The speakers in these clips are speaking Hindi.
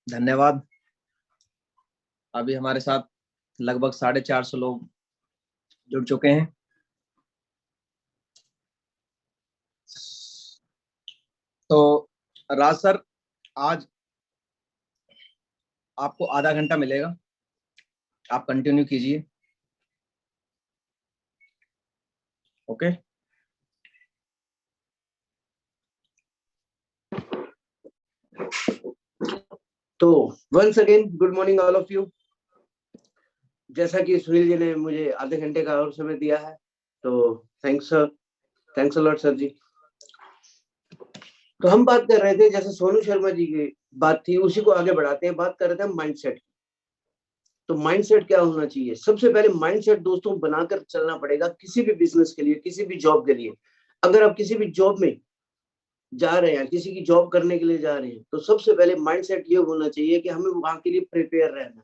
धन्यवाद। अभी हमारे साथ लगभग 450 लोग जुड़ चुके हैं। तो राज सर, आज आपको आधा घंटा मिलेगा, आप कंटिन्यू कीजिए। ओके। तो once again good morning all of you. जैसा कि सुनील जी ने मुझे आधे घंटे का और समय दिया है, तो thanks sir, thanks a lot sir जी। तो हम बात कर रहे थे, जैसे सोनू शर्मा जी की बात थी, उसी को आगे बढ़ाते हैं। बात कर रहे थे हम माइंडसेट। तो माइंडसेट क्या होना चाहिए? सबसे पहले माइंडसेट दोस्तों बनाकर चलना पड़ेगा किसी भी बिजनेस के लिए, किसी भी जॉब के लिए। अगर आप किसी भी जॉब में जा रहे हैं, किसी की जॉब करने के लिए जा रहे हैं, तो सबसे पहले माइंडसेट ये होना चाहिए कि हमें वहां के लिए प्रिपेयर रहना,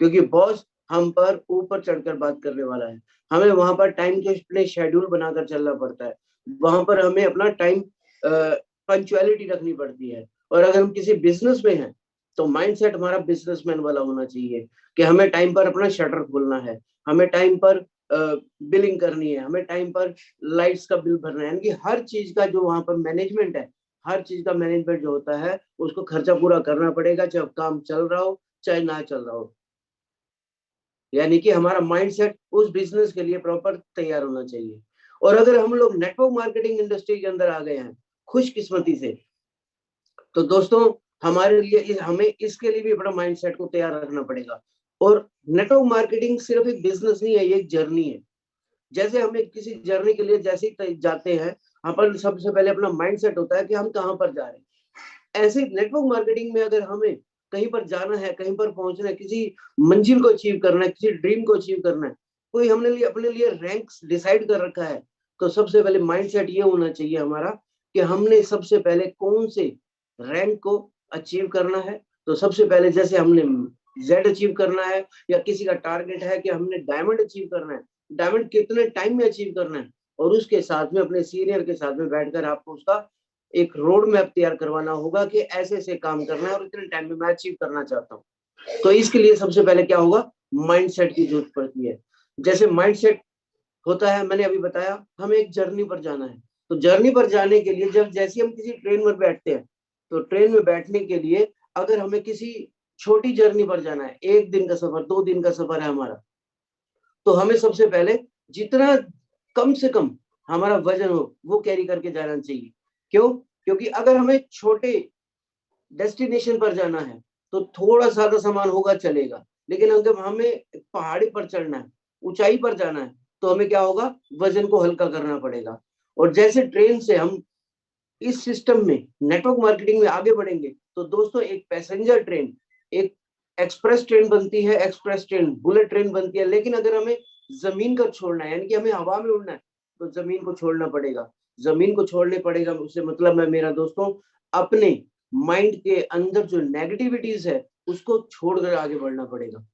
क्योंकि बॉस हम पर ऊपर चढ़कर बात करने वाला है। हमें वहां पर टाइम के अपने शेड्यूल बनाकर चलना पड़ता है। वहां पर हमें अपना टाइम पंक्चुअलिटी रखनी पड़ती है। और अगर हम किसी बिजनेस में हैं, तो माइंडसेट हमारा बिजनेसमैन वाला होना चाहिए कि हमें टाइम पर अपना शटर खोलना है, हमें टाइम पर बिलिंग करनी है, हमें टाइम पर लाइट्स का बिल भरना है। यानी कि हर चीज का जो वहां पर मैनेजमेंट है, हर चीज का मैनेजमेंट जो होता है, उसको खर्चा पूरा करना पड़ेगा, चाहे काम चल रहा हो चाहे ना चल रहा हो। यानी कि हमारा माइंडसेट उस बिजनेस के लिए प्रॉपर तैयार होना चाहिए। और अगर हम लोग नेटवर्क मार्केटिंग इंडस्ट्री के अंदर आ गए हैं खुशकिस्मती से, तो दोस्तों हमारे लिए हमें इसके लिए भी अपना माइंडसेट को तैयार रखना पड़ेगा। और नेटवर्क मार्केटिंग सिर्फ एक बिजनेस नहीं है, ये एक जर्नी है। जैसे हमें किसी जर्नी के लिए जैसे ही जाते हैं, अपन सबसे पहले अपना माइंडसेट होता है कि हम कहाँ पर जा रहे हैं। ऐसे नेटवर्क मार्केटिंग में अगर हमें कहीं पर जाना है, कहीं पर पहुंचना है, किसी मंजिल को अचीव करना है, किसी ड्रीम को अचीव करना है, कोई हमने लिए अपने लिए रैंक्स डिसाइड कर रखा है, तो सबसे पहले माइंडसेट ये होना चाहिए हमारा कि हमने सबसे पहले कौन से रैंक को अचीव करना है। तो सबसे पहले जैसे हमने जेड अचीव करना है, या किसी का टारगेट है कि हमने डायमंड अचीव करना है, डायमंड कितने टाइम में अचीव करना है, और उसके साथ में अपने सीनियर के साथ में बैठकर आपको उसका एक रोड मैप तैयार करवाना होगा कि ऐसे ऐसे काम करना है और इतने टाइम में मैं अचीव करना चाहता हूँ। तो इसके लिए सबसे पहले क्या होगा? माइंडसेट की जरूरत पड़ती है। जैसे माइंडसेट होता है, मैंने अभी बताया, हमें एक जर्नी पर जाना है। तो जर्नी पर जाने के लिए जब जैसे हम किसी ट्रेन में बैठते हैं, तो ट्रेन में बैठने के लिए अगर हमें किसी छोटी जर्नी पर जाना है, 1 दिन का सफर, 2 दिन का सफर है हमारा, तो हमें सबसे पहले जितना कम से कम हमारा वजन हो वो कैरी करके जाना चाहिए। क्यों? क्योंकि अगर हमें छोटे डेस्टिनेशन पर जाना है तो थोड़ा ज्यादा सामान होगा चलेगा, लेकिन अगर हमें पहाड़ी पर चढ़ना है, ऊंचाई पर जाना है, तो हमें क्या होगा? वजन को हल्का करना पड़ेगा। और जैसे ट्रेन से हम इस सिस्टम में नेटवर्क मार्केटिंग में आगे बढ़ेंगे, तो दोस्तों एक पैसेंजर ट्रेन, एक एक्सप्रेस ट्रेन बनती है, एक्सप्रेस ट्रेन बुलेट ट्रेन बनती है। लेकिन अगर हमें जमीन का छोड़ना है, यानी कि हमें हवा में उड़ना है, तो जमीन को छोड़ना पड़ेगा। जमीन को छोड़ने पड़ेगा, उससे मतलब है मेरा दोस्तों, अपने माइंड के अंदर जो नेगेटिविटीज है उसको छोड़कर आगे बढ़ना पड़ेगा।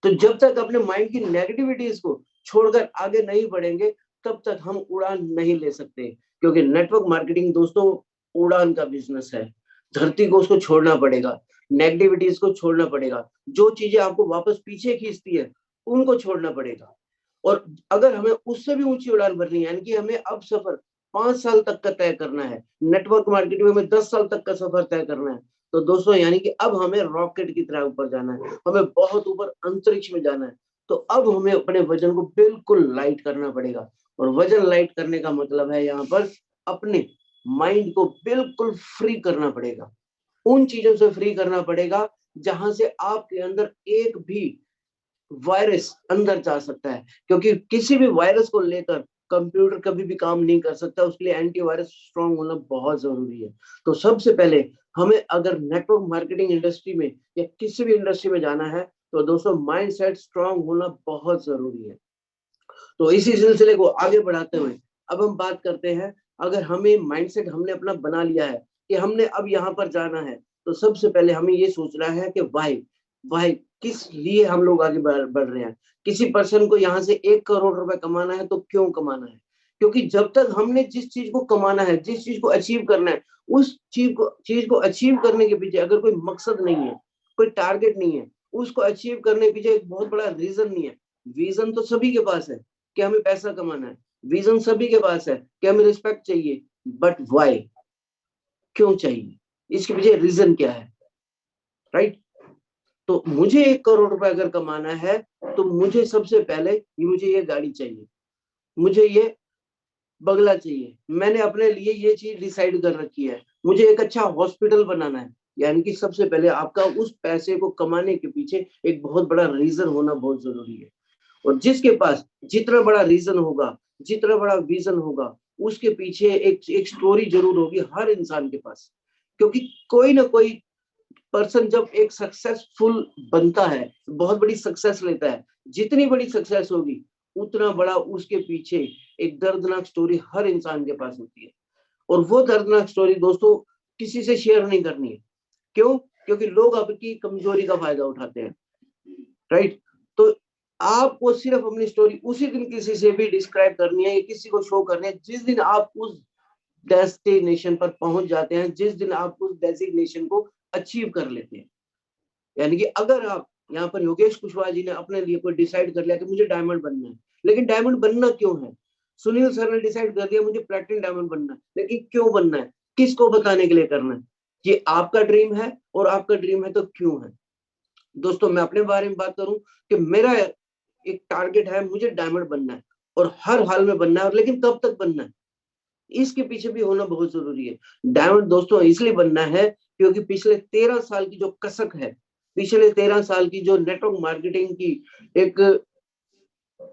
तो जब तक अपने माइंड की नेगेटिविटीज को छोड़कर आगे नहीं बढ़ेंगे, तब तक हम उड़ान नहीं ले सकते। क्योंकि नेटवर्क मार्केटिंग दोस्तों उड़ान का बिजनेस है। धरती को उसको छोड़ना पड़ेगा, नेगेटिविटीज को छोड़ना पड़ेगा, जो चीजें आपको वापस पीछे खींचती है उनको छोड़ना पड़ेगा। और अगर हमें उससे भी ऊंची उड़ान भरनी है, यानी कि हमें अब सफर 5 साल तक का तय करना है, नेटवर्क मार्केटिंग में हमें 10 साल तक का सफर तय करना है, तो दोस्तों यानी कि अब हमें रॉकेट की तरह ऊपर जाना है, हमें बहुत ऊपर अंतरिक्ष में जाना है। तो अब हमें अपने वजन को बिल्कुल लाइट करना पड़ेगा। और वजन लाइट करने का मतलब है यहाँ पर अपने माइंड को बिल्कुल फ्री करना पड़ेगा। उन चीजों से फ्री करना पड़ेगा जहां से आपके अंदर एक भी वायरस अंदर जा सकता है। क्योंकि किसी भी वायरस को लेकर कंप्यूटर कभी भी काम नहीं कर सकता, उसके लिए एंटीवायरस स्ट्रांग होना बहुत जरूरी है। तो सबसे पहले हमें अगर नेटवर्क मार्केटिंग इंडस्ट्री में या किसी भी इंडस्ट्री में जाना है, तो दोस्तों माइंडसेट स्ट्रांग होना बहुत जरूरी है। तो इसी सिलसिले को आगे बढ़ाते हुए अब हम बात करते हैं, अगर हमें माइंडसेट हमने अपना बना लिया है कि हमने अब यहाँ पर जाना है, तो सबसे पहले हमें ये सोचना है कि वाई वाई किस लिए हम लोग आगे बढ़ रहे हैं। किसी पर्सन को यहाँ से 1 करोड़ रुपए कमाना है, तो क्यों कमाना है? क्योंकि जब तक हमने जिस चीज को कमाना है, जिस चीज को अचीव करना है, उस चीज को अचीव करने के पीछे अगर कोई मकसद नहीं है, कोई टारगेट नहीं है, उसको अचीव करने के पीछे एक बहुत बड़ा रीजन नहीं है। विजन तो सभी के पास है कि हमें पैसा कमाना है, विजन सभी के पास है कि हमें रिस्पेक्ट चाहिए, बट वाई, क्यों चाहिए, इसके पीछे रीजन क्या है, राइट? तो मुझे 1 करोड़ रुपए अगर कमाना है तो मुझे सबसे पहले मुझे ये गाड़ी चाहिए, मुझे ये बंगला चाहिए, मैंने अपने लिए ये चीज डिसाइड कर रखी है, मुझे एक अच्छा हॉस्पिटल बनाना है। यानी कि सबसे पहले आपका उस पैसे को कमाने के पीछे एक बहुत बड़ा रीजन होना बहुत जरूरी है। और जिसके पास जितना बड़ा रीजन होगा, जितना बड़ा विजन होगा, उसके पीछे एक स्टोरी जरूर होगी हर इंसान के पास। क्योंकि कोई ना कोई पर्सन जब एक सक्सेसफुल बनता है, बहुत बड़ी सक्सेस लेता है, जितनी बड़ी सक्सेस होगी उतना बड़ा उसके पीछे एक दर्दनाक स्टोरी हर इंसान के पास होती है। और वो दर्दनाक स्टोरी दोस्तों किसी से शेयर नहीं करनी है। क्यों? क्योंकि लोग आपकी कमजोरी का फायदा उठाते हैं, राइट? तो आपको सिर्फ अपनी स्टोरी उसी दिन किसी से भी डिस्क्राइब करनी है, किसी को शो करनी है जिस दिन आप उस डेस्टिनेशन पर पहुंच जाते हैं, जिस दिन आप उस डेजिग्नेशन को अचीव कर लेते हैं। यानी कि अगर आप यहाँ पर योगेश कुशवाहा जी ने अपने लिए कोई डिसाइड कर लिया कि मुझे डायमंड बनना है, लेकिन डायमंड बनना क्यों है? सुनील सर ने डिसाइड कर दिया मुझे प्लैटिनम डायमंड बनना है, लेकिन क्यों बनना है, किसको बताने के लिए करना है? ये आपका ड्रीम है, और आपका ड्रीम है तो क्यों है? दोस्तों मैं अपने बारे में बात करूं कि मेरा एक टारगेट है, मुझे डायमंड बनना है, और हर हाल में बनना है, और लेकिन कब तक बनना है, इसके पीछे भी होना बहुत जरूरी है। डायमंड दोस्तों इसलिए बनना है क्योंकि पिछले 13 साल की जो कसक है, पिछले 13 साल की जो नेटवर्क मार्केटिंग की एक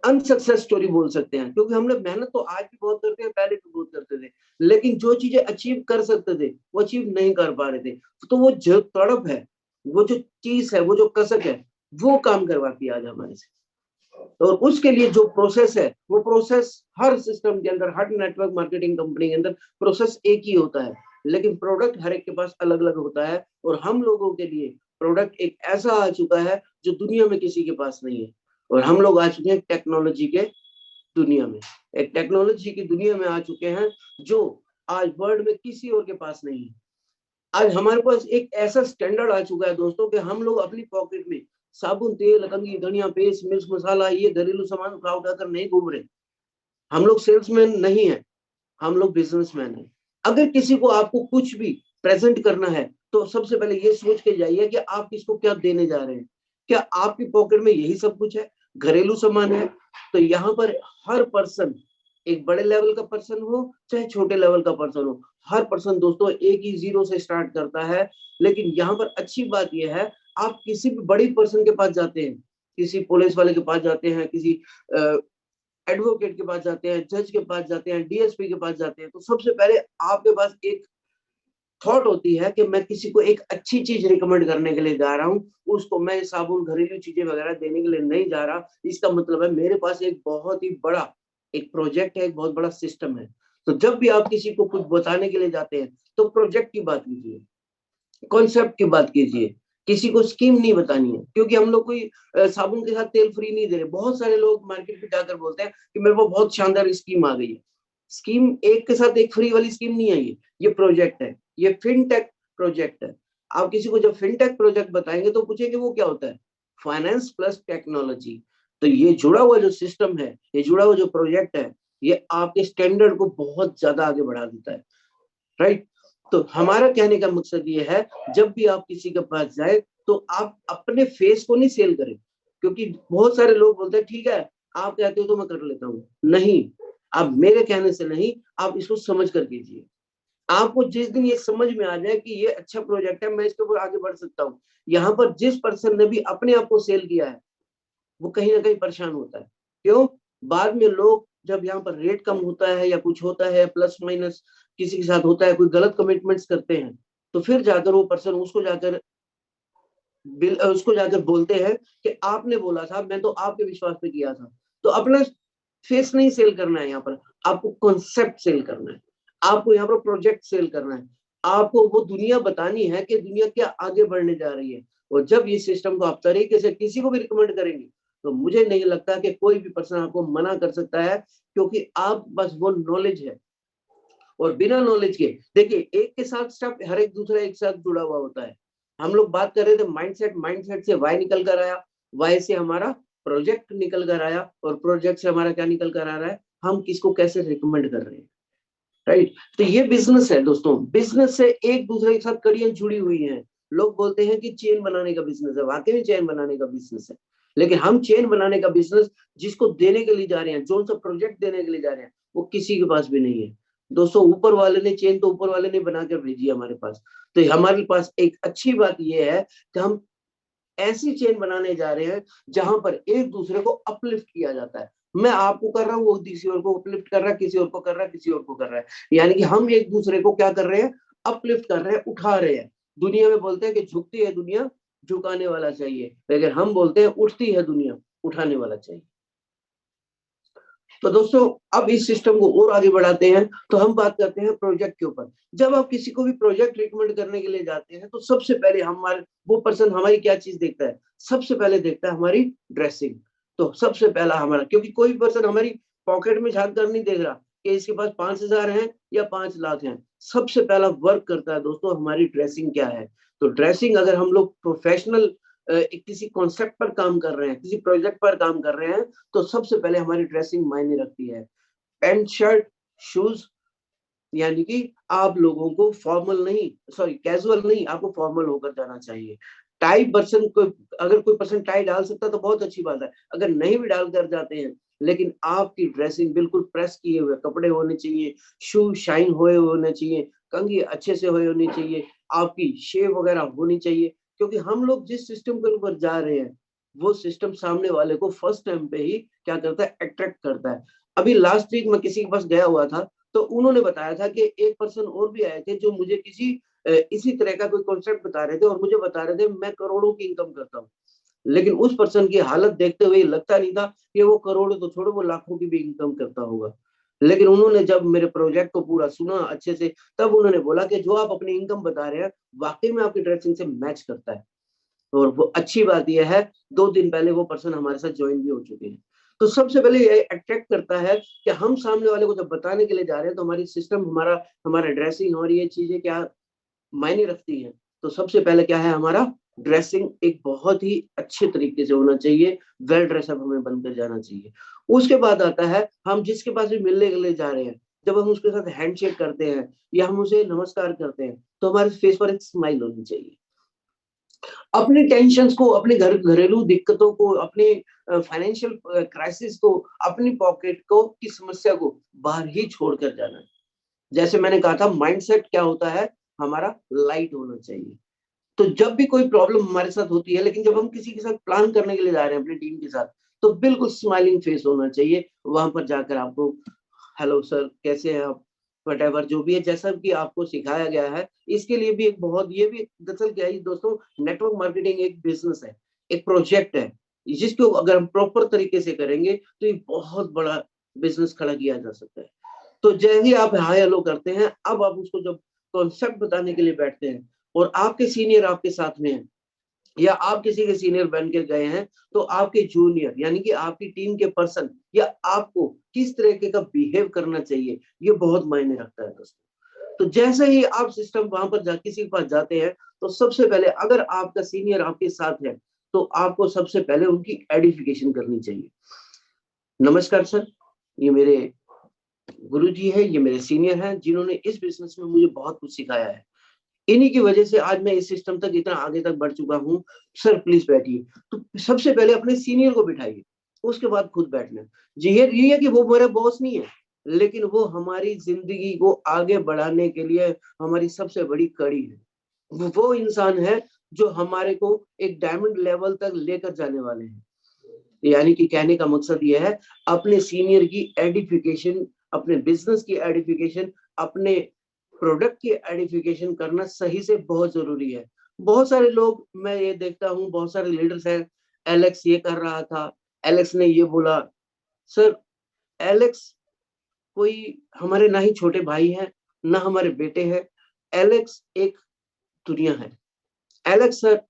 अनसक्सेस स्टोरी बोल सकते हैं, क्योंकि हम लोग मेहनत तो आज भी बहुत करते हैं, पहले भी बहुत करते थे, लेकिन जो चीजें अचीव कर सकते थे वो अचीव नहीं कर पा रहे थे। तो वो जो तड़प है, वो जो चीज है, वो जो कसक है, वो काम करवाती है आज हमारे से। और उसके लिए जो प्रोसेस है, वो प्रोसेस हर सिस्टम के अंदर, हर नेटवर्क मार्केटिंग कंपनी के अंदर प्रोसेस एक ही होता है, लेकिन प्रोडक्ट हर एक के पास अलग अलग होता है। और हम लोगों के लिए प्रोडक्ट एक ऐसा आ चुका है जो दुनिया में किसी के पास नहीं है, और हम लोग आ चुके हैं टेक्नोलॉजी के दुनिया में, एक टेक्नोलॉजी की दुनिया में आ चुके हैं जो आज वर्ल्ड में किसी और के पास नहीं है। आज हमारे पास एक ऐसा स्टैंडर्ड आ चुका है दोस्तों कि हम लोग अपनी पॉकेट में साबुन, तेल, कंघी, धनिया, पेस्ट, मिर्च मसाला, ये घरेलू सामान उठाकर नहीं घूम रहे। हम लोग सेल्समैन नहीं है, हम लोग बिजनेसमैन है। अगर किसी को आपको कुछ भी प्रेजेंट करना है तो सबसे पहले ये सोच के जाइए कि आप किसको क्या देने जा रहे हैं। क्या आपकी पॉकेट में यही सब कुछ है, घरेलू सामान है? तो यहाँ पर हर पर्सन, एक बड़े लेवल का पर्सन हो चाहे छोटे लेवल का पर्सन हो, हर पर्सन दोस्तों एक ही जीरो से स्टार्ट करता है। लेकिन यहाँ पर अच्छी बात यह है, आप किसी भी बड़ी पर्सन के पास जाते हैं, किसी पुलिस वाले के पास जाते हैं, किसी एडवोकेट के पास जाते हैं, जज के पास जाते हैं, डीएसपी के पास जाते हैं, तो सबसे पहले आपके पास एक थॉट होती है कि मैं किसी को एक अच्छी चीज रिकमेंड करने के लिए जा रहा हूँ, उसको मैं साबुन, घरेलू चीजें वगैरह देने के लिए नहीं जा रहा। इसका मतलब है मेरे पास एक बहुत ही बड़ा एक प्रोजेक्ट है, एक बहुत बड़ा सिस्टम है। तो जब भी आप किसी को कुछ बताने के लिए जाते हैं तो प्रोजेक्ट की बात कीजिए, कॉन्सेप्ट की बात कीजिए, किसी को स्कीम नहीं बतानी है। क्योंकि हम लोग कोई साबुन के साथ तेल फ्री नहीं दे रहे। बहुत सारे लोग मार्केट में जाकर बोलते हैं कि मेरे को बहुत शानदार स्कीम आ गई है। स्कीम एक के साथ एक फ्री वाली स्कीम नहीं है, ये प्रोजेक्ट है, ये फिनटेक प्रोजेक्ट है। आप किसी को जब फिनटेक प्रोजेक्ट बताएंगे तो पूछेंगे वो क्या होता है, फाइनेंस प्लस टेक्नोलॉजी। तो ये जुड़ा हुआ जो सिस्टम है, ये जुड़ा हुआ जो प्रोजेक्ट है, ये आपके स्टैंडर्ड को बहुत ज्यादा आगे बढ़ा देता है, राइट? तो हमारा कहने का मकसद ये है, जब भी आप किसी के पास जाए तो आप अपने फेस को नहीं सेल करें। क्योंकि बहुत सारे लोग बोलते हैं ठीक है आप कहते हो तो मैं कर लेता हूँ, नहीं, आप मेरे कहने से नहीं, आप इसको समझ कर कीजिए। आपको जिस दिन ये समझ में आ जाए कि ये अच्छा प्रोजेक्ट है, मैं इसके ऊपर आगे बढ़ सकता हूँ, यहाँ पर जिस पर्सन ने भी अपने आप को सेल किया है वो कहीं ना कहीं परेशान होता है। क्यों? बाद में लोग जब यहाँ पर रेट कम होता है या कुछ होता है, प्लस माइनस किसी के साथ होता है, कोई गलत कमिटमेंट्स करते हैं, तो फिर जाकर वो पर्सन उसको जाकर बोलते हैं कि आपने बोला था, मैं तो आपके विश्वास पे किया था। तो अपना फेस नहीं सेल करना है, यहाँ पर आपको कॉन्सेप्ट सेल करना है, आपको यहाँ पर प्रोजेक्ट सेल करना है, आपको वो दुनिया बतानी है कि दुनिया क्या आगे बढ़ने जा रही है। और जब ये सिस्टम को आप तरीके से किसी को भी रिकमेंड करेंगे तो मुझे नहीं लगता कि कोई भी पर्सन आपको मना कर सकता है, क्योंकि आप बस वो नॉलेज है। और बिना नॉलेज के देखिए, एक के साथ स्टेप हर एक दूसरा एक साथ जुड़ा हुआ होता है। हम लोग बात कर रहे थे माइंडसेट, माइंडसेट से वाई निकल कर आया, वाई से हमारा प्रोजेक्ट निकल कर आया, और प्रोजेक्ट से हमारा क्या निकल कर आ रहा है, हम किसको कैसे रिकमेंड कर रहे हैं, राइट। तो ये बिजनेस है दोस्तों, बिजनेस से एक दूसरे के साथ कड़ियां जुड़ी हुई हैं। लोग बोलते हैं कि चेन बनाने का बिजनेस है, वाकई में चेन बनाने का बिजनेस है, लेकिन हम चेन बनाने का बिजनेस जिसको देने के लिए जा रहे हैं, जो सा प्रोजेक्ट देने के लिए जा रहे हैं, वो किसी के पास भी नहीं है दोस्तों। ऊपर वाले ने चेन तो ऊपर वाले ने बनाकर भेजी है हमारे पास। तो हमारे पास एक अच्छी बात यह है कि हम ऐसी चेन बनाने जा रहे हैं जहां पर एक दूसरे को अपलिफ्ट किया जाता है। मैं आपको कर रहा हूँ, वो किसी और को अपलिफ्ट कर रहा है, किसी और को कर रहा है, किसी और को कर रहा है, यानी कि हम एक दूसरे को क्या कर रहे हैं, अपलिफ्ट कर रहे हैं, उठा रहे हैं। दुनिया में बोलते हैं कि झुकती है दुनिया, झुकाने वाला चाहिए, लेकिन हम बोलते हैं उठती है दुनिया, उठाने वाला चाहिए। तो दोस्तों अब इस सिस्टम को और आगे बढ़ाते हैं, तो हम बात करते हैं प्रोजेक्ट के ऊपर। जब आप किसी को भी प्रोजेक्ट रिकमेंड करने के लिए जाते हैं, तो सबसे पहले हमारे वो पर्सन हमारी क्या चीज देखता है, सबसे पहले देखता है हमारी ड्रेसिंग। तो सबसे पहला हमारा, क्योंकि कोई पर्सन हमारी पॉकेट में झांक कर नहीं देख रहा कि इसके पास 5,000 है या 5 लाख है। सबसे पहला वर्क करता है दोस्तों हमारी ड्रेसिंग क्या है। तो ड्रेसिंग, अगर हम लोग प्रोफेशनल किसी कॉन्सेप्ट पर काम कर रहे हैं, किसी प्रोजेक्ट पर काम कर रहे हैं, तो सबसे पहले हमारी ड्रेसिंग मायने रखती है। पैंट शर्ट शूज, यानी कि आप लोगों को फॉर्मल नहीं, सॉरी कैजुअल नहीं, आपको फॉर्मल होकर जाना चाहिए। टाई पर्सन को, अगर कोई पर्सन टाई डाल सकता है तो बहुत अच्छी बात है, अगर नहीं भी डाल कर जाते हैं, लेकिन आपकी ड्रेसिंग बिल्कुल प्रेस किए हुए कपड़े होने चाहिए, शू शाइन हुए होने चाहिए, कंघी अच्छे से हुए होनी चाहिए, आपकी शेव वगैरह होनी चाहिए। क्योंकि हम लोग जिस सिस्टम के ऊपर जा रहे हैं, वो सिस्टम सामने वाले को फर्स्ट टाइम पे ही क्या करता है, अट्रैक्ट करता है। अभी लास्ट वीक मैं किसी के पास गया हुआ था, तो उन्होंने बताया था कि एक पर्सन और भी आए थे जो मुझे किसी इसी तरह का कोई कॉन्सेप्ट बता रहे थे, और मुझे बता रहे थे मैं करोड़ों की इनकम करता हूँ। लेकिन उस पर्सन की हालत देखते हुए लगता नहीं था कि वो करोड़ों तो छोड़ो, वो लाखों की भी इनकम करता होगा। लेकिन उन्होंने जब मेरे प्रोजेक्ट को पूरा सुना अच्छे से, तब उन्होंने बोला कि जो आप अपनी इनकम बता रहे हैं, वाकई में आपकी ड्रेसिंग से मैच करता है। और वो अच्छी बात यह है, 2 दिन पहले वो पर्सन हमारे साथ ज्वाइन भी हो चुके हैं। तो सबसे पहले ये अट्रैक्ट करता है कि हम सामने वाले को जब बताने के लिए जा रहे हैं, तो हमारी सिस्टम, हमारा हमारा ड्रेसिंग और ये चीजें क्या मायने रखती है। तो सबसे पहले क्या है, हमारा ड्रेसिंग एक बहुत ही अच्छे तरीके से होना चाहिए, वेल ड्रेसअप हमें बनकर जाना चाहिए। उसके बाद आता है, हम जिसके पास भी मिलने के लिए जा रहे हैं, जब हम उसके साथ हैंडशेक करते हैं या हम उसे नमस्कार करते हैं, तो हमारे फेस पर एक स्माइल होनी चाहिए। अपनी टेंशन्स को, अपने घरेलू दिक्कतों को, अपनी फाइनेंशियल क्राइसिस को, अपनी पॉकेट को की समस्या को बाहर ही छोड़कर जाना है। जैसे मैंने कहा था, माइंडसेट क्या होता है, हमारा लाइट होना चाहिए। तो जब भी कोई प्रॉब्लम हमारे साथ होती है, लेकिन जब हम किसी के साथ प्लान करने के लिए जा रहे हैं अपनी टीम के साथ, तो बिल्कुल स्माइलिंग फेस होना चाहिए। वहां पर जाकर आपको हेलो सर कैसे हैं आप, वटेवर जो भी है, जैसा भी आपको सिखाया गया है, इसके लिए भी एक बहुत, ये भी दरअसल क्या है दोस्तों, नेटवर्क मार्केटिंग एक बिजनेस है, एक प्रोजेक्ट है, जिसको अगर हम प्रॉपर तरीके से करेंगे तो ये बहुत बड़ा बिजनेस खड़ा किया जा सकता है। तो जैसे ही आप हाई हेलो करते हैं, अब आप उसको जब कॉन्सेप्ट बताने के लिए बैठते हैं, और आपके सीनियर आपके साथ में है, या आप किसी के सीनियर बन के गए हैं, तो आपके जूनियर यानी कि आपकी टीम के पर्सन या आपको किस तरीके का बिहेव करना चाहिए, ये बहुत मायने रखता है दोस्तों। तो जैसे ही आप सिस्टम वहां पर किसी के पास जाते हैं, तो सबसे पहले अगर आपका सीनियर आपके साथ है, तो आपको सबसे पहले उनकी एडिफिकेशन करनी चाहिए। नमस्कार सर, ये मेरे गुरुजी है, ये मेरे सीनियर हैं, जिन्होंने इस बिजनेस में मुझे बहुत कुछ सिखाया है। इन्हीं की वजह से आज मैं इस सिस्टम तक इतना आगे तक बढ़ चुका हूँ। सर प्लीज बैठिए। तो सबसे पहले अपने सीनियर को बिठाइए, उसके बाद खुद बैठना। जी ये है कि वो मेरा बॉस नहीं है, लेकिन वो हमारी जिंदगी को आगे बढ़ाने के लिए हमारी सबसे बड़ी कड़ी है। वो इंसान है जो हमारे को एक डायमंड लेवल तक लेकर जाने वाले हैं। यानी कि कहने का मकसद ये है, अपने सीनियर की एडिफिकेशन, अपने बिजनेस की एडिफिकेशन, अपने प्रोडक्ट की एडिफिकेशन करना सही से बहुत जरूरी है। बहुत सारे लोग, मैं ये देखता हूँ, बहुत सारे लीडर्स हैं, एलेक्स ये कर रहा था, एलेक्स ने ये बोला। सर एलेक्स कोई हमारे ना ही छोटे भाई हैं, ना हमारे बेटे हैं। एलेक्स एक दुनिया है। एलेक्स सर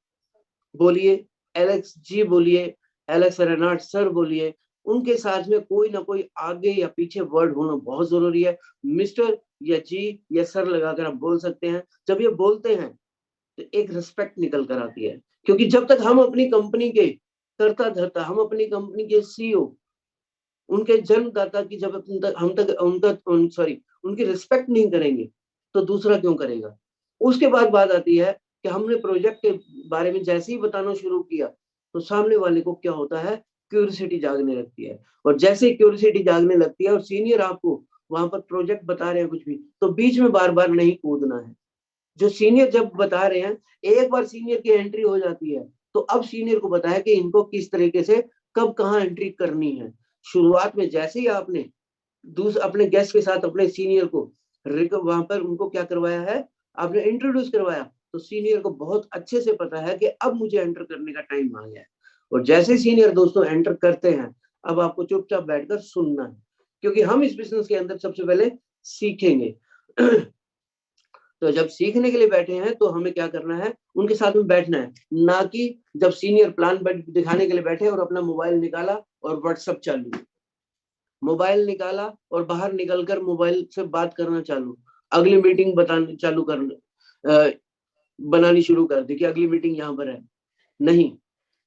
बोलिए, एलेक्स जी बोलिए, एलेक्स रेनाल्ड सर बोलिए, उनके साथ में कोई ना कोई आगे या पीछे वर्ड होना बहुत जरूरी है। मिस्टर या जी या सर लगाकर आप बोल सकते हैं। जब ये बोलते हैं, तो एक रिस्पेक्ट निकल कर आती है। क्योंकि जब तक हम अपनी कंपनी के कर्ता धर्ता, हम अपनी कंपनी के सीईओ, उनके जन्मदाता की जब हम तक उनकी रिस्पेक्ट नहीं करेंगे तो दूसरा क्यों करेगा। उसके बाद बात आती है कि हमने प्रोजेक्ट के बारे में जैसे ही बताना शुरू किया तो सामने वाले को क्या होता है, क्यूरियोसिटी जागने लगती है। और जैसे ही क्यूरियोसिटी जागने लगती है और सीनियर आपको वहां पर प्रोजेक्ट बता रहे हैं कुछ भी, तो बीच में बार बार नहीं कूदना है। जो सीनियर जब बता रहे हैं, एक बार सीनियर की एंट्री हो जाती है तो अब सीनियर को पता है कि इनको किस तरीके से कब कहाँ एंट्री करनी है। शुरुआत में जैसे ही आपने अपने गेस्ट के साथ अपने सीनियर को वहां पर उनको क्या करवाया है, आपने इंट्रोड्यूस करवाया, तो सीनियर को बहुत अच्छे से पता है कि अब मुझे एंटर करने का टाइम आ गया है। और जैसे सीनियर दोस्तों एंटर करते हैं, अब आपको चुपचाप बैठकर सुनना है, क्योंकि हम इस बिजनेस के अंदर सबसे पहले सीखेंगे। तो जब सीखने के लिए बैठे हैं तो हमें क्या करना है, उनके साथ में बैठना है, ना कि जब सीनियर प्लान दिखाने के लिए बैठे और अपना मोबाइल निकाला और व्हाट्सएप चालू, मोबाइल निकाला और बाहर निकलकर मोबाइल से बात करना चालू, अगली मीटिंग बताने चालू करना, बनानी शुरू कर दी कि अगली मीटिंग यहाँ पर है। नहीं,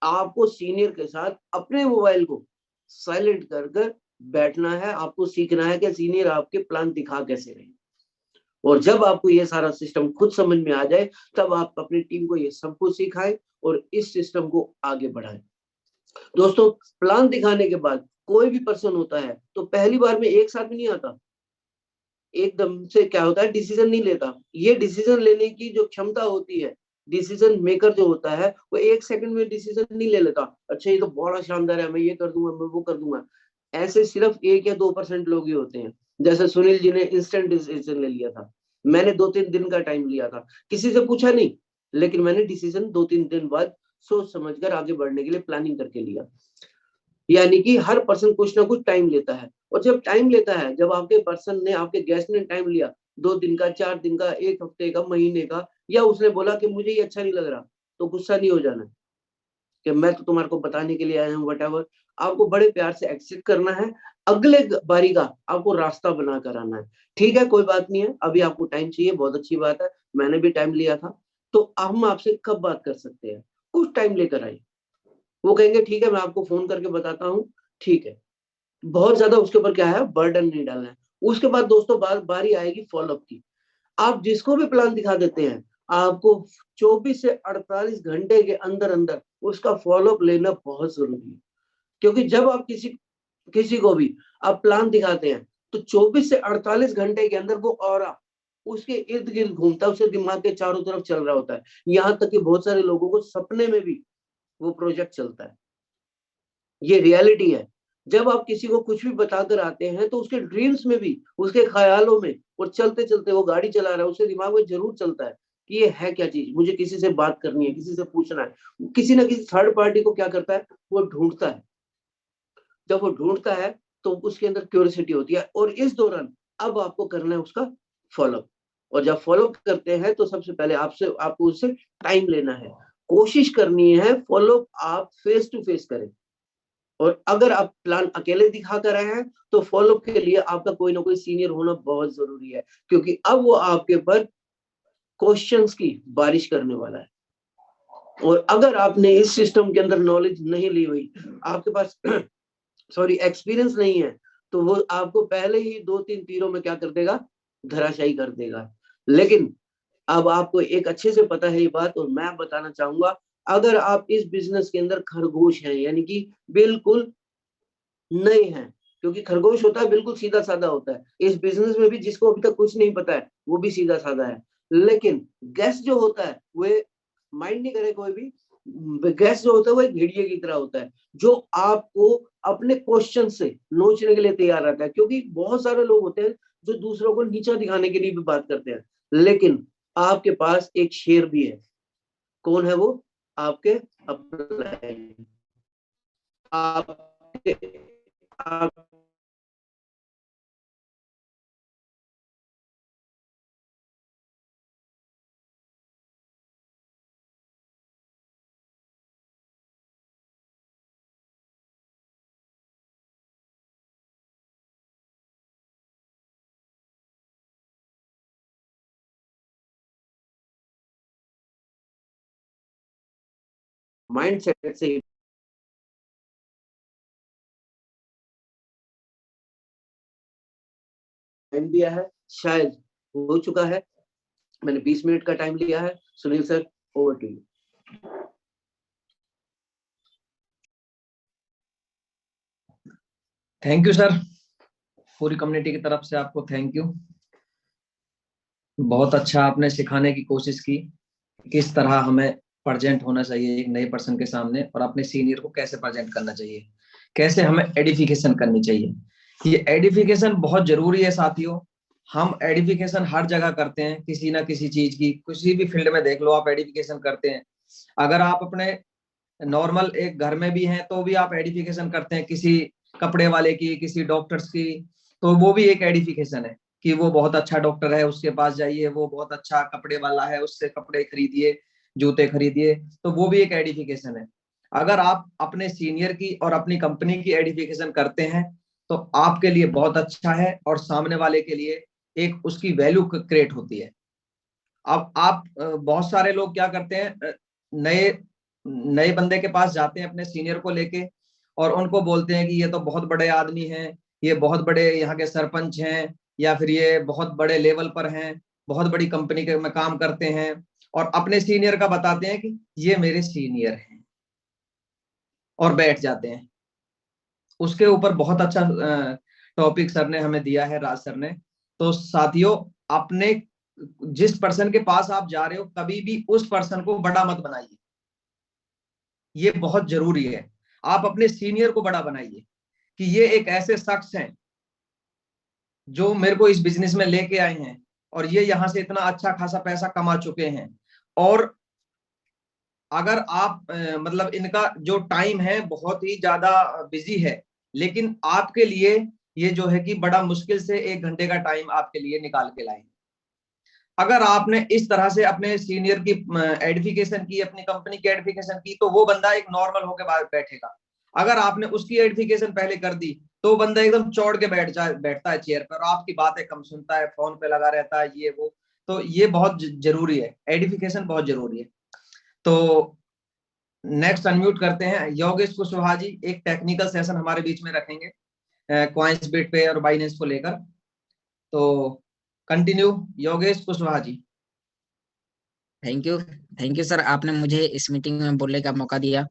आपको सीनियर के साथ अपने मोबाइल को साइलेंट कर कर बैठना है। आपको सीखना है कि सीनियर आपके प्लान दिखा कैसे रहे। और जब आपको ये सारा सिस्टम खुद समझ में आ जाए, तब आप अपनी टीम को ये सब कुछ सिखाएं और इस सिस्टम को आगे बढ़ाएं। दोस्तों, प्लान दिखाने के बाद कोई भी पर्सन होता है तो पहली बार में एक साथ नहीं आता, एकदम से क्या होता है, डिसीजन नहीं लेता। ये डिसीजन लेने की जो क्षमता होती है, डिसीजन मेकर जो होता है, वो एक सेकंड में डिसीजन नहीं ले लेता। अच्छा ये तो बड़ा शानदार है, मैं ये कर दूंगा, मैं वो कर दूंगा। ऐसे सिर्फ 1 या 2% लोग ही होते हैं। जैसे सुनील जी ने इंस्टेंट डिसीजन ले लिया था, मैंने 2-3 दिन का टाइम लिया था, किसी से पूछा नहीं, लेकिन मैंने डिसीजन 2-3 दिन बाद सोच समझकर आगे बढ़ने के लिए प्लानिंग करके लिया। यानी कि हर पर्सन कुछ ना कुछ टाइम लेता है। और जब टाइम लेता है, जब आपके पर्सन ने, आपके गेस्ट ने टाइम लिया, 2 दिन का, 4 दिन का, 1 हफ्ते का, महीने का, या उसने बोला कि मुझे ये अच्छा नहीं लग रहा, तो गुस्सा नहीं हो जाना कि मैं तो तुम्हारे को बताने के लिए आया हूँ, वट। आपको बड़े प्यार से एक्सेप्ट करना है, अगले बारी का आपको रास्ता बना कर आना है। ठीक है, कोई बात नहीं है, अभी आपको टाइम चाहिए, बहुत अच्छी बात है, मैंने भी टाइम लिया था, तो हम आपसे कब बात कर सकते हैं, कुछ टाइम लेकर आइए। वो कहेंगे ठीक है, मैं आपको फोन करके बताता हूँ, ठीक है। बहुत ज्यादा उसके ऊपर क्या है, बर्डन नहीं डालना है। उसके बाद दोस्तों बारी आएगी फॉलोअप की। आप जिसको भी प्लान दिखा देते हैं, आपको 24 से 48 घंटे के अंदर अंदर उसका फॉलोअप लेना बहुत जरूरी है। क्योंकि जब आप किसी किसी को भी आप प्लान दिखाते हैं, तो 24 से 48 घंटे के अंदर वो ऑरा उसके इर्द गिर्द घूमता है, उसके दिमाग के चारों तरफ चल रहा होता है। यहाँ तक कि बहुत सारे लोगों को सपने में भी वो प्रोजेक्ट चलता है। ये रियलिटी है। जब आप किसी को कुछ भी बताकर आते हैं, तो उसके ड्रीम्स में भी, उसके ख्यालों में, और चलते चलते वो गाड़ी चला रहा है, उसके दिमाग में जरूर चलता है कि ये है क्या चीज, मुझे किसी से बात करनी है, किसी से पूछना है। किसी ना किसी थर्ड पार्टी को क्या करता है, वो ढूंढता है। जब वो ढूंढता है तो उसके अंदर क्यूरियोसिटी होती है, और इस दौरान अब आपको करना है उसका फॉलोअप। और जब फॉलो करते हैं तो सबसे पहले आपको उससे टाइम लेना है, कोशिश करनी है फॉलो आप फेस टू फेस करें। और अगर आप प्लान अकेले दिखा कर रहे हैं, तो फॉलो के लिए आपका कोई ना कोई सीनियर होना बहुत जरूरी है, क्योंकि अब वो आपके ऊपर क्वेश्चंस की बारिश करने वाला है। और अगर आपने इस सिस्टम के अंदर नॉलेज नहीं ली हुई, आपके पास एक्सपीरियंस नहीं है, तो वो आपको पहले ही 2-3 तीरों में क्या कर देगा, धराशायी कर देगा। लेकिन अब आपको एक अच्छे से पता है ये बात, और मैं बताना चाहूंगा, अगर आप इस बिजनेस के अंदर खरगोश हैं, यानी कि बिल्कुल नए हैं, क्योंकि खरगोश होता है बिल्कुल सीधा साधा होता है। इस बिजनेस में भी जिसको अभी तक कुछ नहीं पता है, वो भी सीधा साधा है। लेकिन गैस जो होता है वो माइंड नहीं करे कोई भी, गैस जो होता है वो एक भेड़िए की तरह होता है, जो आपको अपने क्वेश्चन से नोचने के लिए तैयार रहता है। क्योंकि बहुत सारे लोग होते हैं जो दूसरों को नीचा दिखाने के लिए भी बात करते हैं, लेकिन आपके पास एक शेर भी है। कौन है वो? आपके अपने, आपके आप माइंडसेट से टाइम दिया है, शायद हो चुका है, मैंने 20 मिनट का टाइम लिया है। Sunil sir, over to you. Thank you sir, पूरी कम्युनिटी की तरफ से आपको थैंक यू। बहुत अच्छा आपने सिखाने की कोशिश की, किस तरह हमें प्रेजेंट होना चाहिए एक नए पर्सन के सामने, और अपने सीनियर को कैसे प्रेजेंट करना चाहिए, कैसे हमें एडिफिकेशन करनी चाहिए। ये एडिफिकेशन बहुत जरूरी है साथियों। हम एडिफिकेशन हर जगह करते हैं, किसी ना किसी चीज की, किसी भी फील्ड में देख लो आप एडिफिकेशन करते हैं। अगर आप अपने नॉर्मल एक घर में भी हैं तो भी आप एडिफिकेशन करते हैं, किसी कपड़े वाले की, किसी डॉक्टर्स की, तो वो भी एक एडिफिकेशन है कि वो बहुत अच्छा डॉक्टर है, उसके पास जाइए, वो बहुत अच्छा कपड़े वाला है, उससे कपड़े खरीदिए, जूते खरीदिए, तो वो भी एक एडिफिकेशन है। अगर आप अपने सीनियर की और अपनी कंपनी की एडिफिकेशन करते हैं तो आपके लिए बहुत अच्छा है, और सामने वाले के लिए एक उसकी वैल्यू क्रिएट होती है। अब आप बहुत सारे लोग क्या करते हैं, नए नए बंदे के पास जाते हैं अपने सीनियर को लेके, और उनको बोलते हैं कि ये तो बहुत बड़े आदमी हैं, ये बहुत बड़े यहाँ के सरपंच हैं, या फिर ये बहुत बड़े लेवल पर हैं, बहुत बड़ी कंपनी के में काम करते हैं, और अपने सीनियर का बताते हैं कि ये मेरे सीनियर हैं, और बैठ जाते हैं। उसके ऊपर बहुत अच्छा टॉपिक सर ने हमें दिया है, राज सर ने। तो साथियों, अपने जिस पर्सन के पास आप जा रहे हो, कभी भी उस पर्सन को बड़ा मत बनाइए, ये बहुत जरूरी है। आप अपने सीनियर को बड़ा बनाइए कि ये एक ऐसे शख्स हैं जो मेरे को इस बिजनेस में लेके आए हैं, और ये यहाँ से इतना अच्छा खासा पैसा कमा चुके हैं। और अगर आप मतलब इनका जो टाइम है बहुत ही ज्यादा बिजी है, लेकिन आपके लिए ये जो है कि बड़ा मुश्किल से 1 घंटे का टाइम आपके लिए निकाल के लाए। अगर आपने इस तरह से अपने सीनियर की एडिफिकेशन की, अपनी कंपनी की एडिफिकेशन की, तो वो बंदा एक नॉर्मल होकर बाहर बैठेगा। अगर आपने उसकी एडिफिकेशन पहले कर दी तो बंदा एकदम चौड़ के बैठता है चेयर पर, और आपकी बातें कम सुनता है, फोन पे लगा रहता है, ये वो। तो ये बहुत जरूरी है, एडिफिकेशन बहुत जरूरी है। तो नेक्स्ट अनम्यूट करते हैं योगेश कुशवाहा जी, एक टेक्निकल सेशन हमारे बीच में रखेंगे कॉइंस बिट पे और बाइनेंस को लेकर। तो continue Yogesh Kushwaha ji. Thank you sir, आपने मुझे इस मीटिंग में बोलने का मौका दिया।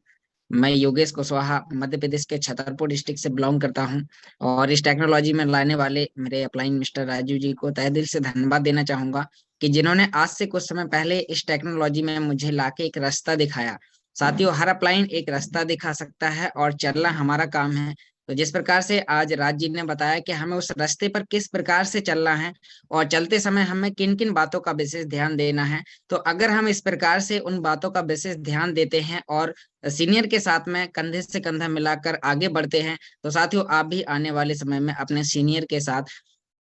मैं योगेश कुशवाहा मध्य प्रदेश के छतरपुर डिस्ट्रिक्ट से बिलोंग करता हूं, और इस टेक्नोलॉजी में लाने वाले मेरे अपलाइन मिस्टर राजू जी को तहे दिल से धन्यवाद देना चाहूंगा कि जिन्होंने आज से कुछ समय पहले इस टेक्नोलॉजी में मुझे लाके एक रास्ता दिखाया। साथियों, हर अपलाइन एक रास्ता दिखा सकता है और चलना हमारा काम है। तो जिस प्रकार से आज राज जी ने बताया कि हमें उस रास्ते पर किस प्रकार से चलना है और चलते समय हमें किन किन बातों का विशेष ध्यान देना है, तो अगर हम इस प्रकार से उन बातों का विशेष ध्यान देते हैं और सीनियर के साथ में कंधे से कंधा मिलाकर आगे बढ़ते हैं, तो साथियों आप भी आने वाले समय में अपने सीनियर के साथ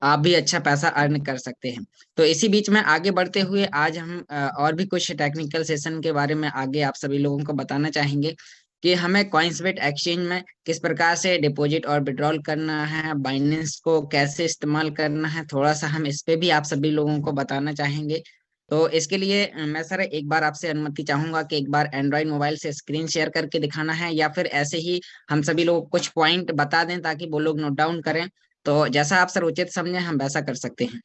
आप भी अच्छा पैसा अर्न कर सकते हैं। तो इसी बीच में आगे बढ़ते हुए आज हम और भी कुछ टेक्निकल सेशन के बारे में आगे आप सभी लोगों को बताना चाहेंगे कि हमें कॉइंसबेट एक्सचेंज में किस प्रकार से डिपॉजिट और विड्रॉल करना है, बाइनेंस को कैसे इस्तेमाल करना है, थोड़ा सा हम इस पे भी आप सभी लोगों को बताना चाहेंगे। तो इसके लिए मैं सर एक बार आपसे अनुमति चाहूंगा कि एक बार एंड्रॉइड मोबाइल से स्क्रीन शेयर करके दिखाना है, या फिर ऐसे ही हम सभी लोग कुछ पॉइंट बता दें ताकि वो लोग नोट डाउन करें। तो जैसा आप सर उचित समझे हम वैसा कर सकते हैं।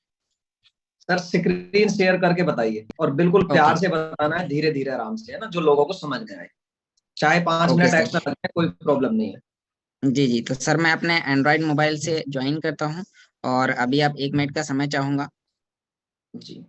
सर स्क्रीन शेयर करके बताइए, और बिल्कुल ओके प्यार से बताना है, धीरे धीरे आराम से, है ना, जो लोगों को समझ में आए। चाहे 5 ओके मिनट सर। एक्स्ट्रा लगते हैं, कोई प्रॉब्लम नहीं है। जी जी, तो सर मैं अपने एंड्रॉइड मोबाइल से ज्वाइन करता हूं, और अभी आप 1 मिनट का समय चाहूंगा। जी।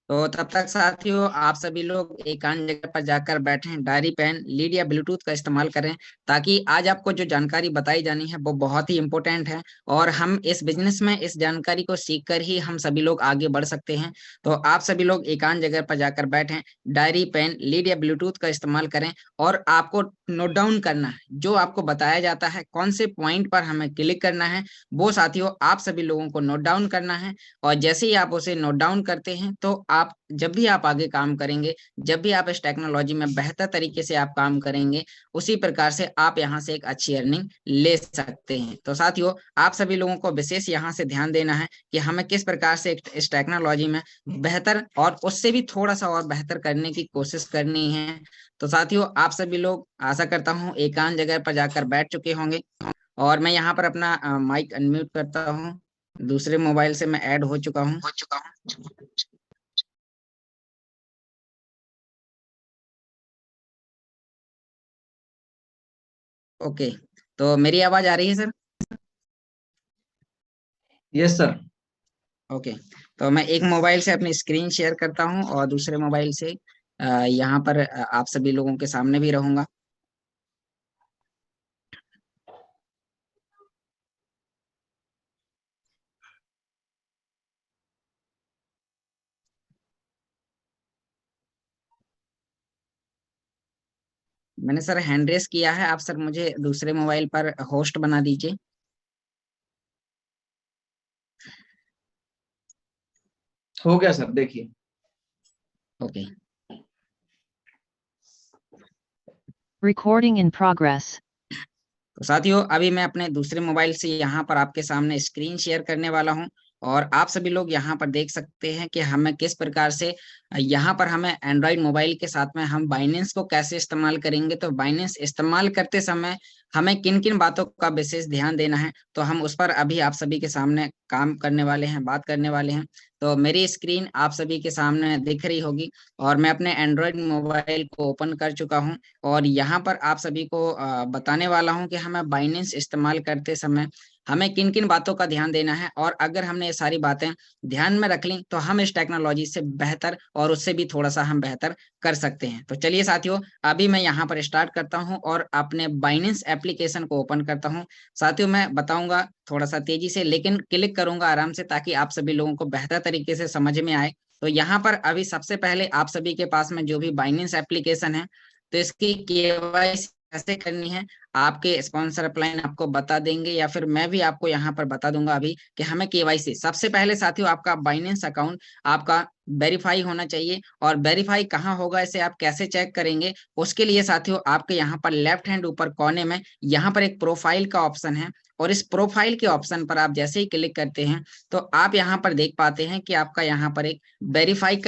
तो तब तक साथियों आप सभी लोग एकांत जगह पर जाकर बैठें, डायरी पेन लीड या ब्लूटूथ का इस्तेमाल करें, ताकि आज आपको जो जानकारी बताई जानी है वो बहुत ही इम्पोर्टेंट है, और हम इस बिजनेस में इस जानकारी को सीखकर ही हम सभी लोग आगे बढ़ सकते हैं। तो आप सभी लोग एकांत जगह पर जाकर बैठें, डायरी पेन लीड या ब्लूटूथ का इस्तेमाल करें, और आपको नोट डाउन करना है जो आपको बताया जाता है, कौन से पॉइंट पर हमें क्लिक करना है, वो साथियों आप सभी लोगों को नोट डाउन करना है। और जैसे ही आप उसे नोट डाउन करते हैं तो आप जब भी आप आगे काम करेंगे, जब भी आप इस टेक्नोलॉजी में बेहतर तरीके से आप काम करेंगे, उसी प्रकार से आप यहाँ से एक अच्छी अर्निंग ले सकते हैं। तो साथियों, आप सभी लोगों को विशेष यहाँ से ध्यान देना है कि हमें किस प्रकार से इस टेक्नोलॉजी में बेहतर और उससे भी थोड़ा सा और बेहतर करने की कोशिश करनी है। तो साथियों, आप सभी लोग, आशा करता हूँ, एकांत जगह पर जाकर बैठ चुके होंगे, और मैं यहाँ पर अपना माइक अनम्यूट करता हूँ। दूसरे मोबाइल से मैं ऐड हो चुका हूँ। ओके, तो मेरी आवाज आ रही है सर? Yes sir. ओके, तो मैं एक मोबाइल से अपनी स्क्रीन शेयर करता हूँ और दूसरे मोबाइल से यहाँ पर आप सभी लोगों के सामने भी रहूंगा। मैंने सर हैंड रेस किया है, आप सर मुझे दूसरे मोबाइल पर होस्ट बना दीजिए। हो गया सर, देखिए। Okay, Recording in progress. तो साथियों, अभी मैं अपने दूसरे मोबाइल से यहाँ पर आपके सामने स्क्रीन शेयर करने वाला हूँ, और आप सभी लोग यहाँ पर देख सकते हैं कि हमें किस प्रकार से यहाँ पर हमें एंड्रॉइड मोबाइल के साथ में हम बाइनेंस को कैसे इस्तेमाल करेंगे। तो बाइनेंस इस्तेमाल करते समय हमें किन किन बातों का विशेष ध्यान देना है, तो हम उस पर अभी आप सभी के सामने काम करने वाले हैं, बात करने वाले हैं। तो मेरी स्क्रीन आप सभी के सामने दिख रही होगी, और मैं अपने एंड्रॉइड मोबाइल को ओपन कर चुका हूं, और यहाँ पर आप सभी को बताने वाला हूं कि हमें बाइनेंस इस्तेमाल करते समय हमें किन किन बातों का ध्यान देना है, और अगर हमने ये सारी बातें ध्यान में रख ली तो हम इस टेक्नोलॉजी से बेहतर और उससे भी थोड़ा सा हम बेहतर कर सकते हैं। तो चलिए साथियों, अभी मैं यहाँ पर स्टार्ट करता हूँ और अपने बाइनेंस एप्लीकेशन को ओपन करता हूँ। साथियों, मैं बताऊंगा थोड़ा सा तेजी से, लेकिन क्लिक करूंगा आराम से, ताकि आप सभी लोगों को बेहतर तरीके से समझ में आए। तो यहाँ पर अभी सबसे पहले आप सभी के पास में जो भी बाइनेंस एप्लीकेशन है, तो इसकी केवाईसी कैसे करनी है आपके स्पॉन्सर अपलाइन आपको बता देंगे, या फिर मैं भी आपको यहाँ पर बता दूंगा अभी कि हमें केवाईसी। सबसे पहले साथियों, आपका बाइनेंस अकाउंट आपका वेरीफाई होना चाहिए, और वेरीफाई कहाँ होगा, इसे आप कैसे चेक करेंगे, उसके लिए साथियों आपके यहाँ पर लेफ्ट हैंड ऊपर कोने में यहाँ पर एक प्रोफाइल का ऑप्शन है, और इस प्रोफाइल के ऑप्शन पर आप जैसे ही क्लिक करते हैं तो आप यहाँ पर देख पाते हैं कि आपका यहाँ पर एक वेरीफाइड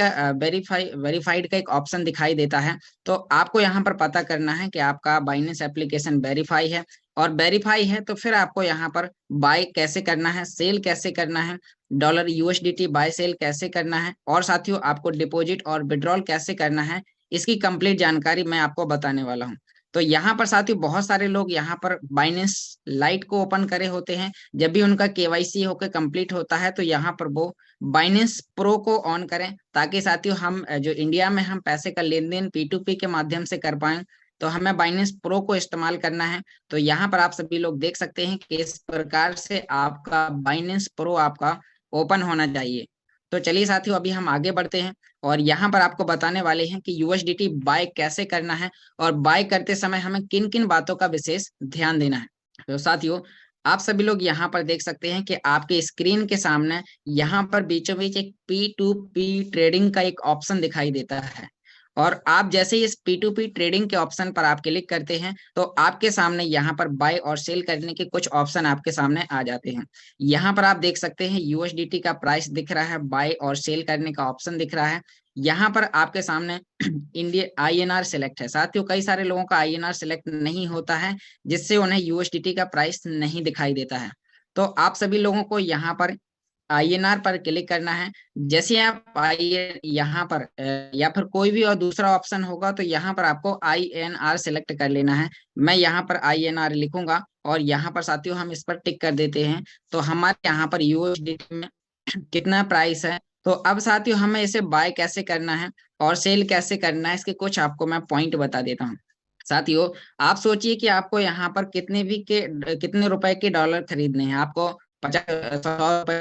का एक ऑप्शन दिखाई देता है। तो आपको यहाँ पर पता करना है कि आपका बाइनेंस एप्लीकेशन वेरीफाई है, और वेरीफाई है तो फिर आपको यहाँ पर बाय कैसे करना है, सेल कैसे करना है, डॉलर यूएसडीटी बाय सेल कैसे करना है, और साथियों आपको डिपॉजिट और विड्रॉल कैसे करना है, इसकी कंप्लीट जानकारी मैं आपको बताने वाला हूँ। तो यहाँ पर साथियों बहुत सारे लोग यहाँ पर बाइनेंस लाइट को ओपन करे होते हैं, जब भी उनका केवाईसी होकर कंप्लीट होता है तो यहाँ पर वो बाइनेंस प्रो को ऑन करें, ताकि साथियों हम जो इंडिया में हम पैसे का लेन देन P2P के माध्यम से कर पाए, तो हमें बाइनेंस प्रो को इस्तेमाल करना है। तो यहाँ पर आप सभी लोग देख सकते हैं कि इस प्रकार से आपका बाइनेंस प्रो आपका ओपन होना चाहिए। तो चलिए साथियों, अभी हम आगे बढ़ते हैं, और यहाँ पर आपको बताने वाले हैं कि यूएसडीटी बाय कैसे करना है, और बाय करते समय हमें किन किन बातों का विशेष ध्यान देना है। तो साथियों, आप सभी लोग यहाँ पर देख सकते हैं कि आपके स्क्रीन के सामने यहाँ पर बीचों बीच एक P2P ट्रेडिंग का एक ऑप्शन दिखाई देता है, और आप जैसे ही इस P2P ट्रेडिंग के ऑप्शन पर आप क्लिक करते हैं तो आपके सामने यहाँ पर बाय और सेल करने के कुछ ऑप्शन आपके सामने आ जाते हैं। यहाँ पर आप देख सकते हैं यूएसडीटी का प्राइस दिख रहा है, बाय और सेल करने का ऑप्शन दिख रहा है। यहाँ पर आपके सामने इंडिया INR सिलेक्ट है। साथियों, कई सारे लोगों का INR सिलेक्ट नहीं होता है, जिससे उन्हें यूएसडीटी का प्राइस नहीं दिखाई देता है। तो आप सभी लोगों को यहाँ पर INR पर क्लिक करना है। जैसे आप यहाँ पर या फिर कोई भी और दूसरा ऑप्शन होगा तो यहाँ पर आपको INR सिलेक्ट कर लेना है। मैं यहाँ पर INR लिखूंगा, और यहाँ पर साथियों हम इस पर टिक कर देते हैं। तो हमारे यहाँ पर यूएसडीटी में कितना प्राइस है। तो अब साथियों हमें इसे बाय कैसे करना है और सेल कैसे करना है, इसके कुछ आपको मैं पॉइंट बता देता हूँ। साथियों, आप सोचिए कि आपको यहाँ पर कितने रुपए के डॉलर खरीदने हैं। आपको 50, 100 रुपए,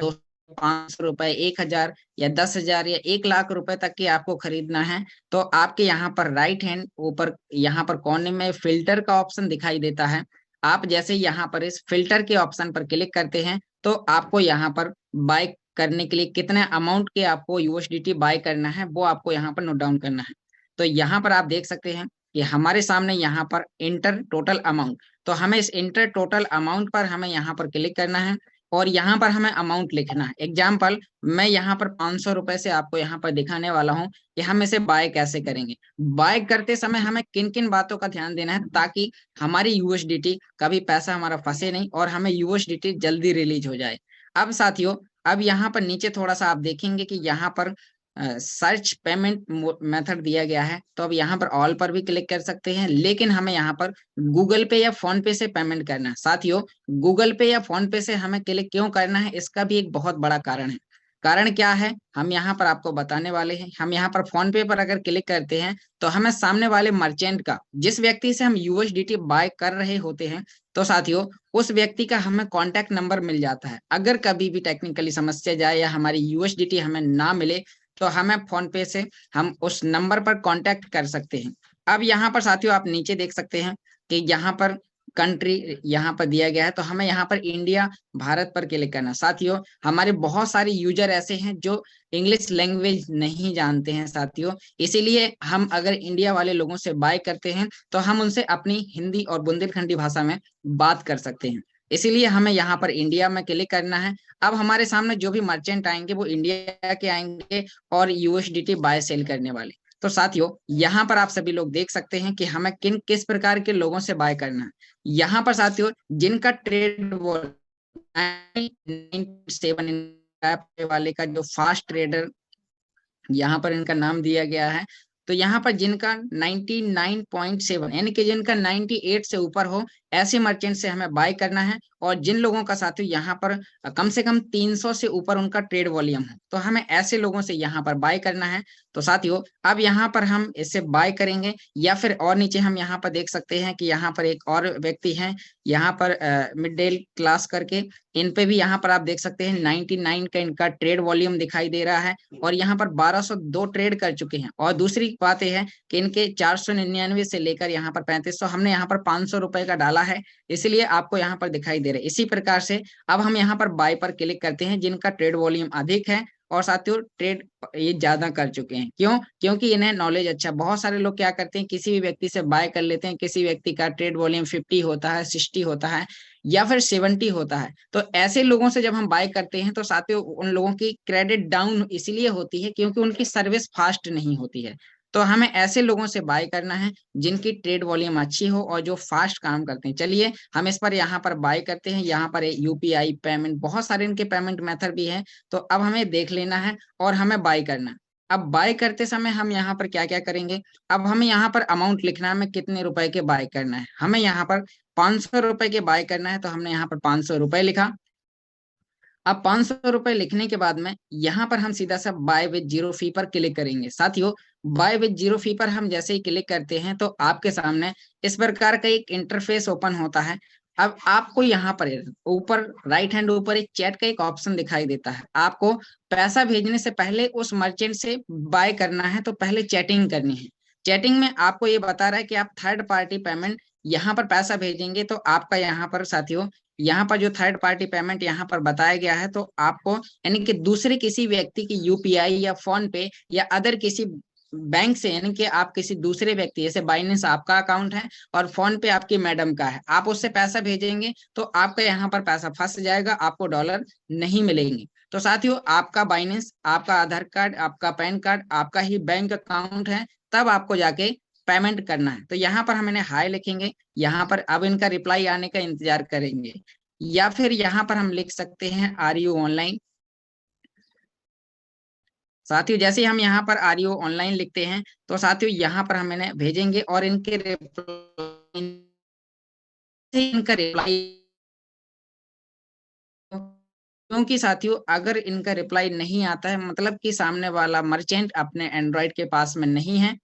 500 रुपए, 1000 या 10,000 या 1 लाख रुपए तक की आपको खरीदना है। तो आपके यहाँ पर राइट हैंड ऊपर यहाँ पर कोने में फिल्टर का ऑप्शन दिखाई देता है। आप जैसे यहाँ पर इस फिल्टर के ऑप्शन पर क्लिक करते हैं तो आपको यहाँ पर बाय करने के लिए कितने अमाउंट के आपको यूएसडीटी बाय करना है वो आपको यहाँ पर नोट डाउन करना है। तो यहाँ पर आप देख सकते हैं कि हमारे सामने यहाँ पर इंटर टोटल अमाउंट, तो हमें इस इंटर टोटल अमाउंट पर हमें यहाँ पर क्लिक करना है और यहाँ पर हमें अमाउंट लिखना है। एग्जाम्पल मैं यहाँ पर 500 रुपए से आपको यहाँ पर दिखाने वाला हूँ कि हम इसे बाय कैसे करेंगे। बाय करते समय हमें किन किन बातों का ध्यान देना है ताकि हमारी यूएसडीटी कभी पैसा हमारा फंसे नहीं और हमें यूएसडीटी जल्दी रिलीज हो जाए। अब साथियों, अब यहाँ पर नीचे थोड़ा सा आप देखेंगे कि यहाँ पर सर्च पेमेंट मेथड दिया गया है, तो अब यहाँ पर ऑल पर भी क्लिक कर सकते हैं, लेकिन हमें यहाँ पर गूगल पे या फोन पे से पेमेंट करना है। साथियों, गूगल पे या फोन पे से हमें क्लिक क्यों करना है, इसका भी एक बहुत बड़ा कारण है। कारण क्या है, हम यहाँ पर आपको बताने वाले हैं। हम यहाँ पर फोन पे पर अगर क्लिक करते हैं तो हमें सामने वाले मर्चेंट का, जिस व्यक्ति से हम यूएसडीटी बाय कर रहे होते हैं, तो साथियों उस व्यक्ति का हमें कॉन्टैक्ट नंबर मिल जाता है। अगर कभी भी टेक्निकली समस्या जाए या हमारी यूएसडीटी हमें ना मिले तो हमें फोन पे से हम उस नंबर पर कांटेक्ट कर सकते हैं। अब यहाँ पर साथियों आप नीचे देख सकते हैं कि यहाँ पर कंट्री यहाँ पर दिया गया है, तो हमें यहाँ पर इंडिया भारत पर क्लिक करना। साथियों हमारे बहुत सारे यूजर ऐसे हैं जो इंग्लिश लैंग्वेज नहीं जानते हैं साथियों, इसीलिए हम अगर इंडिया वाले लोगों से बाय करते हैं तो हम उनसे अपनी हिंदी और बुंदेलखंडी भाषा में बात कर सकते हैं। इसीलिए हमें यहाँ पर इंडिया में क्लिक करना है। अब हमारे सामने जो भी मर्चेंट आएंगे वो इंडिया के आएंगे और यूएसडीटी बाय सेल करने वाले। तो साथियों यहाँ पर आप सभी लोग देख सकते हैं कि हमें किस प्रकार के लोगों से बाय करना है। यहाँ पर साथियों जिनका ट्रेड वॉल्यूम 7 वाले का जो फास्ट ट्रेडर यहाँ पर इनका नाम दिया गया है, तो यहाँ पर जिनका 99.7 यानी कि जिनका 98 से ऊपर हो, ऐसे मर्चेंट से हमें बाय करना है। और जिन लोगों का साथियों यहाँ पर कम से कम 300 से ऊपर उनका ट्रेड वॉल्यूम है, तो हमें ऐसे लोगों से यहाँ पर बाय करना है। तो साथियों अब यहाँ पर हम इससे बाय करेंगे, या फिर और नीचे हम यहाँ पर देख सकते हैं कि यहाँ पर एक और व्यक्ति है यहाँ पर मिडिल क्लास करके, इन पे भी यहाँ पर आप देख सकते हैं 99 का इनका ट्रेड वॉल्यूम दिखाई दे रहा है और यहाँ पर 1202 ट्रेड कर चुके हैं। और दूसरी बात यह है कि इनके 499 से लेकर यहाँ पर 3500, हमने यहाँ पर 500 रुपए का डाला है, इसलिए आपको यहाँ पर दिखाई दे रहा है। इसी प्रकार से अब हम यहाँ पर बाय पर क्लिक करते हैं जिनका ट्रेड वॉल्यूम अधिक है और साथियों ट्रेड ये ज्यादा कर चुके हैं। क्यों? क्योंकि इन्हें नॉलेज अच्छा। बहुत सारे लोग क्या करते हैं, किसी भी व्यक्ति से बाय कर लेते हैं, किसी व्यक्ति का ट्रेड वॉल्यूम 50 होता है, 60 होता है या फिर 70 होता है, तो ऐसे लोगों से जब हम बाय करते हैं तो साथियों उन लोगों की क्रेडिट डाउन इसलिए होती है क्योंकि उनकी सर्विस फास्ट नहीं होती है। तो हमें ऐसे लोगों से बाय करना है जिनकी ट्रेड वॉल्यूम अच्छी हो और जो फास्ट काम करते हैं। चलिए हम इस पर यहाँ पर बाय करते हैं। यहाँ पर यूपीआई पेमेंट, बहुत सारे इनके पेमेंट मेथड भी है, तो अब हमें देख लेना है और हमें बाय करना है। अब बाय करते समय हम यहाँ पर क्या क्या करेंगे, अब हमें यहाँ पर अमाउंट लिखना है, हमें कितने रुपए के बाय करना है। हमें यहाँ पर 500 रुपए के बाय करना है, तो हमने यहाँ पर 500 रुपए लिखा। अब 500 रुपए लिखने के बाद में यहाँ पर हम सीधा सा बाय विद जीरो फी पर क्लिक करेंगे। साथियों बाय विद जीरो फी पर हम जैसे ही क्लिक करते हैं तो आपके सामने इस प्रकार का एक इंटरफेस ओपन होता है। अब आपको यहाँ पर ऊपर राइट हैंड ऊपर एक चैट का एक ऑप्शन दिखाई देता है। आपको पैसा भेजने से पहले उस मर्चेंट से बाय करना है तो पहले चैटिंग करनी है। चैटिंग में आपको ये बता रहा है कि आप थर्ड पार्टी पेमेंट यहाँ पर पैसा भेजेंगे, तो आपका यहाँ पर साथियों यहाँ पर जो थर्ड पार्टी पेमेंट यहाँ पर बताया गया है, तो आपको यानी कि दूसरे किसी व्यक्ति की यूपीआई या फोन पे या अदर किसी बैंक से, यानी कि आप किसी दूसरे व्यक्ति, जैसे बाइनेंस आपका अकाउंट है और फोन पे आपकी मैडम का है, आप उससे पैसा भेजेंगे तो आपका यहाँ पर पैसा फंस जाएगा, आपको डॉलर नहीं मिलेंगे। तो साथियों आपका बाइनेंस, आपका आधार कार्ड, आपका पैन कार्ड, आपका ही बैंक अकाउंट है, तब आपको जाके पेमेंट करना है। तो यहाँ पर हम इन्हें हाई लिखेंगे, यहाँ पर अब इनका रिप्लाई आने का इंतजार करेंगे, या फिर यहाँ पर हम लिख सकते हैं आर यू ऑनलाइन। साथियों जैसे हम यहाँ पर आर यू ऑनलाइन लिखते हैं तो साथियों यहाँ पर हम इन्हें भेजेंगे और इनके रिप्लाई, क्योंकि साथियों अगर इनका रिप्लाई नहीं आता है मतलब कि सामने वाला मर्चेंट अपने एंड्रॉइड के पास में नहीं है,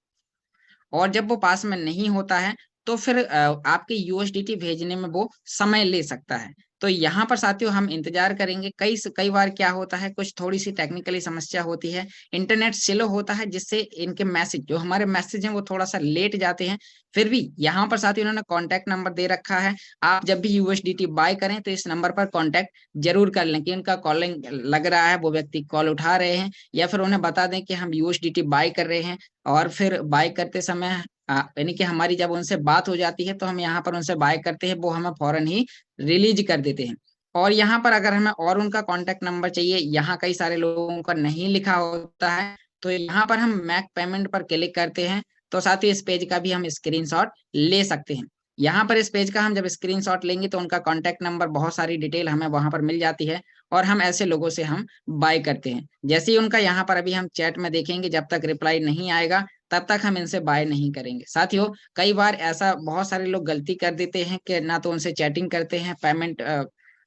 और जब वो पास में नहीं होता है तो फिर आपके यूएसडीटी भेजने में वो समय ले सकता है। तो यहाँ पर साथियों हम इंतजार करेंगे। कई बार क्या होता है, कुछ थोड़ी सी टेक्निकली समस्या होती है, इंटरनेट स्लो होता है, जिससे इनके मैसेज, जो हमारे मैसेज हैं, वो थोड़ा सा लेट जाते हैं। फिर भी यहाँ पर साथियों इन्होंने कॉन्टैक्ट नंबर दे रखा है। आप जब भी यूएसडीटी बाय करें तो इस नंबर पर कॉन्टैक्ट जरूर कर लें कि उनका कॉलिंग लग रहा है, वो व्यक्ति कॉल उठा रहे हैं, या फिर उन्हें बता दें कि हम यूएसडीटी बाय कर रहे हैं। और फिर बाय करते समय यानी कि हमारी जब उनसे बात हो जाती है तो हम यहाँ पर उनसे बाय करते हैं, वो हमें फौरन ही रिलीज कर देते हैं। और यहाँ पर अगर हमें और उनका कॉन्टैक्ट नंबर चाहिए, यहाँ कई सारे लोगों का नहीं लिखा होता है, तो यहाँ पर हम मैक पेमेंट पर क्लिक करते हैं। तो साथ ही इस पेज का भी हम स्क्रीनशॉट ले सकते हैं। यहाँ पर इस पेज का हम जब स्क्रीनशॉट लेंगे तो उनका कॉन्टैक्ट नंबर, बहुत सारी डिटेल हमें वहां पर मिल जाती है, और हम ऐसे लोगों से हम बाय करते हैं। जैसे ही उनका यहाँ पर अभी हम चैट में देखेंगे, जब तक रिप्लाई नहीं आएगा तब तक हम इनसे बाय नहीं करेंगे। साथियों कई बार ऐसा बहुत सारे लोग गलती कर देते हैं कि ना तो उनसे चैटिंग करते हैं, पेमेंट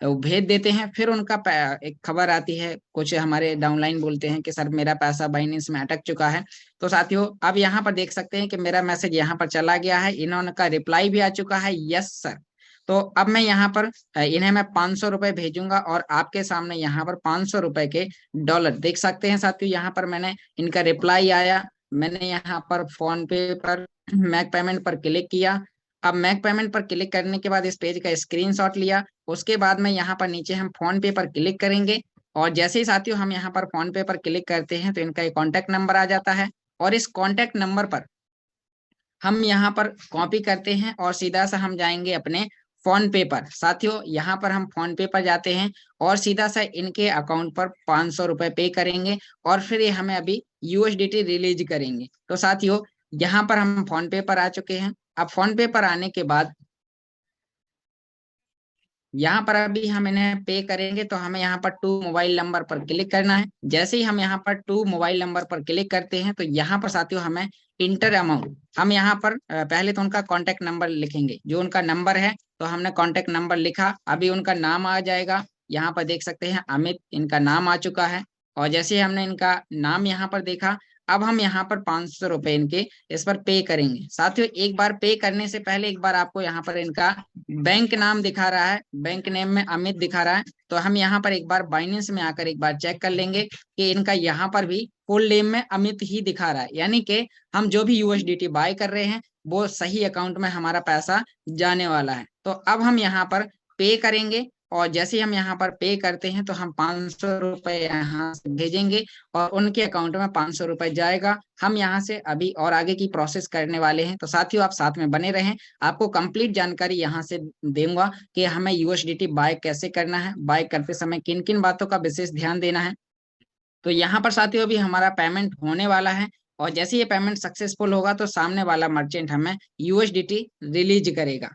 भेज देते हैं, फिर उनका एक खबर आती है, कुछ हमारे डाउनलाइन बोलते हैं कि सर मेरा पैसा बाइनेंस में अटक चुका है। तो साथियों अब यहाँ पर देख सकते हैं कि मेरा मैसेज यहाँ पर चला गया है, इन्होंने का रिप्लाई भी आ चुका है, यस सर। तो अब मैं यहाँ पर इन्हें मैं 500 रुपए भेजूंगा, और आपके सामने यहाँ पर 500 रुपए के डॉलर देख सकते हैं। साथियों यहाँ पर मैंने इनका रिप्लाई आया, मैंने यहाँ पर फोन पे पर मैक पेमेंट पर क्लिक किया। अब मैक पेमेंट पर क्लिक करने के बाद इस पेज का स्क्रीनशॉट लिया। उसके बाद में यहाँ पर नीचे हम फोन पे पर क्लिक करेंगे, और जैसे ही साथियों हम यहाँ पर फोन पे पर क्लिक करते हैं तो इनका एक कॉन्टैक्ट नंबर आ जाता है, और इस कॉन्टैक्ट नंबर पर हम यहाँ पर कॉपी करते हैं और सीधा सा हम जाएंगे अपने फोन पे पर। साथियों यहाँ पर हम फोन पे पर जाते हैं और सीधा सा इनके अकाउंट पर 500 रुपए पे करेंगे, और फिर ये हमें अभी यूएसडीटी रिलीज करेंगे। तो साथियों यहाँ पर हम फोन पे पर आ चुके हैं। अब फोन पे पर आने के बाद यहाँ पर अभी हम इन्हें पे करेंगे, तो हमें यहाँ पर टू मोबाइल नंबर पर क्लिक करना है। जैसे ही हम यहाँ पर टू मोबाइल नंबर पर क्लिक करते हैं तो यहाँ पर साथियों हमें इंटर अमाउंट, हम यहाँ पर पहले तो उनका कॉन्टेक्ट नंबर लिखेंगे, जो उनका नंबर है, तो हमने कॉन्टेक्ट नंबर लिखा। अभी उनका नाम आ जाएगा, यहाँ पर देख सकते हैं अमित, इनका नाम आ चुका है। और जैसे ही हमने इनका नाम यहाँ पर देखा, अब हम यहाँ पर 500 रुपए इनके इस पर पे करेंगे। साथियों एक बार पे करने से पहले एक बार आपको यहाँ पर इनका बैंक नाम दिखा रहा है, बैंक नेम में अमित दिखा रहा है, तो हम यहाँ पर एक बार बाइनेंस में आकर एक बार चेक कर लेंगे कि इनका यहाँ पर भी फुल नेम में अमित ही दिखा रहा है, यानी कि हम जो भी यूएसडीटी बाय कर रहे हैं वो सही अकाउंट में हमारा पैसा जाने वाला है। तो अब हम यहाँ पर पे करेंगे, और जैसे ही हम यहाँ पर पे करते हैं तो हम 500 रुपए यहाँ से भेजेंगे और उनके अकाउंट में 500 रुपए जाएगा। हम यहाँ से अभी और आगे की प्रोसेस करने वाले हैं, तो साथियों आप साथ में बने रहें, आपको कंप्लीट जानकारी यहाँ से दूंगा कि हमें यूएसडीटी बाय कैसे करना है, बाय करते समय किन किन बातों का विशेष ध्यान देना है। तो यहाँ पर साथियों अभी हमारा पेमेंट होने वाला है, और जैसे ये पेमेंट सक्सेसफुल होगा तो सामने वाला मर्चेंट हमें यूएसडीटी रिलीज करेगा।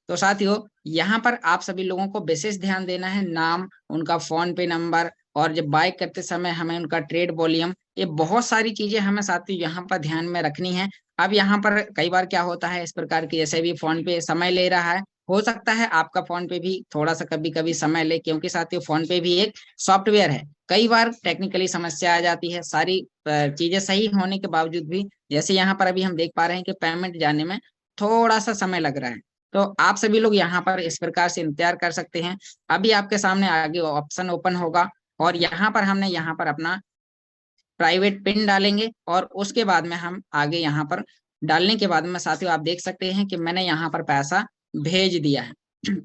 तो साथियों यहाँ पर आप सभी लोगों को विशेष ध्यान देना है, नाम, उनका फोन पे नंबर, और जब बाय करते समय हमें उनका ट्रेड वॉल्यूम, ये बहुत सारी चीजें हमें साथियों यहाँ पर ध्यान में रखनी है। अब यहाँ पर कई बार क्या होता है इस प्रकार की, जैसे भी फोन पे समय ले रहा है, हो सकता है आपका फोन पे भी थोड़ा सा कभी कभी समय ले, क्योंकि साथियों फोन पे भी एक सॉफ्टवेयर है, कई बार टेक्निकली समस्या आ जाती है, सारी चीजें सही होने के बावजूद भी। जैसे यहाँ पर अभी हम देख पा रहे हैं कि पेमेंट जाने में थोड़ा सा समय लग रहा है, तो आप सभी लोग यहाँ पर इस प्रकार से इंतजार कर सकते हैं। अभी आपके सामने आगे ऑप्शन ओपन होगा, और यहाँ पर हमने यहाँ पर अपना प्राइवेट पिन डालेंगे, और उसके बाद में हम आगे यहाँ पर डालने के बाद में साथियों आप देख सकते हैं कि मैंने यहाँ पर पैसा भेज दिया है।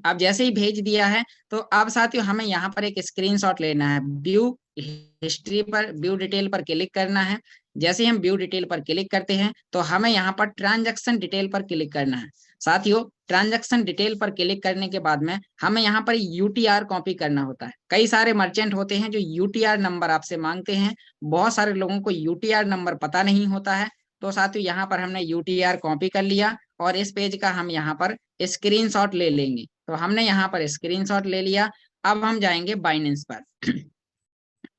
अब जैसे ही भेज दिया है तो अब साथियों हमें यहाँ पर एक स्क्रीनशॉट लेना है, व्यू हिस्ट्री पर, व्यू डिटेल पर क्लिक करना है। जैसे ही हम व्यू डिटेल पर क्लिक करते हैं तो हमें यहाँ पर ट्रांजैक्शन डिटेल पर क्लिक करना है। साथियों ट्रांजैक्शन डिटेल पर क्लिक करने के बाद में हमें यहाँ पर यूटीआर कॉपी करना होता है। कई सारे मर्चेंट होते हैं जो यूटीआर नंबर आपसे मांगते हैं, बहुत सारे लोगों को यूटीआर नंबर पता नहीं होता है। तो साथियों यहाँ पर हमने यूटीआर कॉपी कर लिया, और इस पेज का हम यहाँ पर स्क्रीनशॉट ले लेंगे। तो हमने यहाँ पर स्क्रीनशॉट ले लिया। अब हम जाएंगे बाइनेंस पर।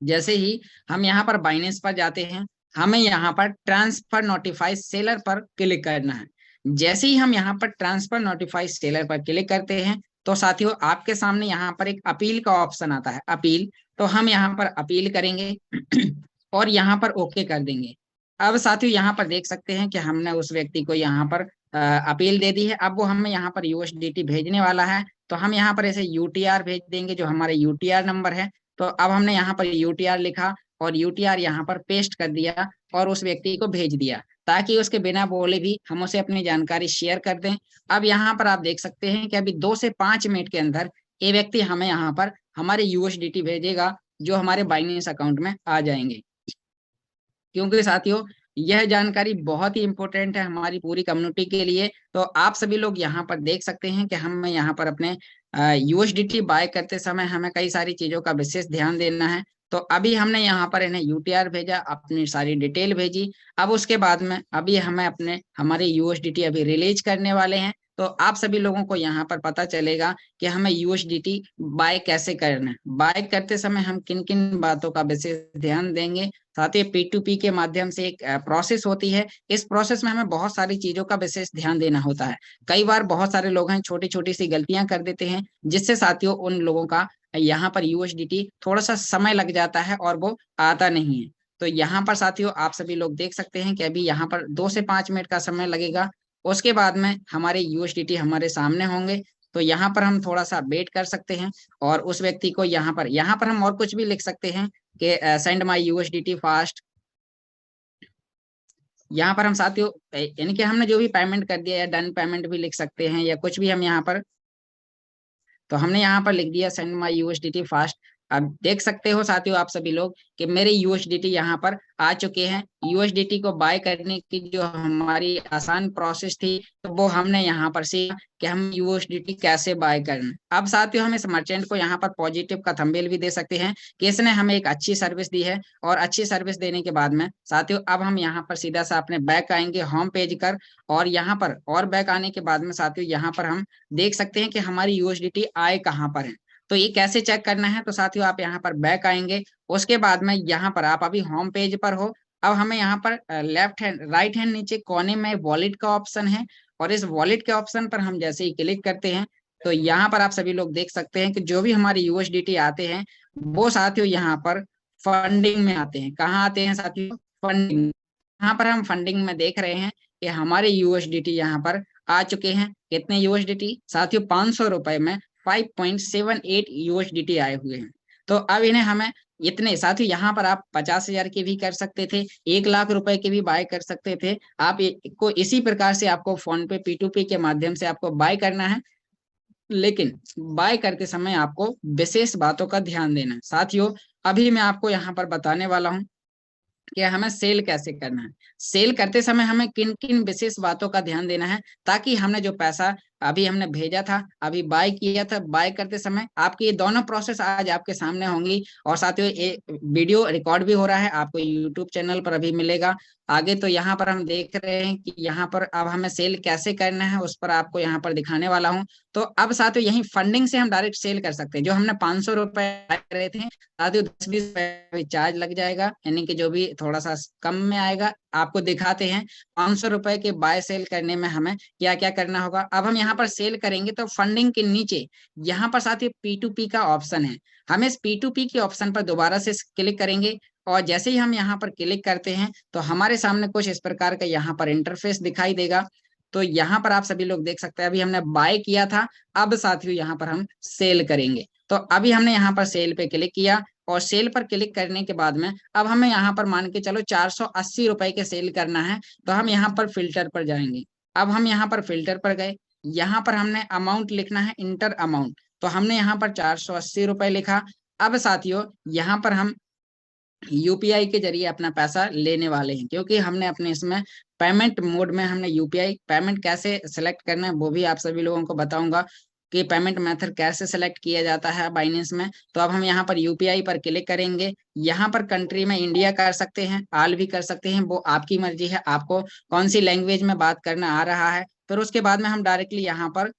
जैसे ही हम यहाँ पर बाइनेंस पर जाते हैं, हमें यहाँ पर ट्रांसफर नोटिफाई सेलर पर क्लिक करना है। जैसे ही हम यहाँ पर ट्रांसफर नोटिफाई सेलर पर क्लिक करते हैं तो साथियों आपके सामने यहाँ पर एक अपील का ऑप्शन आता है, अपील। तो हम यहाँ पर अपील करेंगे और यहाँ पर ओके कर देंगे। अब साथियों यहाँ पर देख सकते हैं कि हमने उस व्यक्ति को यहाँ पर अपील दे दी है। अब वो हमें यहाँ पर यूएसडीटी भेजने वाला है, तो हम यहाँ पर ऐसे यूटीआर भेज देंगे, जो हमारे यूटीआर नंबर है। तो अब हमने यहाँ पर यूटीआर लिखा और यूटीआर यहाँ पर पेस्ट कर दिया और उस व्यक्ति को भेज दिया, ताकि उसके बिना बोले भी हम उसे अपनी जानकारी शेयर कर दें। अब यहाँ पर आप देख सकते हैं कि अभी 2 से 5 मिनट के अंदर ये व्यक्ति हमें यहाँ पर हमारे यूएसडीटी भेजेगा, जो हमारे बाइनेंस अकाउंट में आ जाएंगे। क्योंकि साथियों यह जानकारी बहुत ही इंपॉर्टेंट है हमारी पूरी कम्युनिटी के लिए। तो आप सभी लोग यहाँ पर देख सकते हैं कि हम यहाँ पर अपने यूएसडीटी बाय करते समय हमें कई सारी चीजों का विशेष ध्यान देना है। तो अभी हमने यहाँ पर इन्हें यूटीआर भेजा, अपनी सारी डिटेल भेजी। अब उसके बाद में अभी हमें हमारे यूएसडीटी अभी रिलीज करने वाले हैं। तो आप सभी लोगों को यहाँ पर पता चलेगा कि हमें यूएसडीटी बाय कैसे करना है। बाय करते समय हम किन किन बातों का विशेष ध्यान देंगे। साथ ही P2P के माध्यम से एक प्रोसेस होती है। इस प्रोसेस में हमें बहुत सारी चीजों का विशेष ध्यान देना होता है। कई बार बहुत सारे लोग हैं छोटी छोटी सी गलतियां कर देते हैं, जिससे साथियों उन लोगों का यहाँ पर यूएसडीटी थोड़ा सा समय लग जाता है और वो आता नहीं है। तो यहाँ पर साथियों आप सभी लोग देख सकते हैं कि अभी यहाँ पर 2 से 5 मिनट का समय लगेगा। उसके बाद में हमारे यूएसडीटी हमारे सामने होंगे। तो यहाँ पर हम थोड़ा सा वेट कर सकते हैं और उस व्यक्ति को यहाँ पर हम और कुछ भी लिख सकते हैं कि सेंड माई यूएसडीटी फास्ट। यहाँ पर हम साथियों यानी कि हमने जो भी पेमेंट कर दिया या डन पेमेंट भी लिख सकते हैं, या कुछ भी हम यहाँ पर, तो हमने यहाँ पर लिख दिया सेंड माई यूएसडीटी फास्ट। अब देख सकते हो साथियों आप सभी लोग कि मेरे यूएसडीटी यहाँ पर आ चुके हैं। यूएसडीटी को बाय करने की जो हमारी आसान प्रोसेस थी, तो वो हमने यहाँ पर सीखा कि हम यूएसडीटी कैसे बाय करना। अब साथियों हम इस मर्चेंट को यहाँ पर पॉजिटिव का थंबनेल भी दे सकते हैं कि इसने हमें एक अच्छी सर्विस दी है। और अच्छी सर्विस देने के बाद में साथियों अब हम यहाँ पर सीधा सा अपने बैक आएंगे होम पेज कर, और यहाँ पर और बैक आने के बाद में साथियों यहाँ पर हम देख सकते हैं कि हमारी यूएसडीटी आए कहाँ पर है। तो ये कैसे चेक करना है, तो साथियों आप यहाँ पर बैक आएंगे। उसके बाद में यहाँ पर आप अभी होम पेज पर हो। अब हमें यहाँ पर राइट हैंड नीचे कोने में वॉलेट का ऑप्शन है, और इस वॉलेट के ऑप्शन पर हम जैसे ही क्लिक करते हैं, तो यहाँ पर आप सभी लोग देख सकते हैं कि जो भी हमारे यूएसडीटी आते हैं वो साथियों यहाँ पर फंडिंग में आते हैं। कहाँ आते हैं साथियों? फंडिंग। यहाँ पर हम फंडिंग में देख रहे हैं कि हमारे यूएसडीटी यहाँ पर आ चुके हैं। कितने यूएसडीटी साथियों? 500 रुपए में 5.78 यूएसडीटी आए हुए हैं। तो अब इन्हें हमें इतने साथियों यहाँ पर आप 50,000 के भी कर सकते थे, 1 लाख रुपए के भी बाय कर सकते थे। आप को इसी प्रकार से आपको फोन पे P2P के माध्यम से आपको बाय करना है, लेकिन बाय करते समय आपको विशेष बातों का ध्यान देना है। साथियों अभी मैं आपको यहाँ पर बताने वाला हूँ कि हमें सेल कैसे करना है। सेल करते समय हमें किन किन विशेष बातों का ध्यान देना है, ताकि हमने जो पैसा अभी हमने भेजा था, अभी बाय किया था, बाय करते समय आपकी ये दोनों प्रोसेस आज आपके सामने होंगी। और साथियों ये वीडियो रिकॉर्ड भी हो रहा है, आपको यूट्यूब चैनल पर अभी मिलेगा आगे। तो यहाँ पर हम देख रहे हैं कि यहाँ पर अब हमें सेल कैसे करना है, उस पर आपको यहाँ पर दिखाने वाला हूँ। तो अब साथियों यही फंडिंग से हम डायरेक्ट सेल कर सकते हैं। जो हमने 500 रुपए रहे थे साथियों, 10-20 रुपए चार्ज लग जाएगा, यानी कि जो भी थोड़ा सा कम में आएगा। आपको दिखाते हैं 500 रुपए के बाय सेल करने में हमें क्या क्या करना होगा। अब हम यहाँ पर सेल करेंगे तो फंडिंग के नीचे यहाँ पर साथियों P2P का ऑप्शन है। हम इस P2P के ऑप्शन पर दोबारा से क्लिक करेंगे, और जैसे ही हम यहाँ पर क्लिक करते हैं तो हमारे सामने कुछ इस प्रकार का यहाँ पर इंटरफेस दिखाई देगा। तो यहाँ पर आप सभी लोग देख सकते हैं अभी हमने बाय किया था, अब साथियों यहाँ पर हम सेल करेंगे। तो अभी हमने यहाँ पर सेल पे क्लिक किया, और सेल पर क्लिक करने के बाद में अब हमें यहाँ पर मान के चलो 480 रुपए के सेल करना है। तो हम यहाँ पर फिल्टर पर जाएंगे। अब हम यहाँ पर फिल्टर पर गए, यहाँ पर हमने अमाउंट लिखना है, इंटर अमाउंट। तो हमने यहाँ पर 480 रुपए लिखा। अब साथियों यहाँ पर हम यूपीआई के जरिए अपना पैसा लेने वाले हैं, क्योंकि हमने अपने इसमें पेमेंट मोड में हमने यूपीआई पेमेंट कैसे सेलेक्ट करना है वो भी आप सभी लोगों को बताऊंगा कि पेमेंट मेथड कैसे सेलेक्ट किया जाता है बाइनेंस में। तो अब हम यहाँ पर यूपीआई पर क्लिक करेंगे। यहाँ पर कंट्री में इंडिया कर सकते हैं, आल भी कर सकते हैं, वो आपकी मर्जी है, आपको कौन सी लैंग्वेज में बात करना आ रहा है। फिर उसके बाद में हम डायरेक्टली यहाँ पर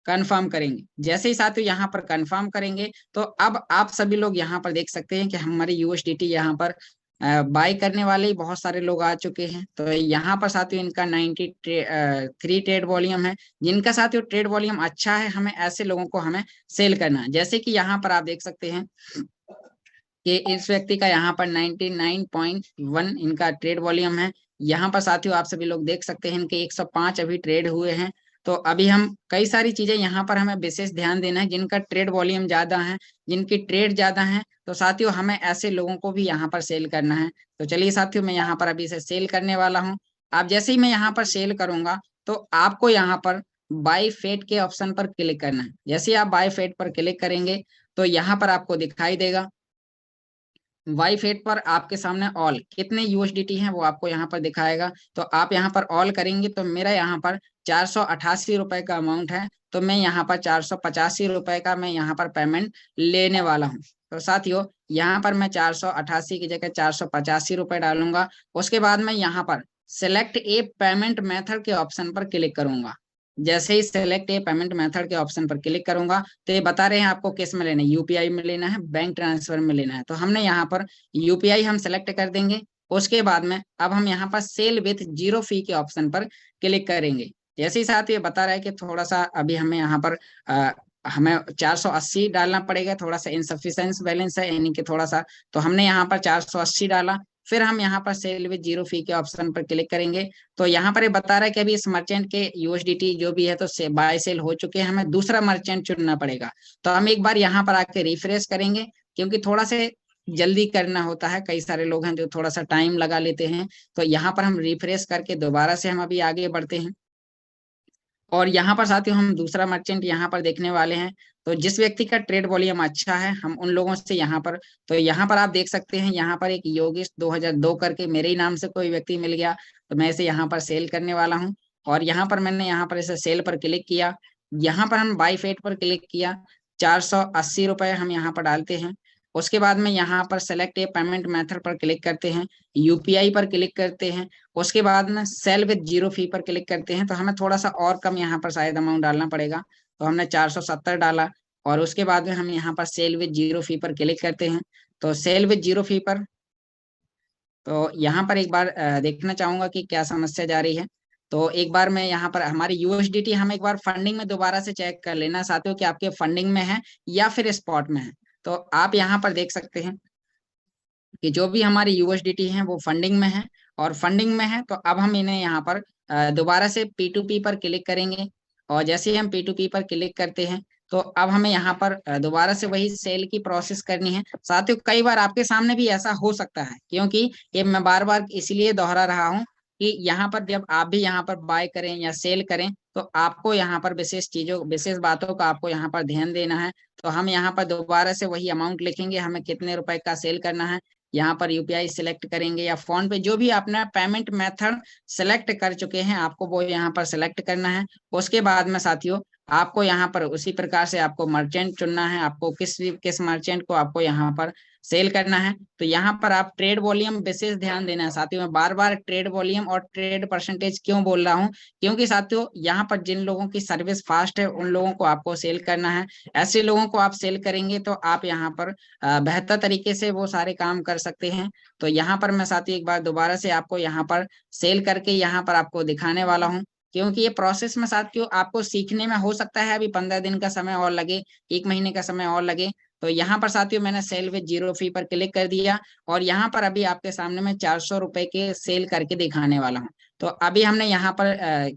कंफर्म करेंगे। जैसे ही साथियों यहाँ पर कंफर्म करेंगे तो अब आप सभी लोग यहाँ पर देख सकते हैं कि हमारे यूएसडीटी यहाँ पर बाय करने वाले ही बहुत सारे लोग आ चुके हैं। तो यहाँ पर साथियों इनका 93 ट्रेड वॉल्यूम है। जिनका साथियों ट्रेड वॉल्यूम अच्छा है, हमें ऐसे लोगों को हमें सेल करना है। जैसे कि यहाँ पर आप देख सकते हैं कि इस व्यक्ति का यहाँ पर 99.1 इनका ट्रेड वॉल्यूम है। यहाँ पर साथियों आप सभी लोग देख सकते हैं इनके 105 अभी ट्रेड हुए हैं। तो अभी हम कई सारी चीजें यहाँ पर हमें विशेष ध्यान देना है, जिनका ट्रेड वॉल्यूम ज्यादा है, जिनकी ट्रेड ज्यादा है, तो साथियों हमें ऐसे लोगों को भी यहाँ पर सेल करना है। तो चलिए साथियों, मैं यहाँ पर अभी इसे सेल करने वाला हूँ। आप जैसे ही मैं यहाँ पर सेल करूंगा तो आपको यहाँ पर बाय फेट के ऑप्शन पर क्लिक करना है। जैसे ही आप बाय फेट पर क्लिक करेंगे तो यहाँ पर आपको दिखाई देगा वाई फेट पर आपके सामने ऑल कितने यूएसडीटी हैं वो आपको यहाँ पर दिखाएगा। तो आप यहाँ पर ऑल करेंगे तो मेरा यहाँ पर 488 रुपए का अमाउंट है। तो मैं यहाँ पर 485 रुपए का मैं यहाँ पर पेमेंट लेने वाला हूँ। तो साथियों यहाँ पर मैं 488 की जगह 485 रुपए डालूंगा। उसके बाद मैं यहाँ पर सिलेक्ट ए पेमेंट मेथड के ऑप्शन पर क्लिक करूंगा। जैसे ही सिलेक्ट ए पेमेंट मेथड के ऑप्शन पर क्लिक करूंगा तो ये बता रहे हैं आपको किस में लेना है, यूपीआई में लेना है, बैंक ट्रांसफर में लेना है। तो हमने यहाँ पर यूपीआई हम सेलेक्ट कर देंगे। उसके बाद में अब हम यहाँ पर सेल विथ जीरो फी के ऑप्शन पर क्लिक करेंगे। जैसे ही साथ ये बता रहा है कि थोड़ा सा अभी हमें यहाँ पर हमें 480 डालना पड़ेगा, थोड़ा सा इनसफिशिएंट बैलेंस है यानी कि थोड़ा सा, तो हमने यहाँ पर 480 डाला। फिर हम यहाँ पर सेल विद जीरो फी के ऑप्शन पर क्लिक करेंगे। तो यहाँ पर ये बता रहा है कि अभी इस मर्चेंट के यूएसडीटी जो भी है तो बाय सेल हो चुके हैं, हमें दूसरा मर्चेंट चुनना पड़ेगा। तो हम एक बार यहाँ पर आके रिफ्रेश करेंगे, क्योंकि थोड़ा से जल्दी करना होता है, कई सारे लोग हैं जो थोड़ा सा टाइम लगा लेते हैं। तो यहाँ पर हम रिफ्रेश करके दोबारा से हम अभी आगे बढ़ते हैं। और यहाँ पर साथियों हम दूसरा मर्चेंट यहाँ पर देखने वाले हैं। तो जिस व्यक्ति का ट्रेड वॉल्यूम अच्छा है हम उन लोगों से यहाँ पर, तो यहाँ पर आप देख सकते हैं यहाँ पर एक योगेश 2002 करके मेरे ही नाम से कोई व्यक्ति मिल गया। तो मैं इसे यहाँ पर सेल करने वाला हूँ। और यहाँ पर मैंने यहाँ पर इसे सेल पर क्लिक किया। यहाँ पर हम बाई फेट पर क्लिक किया, 480 रुपए हम यहाँ पर डालते हैं। उसके बाद में यहाँ पर सेलेक्ट ए पेमेंट मेथड पर क्लिक करते हैं, यूपीआई पर क्लिक करते हैं। उसके बाद में सेल विद जीरो फी पर क्लिक करते हैं। तो हमें थोड़ा सा और कम यहाँ पर शायद अमाउंट डालना पड़ेगा, तो हमने 470 डाला। और उसके बाद में हम यहाँ पर सेल विद जीरो फी पर क्लिक करते हैं। तो सेल विद जीरो फी पर, तो यहाँ पर एक बार देखना चाहूंगा कि क्या समस्या जा रही है। तो एक बार मैं यहाँ पर हमारी यूएसडीटी हम एक बार फंडिंग में दोबारा से चेक कर लेना साथियों कि आपके फंडिंग में है या फिर स्पॉट में है। तो आप यहाँ पर देख सकते हैं कि जो भी हमारी यूएसडीटी है वो फंडिंग में है, और फंडिंग में है तो अब हम इन्हें यहाँ पर दोबारा से P2P पर क्लिक करेंगे। और जैसे ही हम P2P पर क्लिक करते हैं तो अब हमें यहाँ पर दोबारा से वही सेल की प्रोसेस करनी है। साथियों कई बार आपके सामने भी ऐसा हो सकता है, क्योंकि ये मैं बार बार इसलिए दोहरा रहा हूँ कि यहाँ पर जब आप भी यहाँ पर बाय करें या सेल करें तो आपको यहाँ पर विशेष चीजों विशेष बातों का आपको यहाँ पर ध्यान देना है। तो हम यहाँ पर दोबारा से वही अमाउंट लिखेंगे, हमें कितने रुपए का सेल करना है। यहाँ पर यूपीआई सिलेक्ट करेंगे या फोन पे, जो भी आपने पेमेंट मेथड सेलेक्ट कर चुके हैं आपको वो यहाँ पर सेलेक्ट करना है। उसके बाद में साथियों आपको यहाँ पर उसी प्रकार से आपको मर्चेंट चुनना है, आपको किस मर्चेंट को आपको यहाँ पर सेल करना है। तो यहाँ पर आप ट्रेड वॉल्यूम विशेष ध्यान देना है साथियों। मैं बार बार ट्रेड वॉल्यूम और ट्रेड परसेंटेज क्यों बोल रहा हूँ, क्योंकि साथियों यहाँ पर जिन लोगों की सर्विस फास्ट है उन लोगों को आपको सेल करना है। ऐसे लोगों को आप सेल करेंगे तो आप यहाँ पर बेहतर तरीके से वो सारे काम कर सकते हैं। तो यहाँ पर मैं साथियों एक बार दोबारा से आपको यहाँ पर सेल करके यहाँ पर आपको दिखाने वाला हूँ, क्योंकि ये प्रोसेस में साथियों आपको सीखने में हो सकता है अभी 15 दिन का समय और लगे, 1 महीने का समय और लगे। तो यहाँ पर साथियों मैंने सेल विद जीरो फी पर क्लिक कर दिया और यहाँ पर अभी आपके सामने मैं 400 रुपए के सेल करके दिखाने वाला हूँ। तो अभी हमने यहाँ पर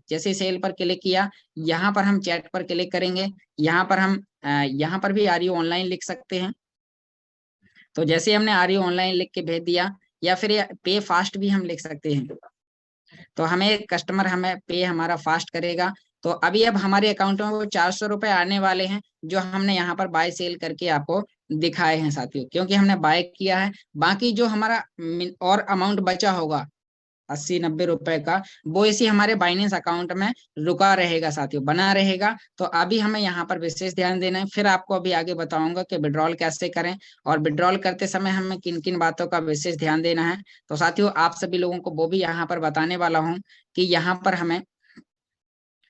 जैसे सेल पर क्लिक किया, यहाँ पर हम चैट पर क्लिक करेंगे। यहाँ पर हम यहाँ पर भी आर यू ऑनलाइन लिख सकते हैं। तो जैसे हमने आर यू ऑनलाइन लिख के भेज दिया, या फिर पे फास्ट भी हम लिख सकते हैं। तो हमें कस्टमर हमें पे हमारा फास्ट करेगा। तो अभी अब हमारे अकाउंट में वो 400 रुपए आने वाले हैं जो हमने यहाँ पर बाय सेल करके आपको दिखाए हैं साथियों, क्योंकि हमने बाय किया है। बाकी जो हमारा और अमाउंट बचा होगा 80-90 रुपए का, वो इसी हमारे बाइनेंस अकाउंट में रुका रहेगा साथियों, बना रहेगा। तो अभी हमें यहाँ पर विशेष ध्यान देना है। फिर आपको अभी आगे बताऊंगा कि विड्रॉल कैसे करें और विड्रॉल करते समय हमें किन किन बातों का विशेष ध्यान देना है। तो साथियों आप सभी लोगों को वो भी यहाँ पर बताने वाला हूँ कि यहाँ पर हमें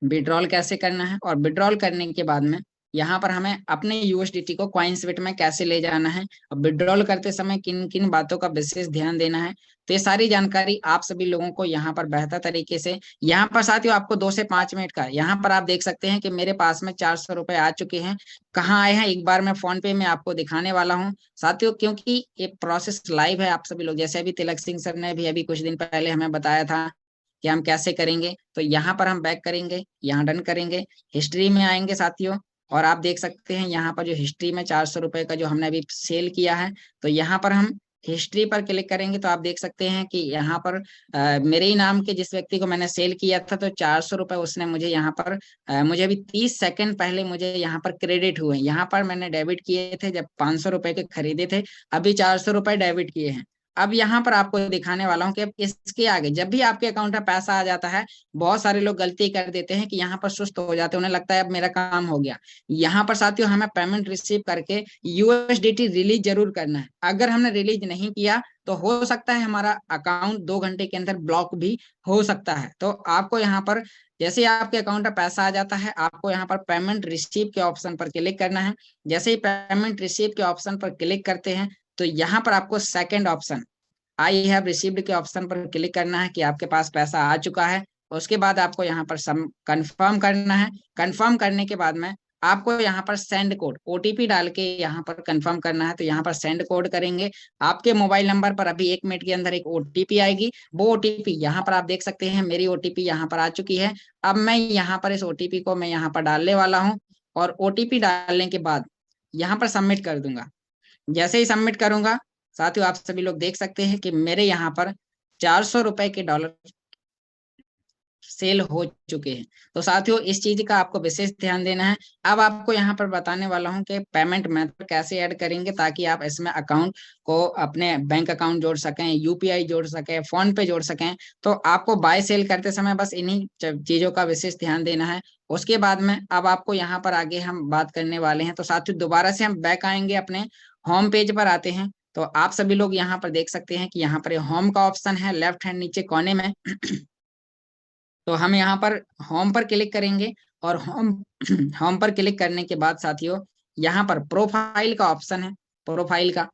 विड्रॉल कैसे करना है। और विड्रॉल करने के बाद में यहाँ पर हमें अपने यूएसडीटी को कॉइनस्बिट में कैसे ले जाना है और विड्रॉल करते समय किन किन बातों का विशेष ध्यान देना है, तो ये सारी जानकारी आप सभी लोगों को यहाँ पर बेहतर तरीके से, यहाँ पर साथियों आपको 2 से 5 मिनट का, यहाँ पर आप देख सकते हैं कि मेरे पास में 400 रुपए आ चुके हैं। कहाँ आए हैं एक बार मैं फोन पे में आपको दिखाने वाला हूँ साथियों, क्योंकि ये प्रोसेस लाइव है। आप सभी लोग, जैसे अभी तिलक सिंह सर ने भी अभी कुछ दिन पहले हमें बताया था कि हम कैसे करेंगे, तो यहाँ पर हम बैक करेंगे, यहाँ डन करेंगे, हिस्ट्री में आएंगे साथियों, और आप देख सकते हैं यहाँ पर जो हिस्ट्री में 400 रुपए का जो हमने अभी सेल किया है, तो यहाँ पर हम हिस्ट्री पर क्लिक करेंगे तो आप देख सकते हैं कि यहाँ पर मेरे ही नाम के जिस व्यक्ति को मैंने सेल किया था तो 400 रुपए उसने मुझे यहाँ पर मुझे अभी 30 सेकंड पहले मुझे यहाँ पर क्रेडिट हुए। यहाँ पर मैंने डेबिट किए थे जब 500 रुपए के खरीदे थे, अभी 400 रुपए डेबिट किए हैं। अब यहाँ पर आपको दिखाने वाला हूँ कि इसके आगे जब भी आपके अकाउंट में पैसा आ जाता है, बहुत सारे लोग गलती कर देते हैं कि यहाँ पर सुस्त हो जाते हैं, उन्हें लगता है अब मेरा काम हो गया। यहाँ पर साथियों हमें पेमेंट रिसीव करके यूएसडीटी रिलीज जरूर करना है। अगर हमने रिलीज नहीं किया तो हो सकता है हमारा अकाउंट 2 घंटे के अंदर ब्लॉक भी हो सकता है। तो आपको यहाँ पर जैसे ही आपके अकाउंट में पैसा आ जाता है, आपको यहाँ पर पेमेंट रिसीव के ऑप्शन पर क्लिक करना है। जैसे ही पेमेंट रिसीव के ऑप्शन पर क्लिक करते हैं तो यहाँ पर आपको second option I have received के ऑप्शन पर क्लिक करना है कि आपके पास पैसा आ चुका है। उसके बाद आपको यहाँ पर कंफर्म करना है। कंफर्म करने के बाद में आपको यहाँ पर सेंड कोड ओटीपी डाल के यहाँ पर कंफर्म करना है, तो यहाँ पर सेंड कोड करेंगे। आपके मोबाइल नंबर पर अभी 1 मिनट के अंदर एक ओटीपी आएगी। वो ओटीपी यहाँ पर आप देख सकते हैं, मेरी ओटीपी यहाँ पर आ चुकी है। अब मैं यहाँ पर इस ओटीपी को मैं यहाँ पर डालने वाला हूँ और ओटीपी डालने के बाद यहाँ पर सबमिट कर दूंगा। जैसे ही सबमिट करूंगा साथियों आप सभी लोग देख सकते हैं कि मेरे यहाँ पर 400 रुपए के डॉलर सेल हो चुके हैं। तो साथियों इस चीज का आपको विशेष ध्यान देना है। अब आपको यहाँ पर बताने वाला हूँ कि पेमेंट मेथड कैसे ऐड करेंगे ताकि आप इसमें अकाउंट को अपने बैंक अकाउंट जोड़ सकें, यूपीआई जोड़ सकें, फोन पे जोड़ सकें। तो आपको बाय सेल करते समय बस इन्हीं चीजों का विशेष ध्यान देना है। उसके बाद में अब आपको यहाँ पर आगे हम बात करने वाले हैं। तो साथियों दोबारा से हम बैक आएंगे, अपने होम पेज पर आते हैं। तो आप सभी लोग यहाँ पर देख सकते हैं कि यहाँ पर होम का ऑप्शन है लेफ्ट हैंड नीचे कोने में। तो हम यहाँ पर होम पर क्लिक करेंगे और होम पर क्लिक करने के बाद साथियों यहाँ पर प्रोफाइल का ऑप्शन है, प्रोफाइल का,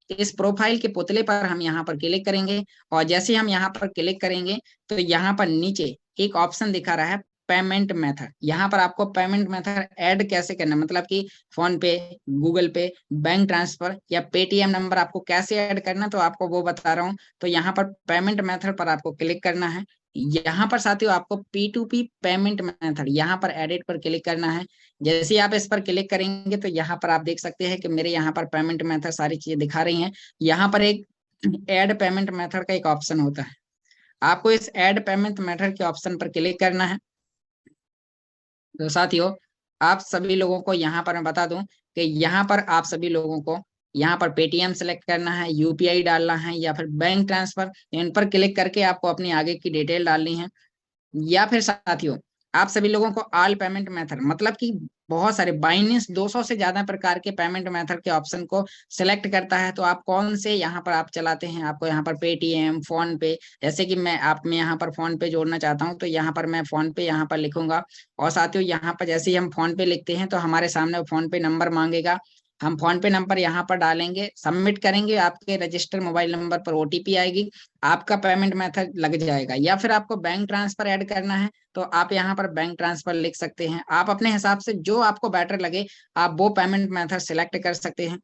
इस प्रोफाइल के पुतले पर हम यहाँ पर क्लिक करेंगे और जैसे हम यहाँ पर क्लिक करेंगे तो यहाँ पर नीचे एक ऑप्शन दिखा रहा है पेमेंट मेथड। यहाँ पर आपको पेमेंट मेथड ऐड कैसे करना है, मतलब कि फोन पे, गूगल पे, बैंक ट्रांसफर या पेटीएम नंबर आपको कैसे ऐड करना, तो आपको वो बता रहा हूँ। तो यहाँ पर पेमेंट मेथड पर आपको क्लिक करना है। यहाँ पर साथियों आपको P2P पेमेंट मेथड यहाँ पर एडिट पर क्लिक करना है। जैसे ही आप इस पर क्लिक करेंगे तो यहाँ पर आप देख सकते हैं कि मेरे यहाँ पर पेमेंट मेथड सारी चीजें दिखा रही हैं। यहाँ पर एक ऐड पेमेंट मेथड का एक ऑप्शन होता है, आपको इस ऐड पेमेंट मेथड के ऑप्शन पर क्लिक करना है। तो साथियों आप सभी लोगों को यहाँ पर मैं बता दूं कि यहाँ पर आप सभी लोगों को यहाँ पर पेटीएम सेलेक्ट करना है, यूपीआई डालना है या फिर बैंक ट्रांसफर, इन पर क्लिक करके आपको अपनी आगे की डिटेल डालनी है। या फिर साथियों आप सभी लोगों को ऑल पेमेंट मेथड, मतलब कि बहुत सारे बाइनेंस 200 से ज्यादा प्रकार के पेमेंट मेथड के ऑप्शन को सिलेक्ट करता है। तो आप कौन से यहाँ पर आप चलाते हैं, आपको यहाँ पर पेटीएम, फोन पे, जैसे कि मैं यहाँ पर फोन पे जोड़ना चाहता हूँ तो यहाँ पर मैं फोन पे यहाँ पर लिखूंगा। और साथियों यहाँ पर जैसे ही हम फोन पे लिखते हैं तो हमारे सामने फोन पे नंबर मांगेगा, हम फोन पे नंबर यहाँ पर डालेंगे, सबमिट करेंगे, आपके रजिस्टर मोबाइल नंबर पर ओटीपी आएगी, आपका पेमेंट मेथड लग जाएगा। या फिर आपको बैंक ट्रांसफर ऐड करना है तो आप यहाँ पर बैंक ट्रांसफर लिख सकते हैं। आप अपने हिसाब से जो आपको बेटर लगे आप वो पेमेंट मेथड सिलेक्ट कर सकते हैं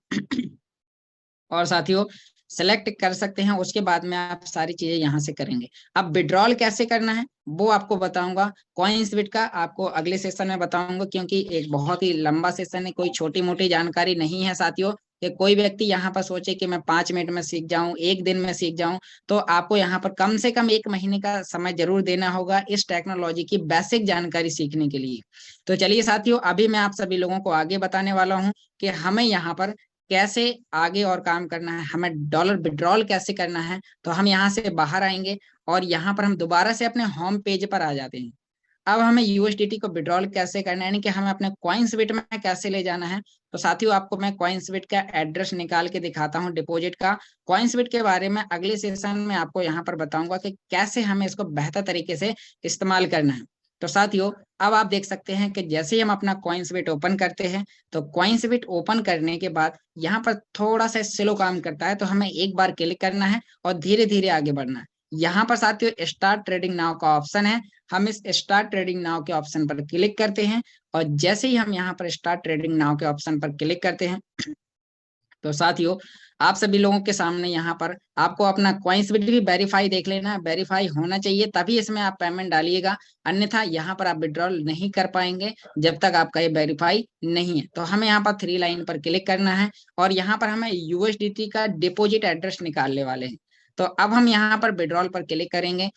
और साथियों सेलेक्ट कर सकते हैं। उसके बाद में आप सारी चीजें यहाँ से करेंगे। अब विड्रॉल कैसे करना है वो आपको बताऊंगा, कॉइनस्बिट का आपको अगले सेशन में बताऊंगा, क्योंकि एक बहुत ही लंबा सेशन है, कोई छोटी मोटी जानकारी नहीं है साथियों। कि कोई व्यक्ति यहाँ पर सोचे कि मैं 5 मिनट में सीख जाऊं, 1 दिन में सीख जाऊं, तो आपको यहाँ पर कम से कम 1 महीने का समय जरूर देना होगा इस टेक्नोलॉजी की बेसिक जानकारी सीखने के लिए। तो चलिए साथियों अभी मैं आप सभी लोगों को आगे बताने वाला हूँ कि हमें यहाँ पर कैसे आगे और काम करना है, हमें डॉलर विड्रॉल कैसे करना है। तो हम यहाँ से बाहर आएंगे और यहाँ पर हम दोबारा से अपने होम पेज पर आ जाते हैं। अब हमें यूएसडीटी को विड्रॉल कैसे करना है, यानी कि हमें अपने कॉइनस्बिट में कैसे ले जाना है। तो साथियों आपको मैं कॉइनस्बिट का एड्रेस निकाल के दिखाता हूँ, डिपॉजिट का। कॉइनस्बिट के बारे में अगले सेशन में आपको यहाँ पर बताऊंगा कि कैसे हमें इसको बेहतर तरीके से इस्तेमाल करना है। तो साथियों अब आप देख सकते हैं कि जैसे ही हम अपना कॉइन्सबिट ओपन करते हैं तो कॉइन्सबिट ओपन करने के बाद यहाँ पर थोड़ा सा स्लो काम करता है, तो हमें एक बार क्लिक करना है और धीरे धीरे आगे बढ़ना है। यहाँ पर साथियों स्टार्ट ट्रेडिंग नाउ का ऑप्शन है, हम इस स्टार्ट ट्रेडिंग नाउ के ऑप्शन पर क्लिक करते हैं और जैसे ही हम यहाँ पर स्टार्ट ट्रेडिंग नाउ के ऑप्शन पर क्लिक करते हैं तो साथियों आप सभी लोगों के सामने यहाँ पर आपको अपना कॉइन्सबिट भी वेरीफाई देख लेना है, वेरीफाई होना चाहिए तभी इसमें आप पेमेंट डालिएगा, अन्यथा यहाँ पर आप विड्रॉल नहीं कर पाएंगे जब तक आपका ये वेरीफाई नहीं है। तो हमें यहाँ पर 3 लाइन पर क्लिक करना है और यहाँ पर हमें यूएसडीटी का डिपोजिट एड्रेस निकालने वाले हैं। तो अब हम यहाँ पर विड्रॉल पर क्लिक करेंगे,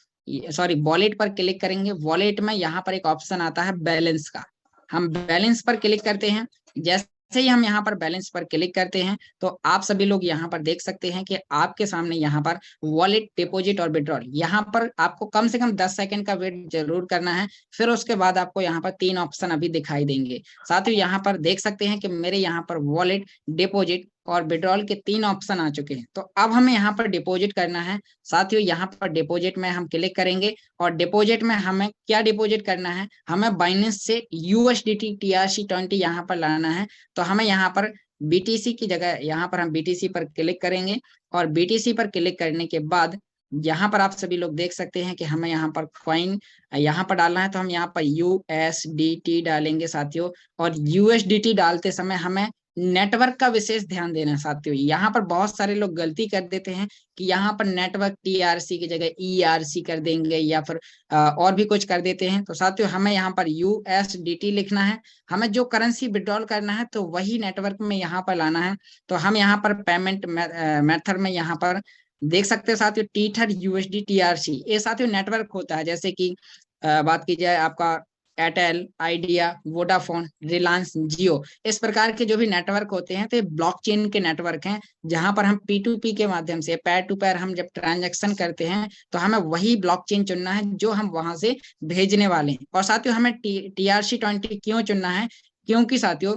सॉरी वॉलेट पर क्लिक करेंगे। वॉलेट में यहाँ पर एक ऑप्शन आता है बैलेंस का, हम बैलेंस पर क्लिक करते हैं। जैसे ही हम यहाँ पर बैलेंस पर क्लिक करते हैं तो आप सभी लोग यहाँ पर देख सकते हैं कि आपके सामने यहाँ पर वॉलेट, डिपॉजिट और विड्रॉल, यहाँ पर आपको कम से कम 10 सेकंड का वेट जरूर करना है, फिर उसके बाद आपको यहाँ पर 3 ऑप्शन अभी दिखाई देंगे। साथियों यहाँ पर देख सकते हैं कि मेरे यहाँ पर वॉलेट, डिपॉजिट और विड्रॉल के 3 ऑप्शन आ चुके हैं। तो अब हमें यहाँ पर डिपॉजिट करना है। साथियों यहाँ पर डिपॉजिट में हम क्लिक करेंगे और डिपॉजिट में हमें क्या डिपॉजिट करना है, हमें बाइनेंस से यूएसडीटी TRC20 यहाँ पर लाना है। तो हमें यहाँ पर BTC की जगह यहाँ पर हम BTC पर क्लिक करेंगे और BTC पर क्लिक करने के बाद यहाँ पर आप सभी लोग देख सकते हैं कि हमें यहाँ पर कॉइन यहाँ पर डालना है। तो हम यहाँ पर USDT डालेंगे साथियों, और USDT डालते समय हमें नेटवर्क का विशेष ध्यान देना है। साथियों यहाँ पर बहुत सारे लोग गलती कर देते हैं कि यहाँ पर नेटवर्क TRC की जगह ERC कर देंगे या फिर और भी कुछ कर देते हैं। तो साथियों हमें यहाँ पर USDT लिखना है, हमें जो करेंसी विड्रॉल करना है तो वही नेटवर्क में यहाँ पर लाना है। तो हम यहाँ पर पेमेंट मेथड में यहाँ पर देख सकते हैं साथियों टीथर USD TRC, ये साथियों नेटवर्क होता है। जैसे कि बात की जाए आपका एयरटेल, आइडिया, वोडाफोन, रिलायंस, जियो, इस प्रकार के जो भी नेटवर्क होते हैं तो ब्लॉकचेन के नेटवर्क हैं, जहां पर हम P2P के माध्यम से पैर टू पैर हम जब ट्रांजैक्शन करते हैं तो हमें वही ब्लॉकचेन चुनना है जो हम वहां से भेजने वाले हैं। और साथियों हमें TRC20 क्यों चुनना है, क्योंकि साथियों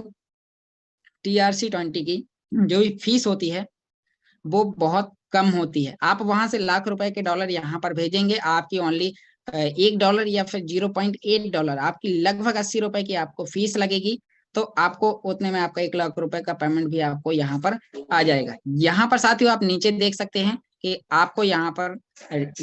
TRC20 की जो भी फीस होती है वो बहुत कम होती है। आप वहां से लाख रुपए के डॉलर यहाँ पर भेजेंगे, आपकी ओनली $1 या फिर $0.8 आपकी लगभग 80 रुपए की आपको फीस लगेगी। तो आपको उतने में आपका 1 लाख रुपए का पेमेंट भी आपको यहाँ पर आ जाएगा। यहाँ पर साथियों आप नीचे देख सकते हैं कि आपको यहाँ पर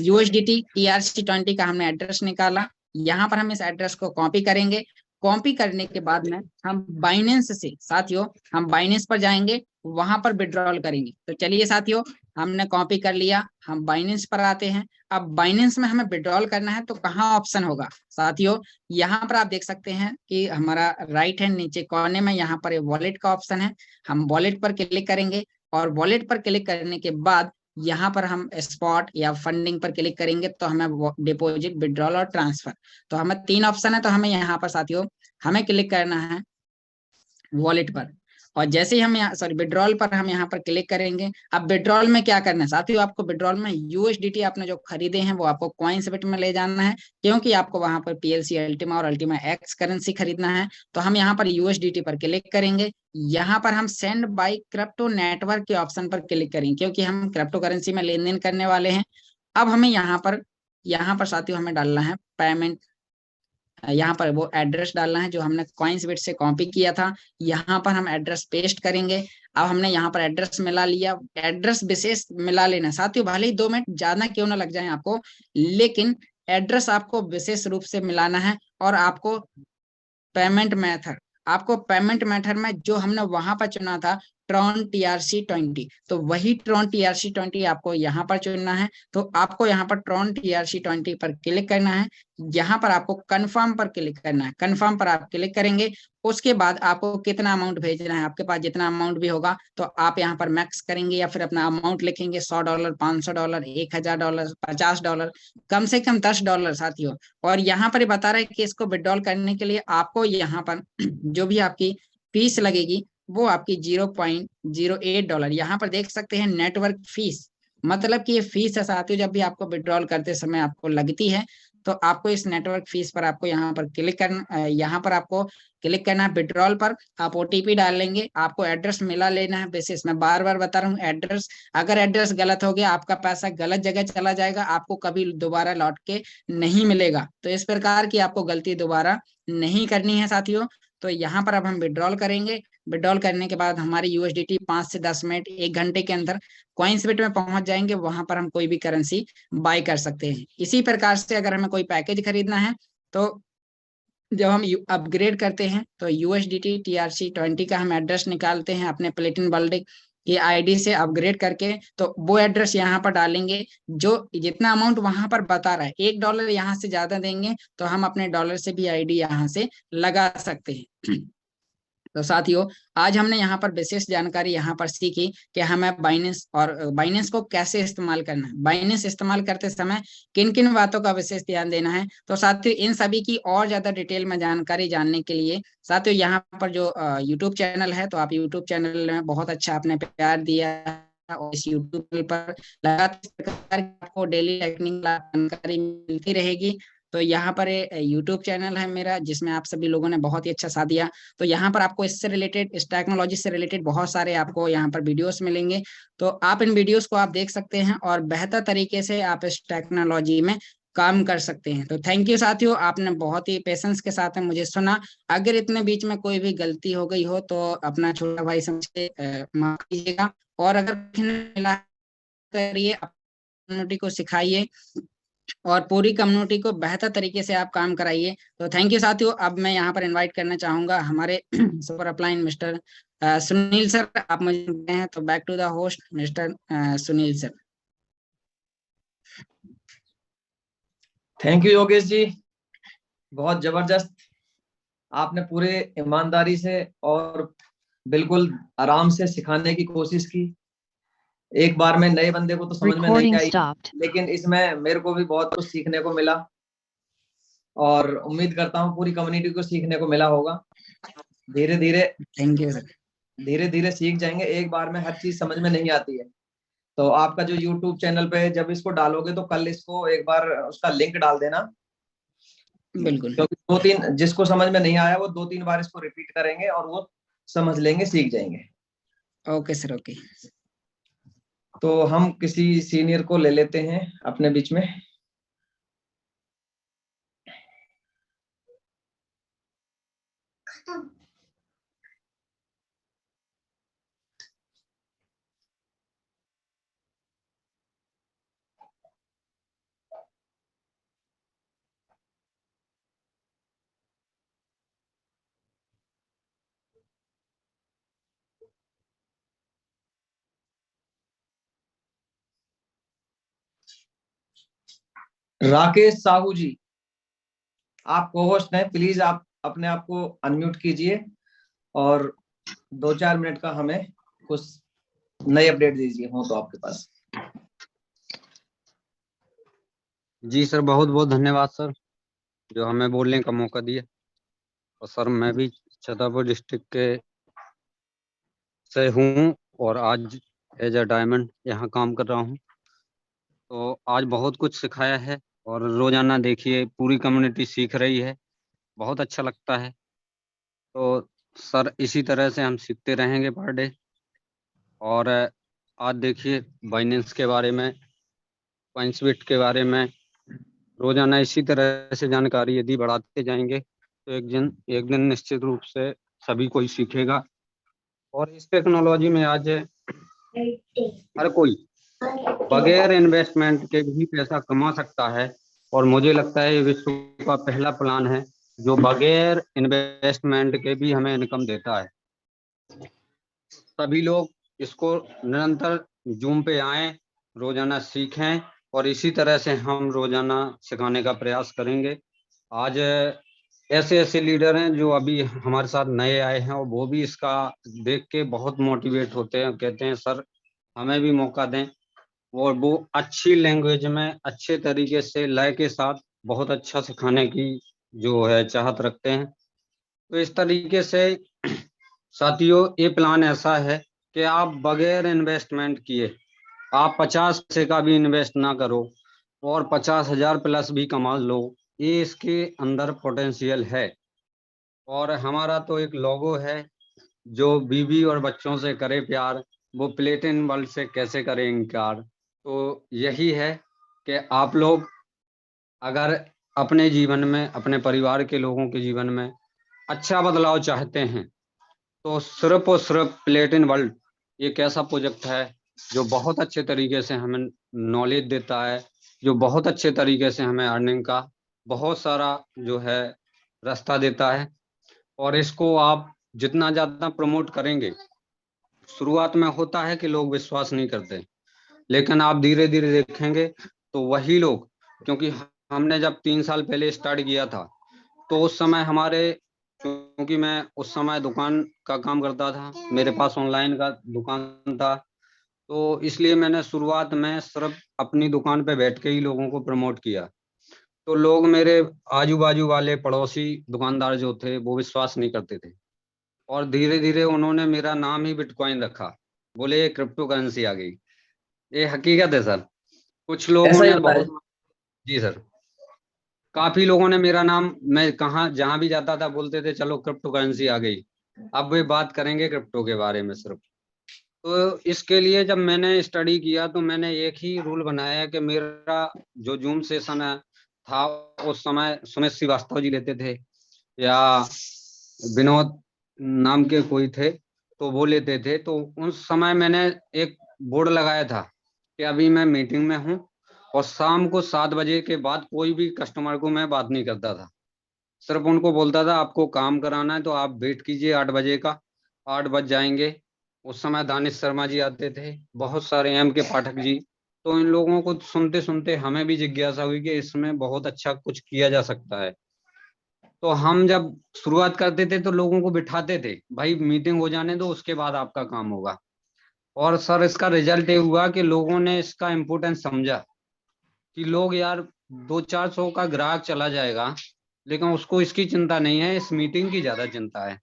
USDT TRC20 का हमने एड्रेस निकाला। यहाँ पर हम इस एड्रेस को कॉपी करेंगे, कॉपी करने के बाद में हम बाइनेंस से साथियों हम बाइनेंस पर जाएंगे, वहां पर विड्रॉल करेंगे। तो चलिए साथियों हमने कॉपी कर लिया, हम बाइनेंस पर आते हैं। अब बाइनेंस में हमें विड्रॉल करना है तो कहाँ ऑप्शन होगा साथियों, यहाँ पर आप देख सकते हैं कि हमारा राइट हैंड नीचे कोने में यहाँ पर वॉलेट का ऑप्शन है, हम वॉलेट पर क्लिक करेंगे और वॉलेट पर क्लिक करने के बाद यहाँ पर हम स्पॉट या फंडिंग पर क्लिक करेंगे तो हमें डिपॉजिट, विड्रॉल और ट्रांसफर, तो हमें 3 ऑप्शन है। तो हमें यहाँ पर साथियों हमें क्लिक करना है वॉलेट पर, और जैसे ही हम यहाँ सॉरी विड्रॉल पर हम यहाँ पर क्लिक करेंगे। अब विड्रॉल में क्या करना है साथियों, आपको विड्रॉल में USDT आपने जो खरीदे हैं वो आपको कॉइन्सबिट में ले जाना है, क्योंकि आपको वहां पर PLC अल्टीमा और अल्टीमा X करेंसी खरीदना है। तो हम यहाँ पर USDT पर क्लिक करेंगे, यहाँ पर हम सेंड बाय क्रिप्टो नेटवर्क के ऑप्शन पर क्लिक करेंगे, क्योंकि हम क्रिप्टो करेंसी में लेन देन करने वाले हैं। अब हमें यहाँ पर साथियों हमें डालना है पेमेंट, यहाँ पर वो एड्रेस डालना है जो हमने कॉइन्सबिट से कॉपी किया था, यहाँ पर हम एड्रेस पेस्ट करेंगे। अब हमने यहाँ पर एड्रेस मिला लिया, एड्रेस विशेष मिला लेना साथियों, भले ही 2 मिनट ज्यादा क्यों ना लग जाए आपको, लेकिन एड्रेस आपको विशेष रूप से मिलाना है। और आपको पेमेंट मेथड में जो हमने वहां पर चुना था ट्रॉन TRC20, तो वही ट्रॉन TRC20 आपको यहाँ पर चुनना है। तो आपको यहाँ पर ट्रॉन TRC20 पर क्लिक करना है, यहाँ पर आपको कंफर्म पर क्लिक करना है, कंफर्म पर आप क्लिक करेंगे। उसके बाद आपको कितना अमाउंट भेजना है, आपके पास जितना अमाउंट भी होगा तो आप यहाँ पर मैक्स करेंगे या फिर अपना अमाउंट लिखेंगे, $100, $500, $1000, $50, कम से कम $10 साथियों। और यहाँ पर बता रहा है कि इसको विड्रॉल करने के लिए आपको यहाँ पर जो भी आपकी फीस लगेगी वो आपकी $0.08, यहाँ पर देख सकते हैं नेटवर्क फीस, मतलब कि ये फीस है साथियों, जब भी आपको विड्रॉल करते समय आपको लगती है, तो आपको इस नेटवर्क फीस पर आपको यहाँ पर क्लिक करना, यहाँ पर आपको क्लिक करना है विड्रॉल पर। आप ओटीपी डालेंगे, आपको एड्रेस मिला लेना है। बेसिस मैं बार बार बता रहा हूँ, एड्रेस, अगर एड्रेस गलत हो गया, आपका पैसा गलत जगह चला जाएगा, आपको कभी दोबारा लौट के नहीं मिलेगा। तो इस प्रकार की आपको गलती दोबारा नहीं करनी है साथियों। तो यहाँ पर अब हम विड्रॉल करेंगे। विड्रॉल करने के बाद हमारी यूएसडीटी 5 से 10 मिनट 1 घंटे के अंदर कॉइन्सबिट में पहुंच जाएंगे। वहां पर हम कोई भी करेंसी बाय कर सकते हैं। इसी प्रकार से अगर हमें कोई पैकेज खरीदना है, तो जब हम अपग्रेड करते हैं तो यूएसडीटी TRC20 का हम एड्रेस निकालते हैं अपने प्लेटिन वर्ल्ड की आईडी से अपग्रेड करके, तो वो एड्रेस यहाँ पर डालेंगे। जो जितना अमाउंट वहां पर बता रहा है, $1 यहाँ से ज्यादा देंगे तो हम अपने डॉलर से भी आईडी यहाँ से लगा सकते हैं। तो साथियों, आज हमने यहाँ पर विशेष जानकारी यहाँ पर सीखी कि हमें बाइनेंस और बाइनेंस को कैसे इस्तेमाल करना है, बाइनेंस इस्तेमाल करते समय किन किन बातों का विशेष ध्यान देना है। तो साथियों, इन सभी की और ज्यादा डिटेल में जानकारी जानने के लिए साथियों, यहाँ पर जो यूट्यूब चैनल है, तो आप यूट्यूब चैनल में बहुत अच्छा आपने प्यार दिया है, और इस यूट्यूब पर लगातार आपको डेली टेक्निकल जानकारी मिलती रहेगी। तो यहाँ पर यूट्यूब चैनल है मेरा, जिसमें आप सभी लोगों ने बहुत ही अच्छा साथ दिया। तो यहाँ पर आपको इससे रिलेटेड, इस टेक्नोलॉजी से रिलेटेड बहुत सारे आपको यहाँ पर वीडियोस मिलेंगे। तो आप इन वीडियोस को आप देख सकते हैं और बेहतर तरीके से आप इस टेक्नोलॉजी में काम कर सकते हैं। तो थैंक यू साथियों, आपने बहुत ही पेशेंस के साथ में मुझे सुना। अगर इतने बीच में कोई भी गलती हो गई हो तो अपना छोटा भाई समझ के माफ कीजिएगा। और अगर मिला करिए, कम्युनिटी को सिखाइए और पूरी कम्युनिटी को बेहतर तरीके से आप काम कराइए। तो थैंक यू साथियों। अब मैं यहाँ पर इनवाइट करना चाहूंगा हमारे super upline mister Sunil sir, आप मुझे सुनते हैं तो back to the host mister Sunil sir. Thank you Yogesh ji, बहुत जबरदस्त। आपने पूरे ईमानदारी से और बिल्कुल आराम से सिखाने की कोशिश की। एक बार में नए बंदे को तो समझ में नहीं आई, लेकिन इसमें मेरे को भी बहुत कुछ सीखने को मिला और उम्मीद करता हूँ पूरी कम्युनिटी को सीखने को मिला होगा। धीरे धीरे थैंक यू सर। धीरे धीरे सीख जाएंगे। एक बार में हर चीज समझ में नहीं आती है। तो आपका जो YouTube चैनल पे जब इसको डालोगे तो कल इसको एक बार उसका लिंक डाल देना, बिल्कुल। क्योंकि 2-3 जिसको समझ में नहीं आया वो 2-3 बार इसको रिपीट करेंगे और वो समझ लेंगे, सीख जाएंगे। Okay sir, okay. तो हम किसी सीनियर को ले लेते हैं अपने बीच में। राकेश साहू जी, आप को होस्ट हैं, प्लीज आप अपने आप को अनम्यूट कीजिए और 2-4 मिनट का हमें कुछ नई अपडेट दीजिए हो तो आपके पास। जी सर, बहुत बहुत धन्यवाद सर, जो हमें बोलने का मौका दिया। और सर, मैं भी छतरपुर डिस्ट्रिक्ट के से हूँ और आज एज अ डायमंड यहाँ काम कर रहा हूँ। तो आज बहुत कुछ सिखाया है और रोजाना देखिए पूरी कम्युनिटी सीख रही है, बहुत अच्छा लगता है। तो सर, इसी तरह से हम सीखते रहेंगे पर डे। और आज देखिए बाइनेंस के बारे में, कॉइन्सबिट के बारे में रोजाना इसी तरह से जानकारी यदि बढ़ाते जाएंगे तो एक दिन निश्चित रूप से सभी कोई सीखेगा। और इस टेक्नोलॉजी में आज हर कोई बगैर इन्वेस्टमेंट के भी पैसा कमा सकता है। और मुझे लगता है ये विश्व का पहला प्लान है जो बगैर इन्वेस्टमेंट के भी हमें इनकम देता है। सभी लोग इसको निरंतर जूम पे आएं, रोजाना सीखें और इसी तरह से हम रोजाना सिखाने का प्रयास करेंगे। आज ऐसे ऐसे लीडर हैं जो अभी हमारे साथ नए आए हैं और वो भी इसका देख के बहुत मोटिवेट होते हैं, कहते हैं सर हमें भी मौका दें। और वो अच्छी लैंग्वेज में अच्छे तरीके से लय के साथ बहुत अच्छा सिखाने की जो है चाहत रखते हैं। तो इस तरीके से साथियों, ये प्लान ऐसा है कि आप बगैर इन्वेस्टमेंट किए आप 50 पैसे का भी इन्वेस्ट ना करो और 50,000 प्लस भी कमा लो, ये इसके अंदर पोटेंशियल है। और हमारा तो एक लोगो है, जो बीवी और बच्चों से करे प्यार, वो प्लेटिन वर्ल्ड से कैसे करे इनकार। तो यही है कि आप लोग अगर अपने जीवन में, अपने परिवार के लोगों के जीवन में अच्छा बदलाव चाहते हैं, तो सिर्फ और सिर्फ प्लेटिन वर्ल्ड एक ऐसा प्रोजेक्ट है जो बहुत अच्छे तरीके से हमें नॉलेज देता है, जो बहुत अच्छे तरीके से हमें अर्निंग का बहुत सारा जो है रास्ता देता है। और इसको आप जितना ज़्यादा प्रमोट करेंगे, शुरुआत में होता है कि लोग विश्वास नहीं करते, लेकिन आप धीरे धीरे देखेंगे तो वही लोग, क्योंकि हमने जब 3 साल पहले स्टार्ट किया था, तो उस समय हमारे, क्योंकि मैं उस समय दुकान का काम करता था, मेरे पास ऑनलाइन का दुकान था, तो इसलिए मैंने शुरुआत में सिर्फ अपनी दुकान पे बैठ के ही लोगों को प्रमोट किया। तो लोग, मेरे आजू बाजू वाले पड़ोसी दुकानदार जो थे, वो विश्वास नहीं करते थे, और धीरे धीरे उन्होंने मेरा नाम ही बिटकॉइन रखा, बोले ये क्रिप्टो करेंसी आ गई। ये हकीकत है सर। कुछ लोगों ऐसा ही ने होता है। बहुत, जी सर, काफी लोगों ने मेरा नाम, मैं कहाँ जहां भी जाता था बोलते थे चलो क्रिप्टो करेंसी आ गई, अब वे बात करेंगे क्रिप्टो के बारे में सिर्फ। तो इसके लिए जब मैंने स्टडी किया तो मैंने एक ही रूल बनाया कि मेरा जो जूम सेशन था, उस समय सुमित श्रीवास्तव जी लेते थे या विनोद नाम के कोई थे, तो वो लेते थे। तो उस समय मैंने एक बोर्ड लगाया था कि अभी मैं मीटिंग में हूँ और शाम को 7 बजे के बाद कोई भी कस्टमर को मैं बात नहीं करता था, सिर्फ उनको बोलता था आपको काम कराना है तो आप वेट कीजिए 8 बजे का, 8 बज जाएंगे। उस समय दानिश शर्मा जी आते थे, बहुत सारे एम के पाठक जी। तो इन लोगों को सुनते सुनते हमें भी जिज्ञासा हुई कि इसमें बहुत अच्छा कुछ किया जा सकता है। तो हम जब शुरुआत करते थे तो लोगों को बिठाते थे, भाई मीटिंग हो जाने दो उसके बाद आपका काम होगा। और सर इसका रिजल्ट ये हुआ कि लोगों ने इसका इम्पोर्टेंस समझा कि लोग यार 200-400 का ग्राहक चला जाएगा, लेकिन उसको इसकी चिंता नहीं है, इस मीटिंग की ज्यादा चिंता है।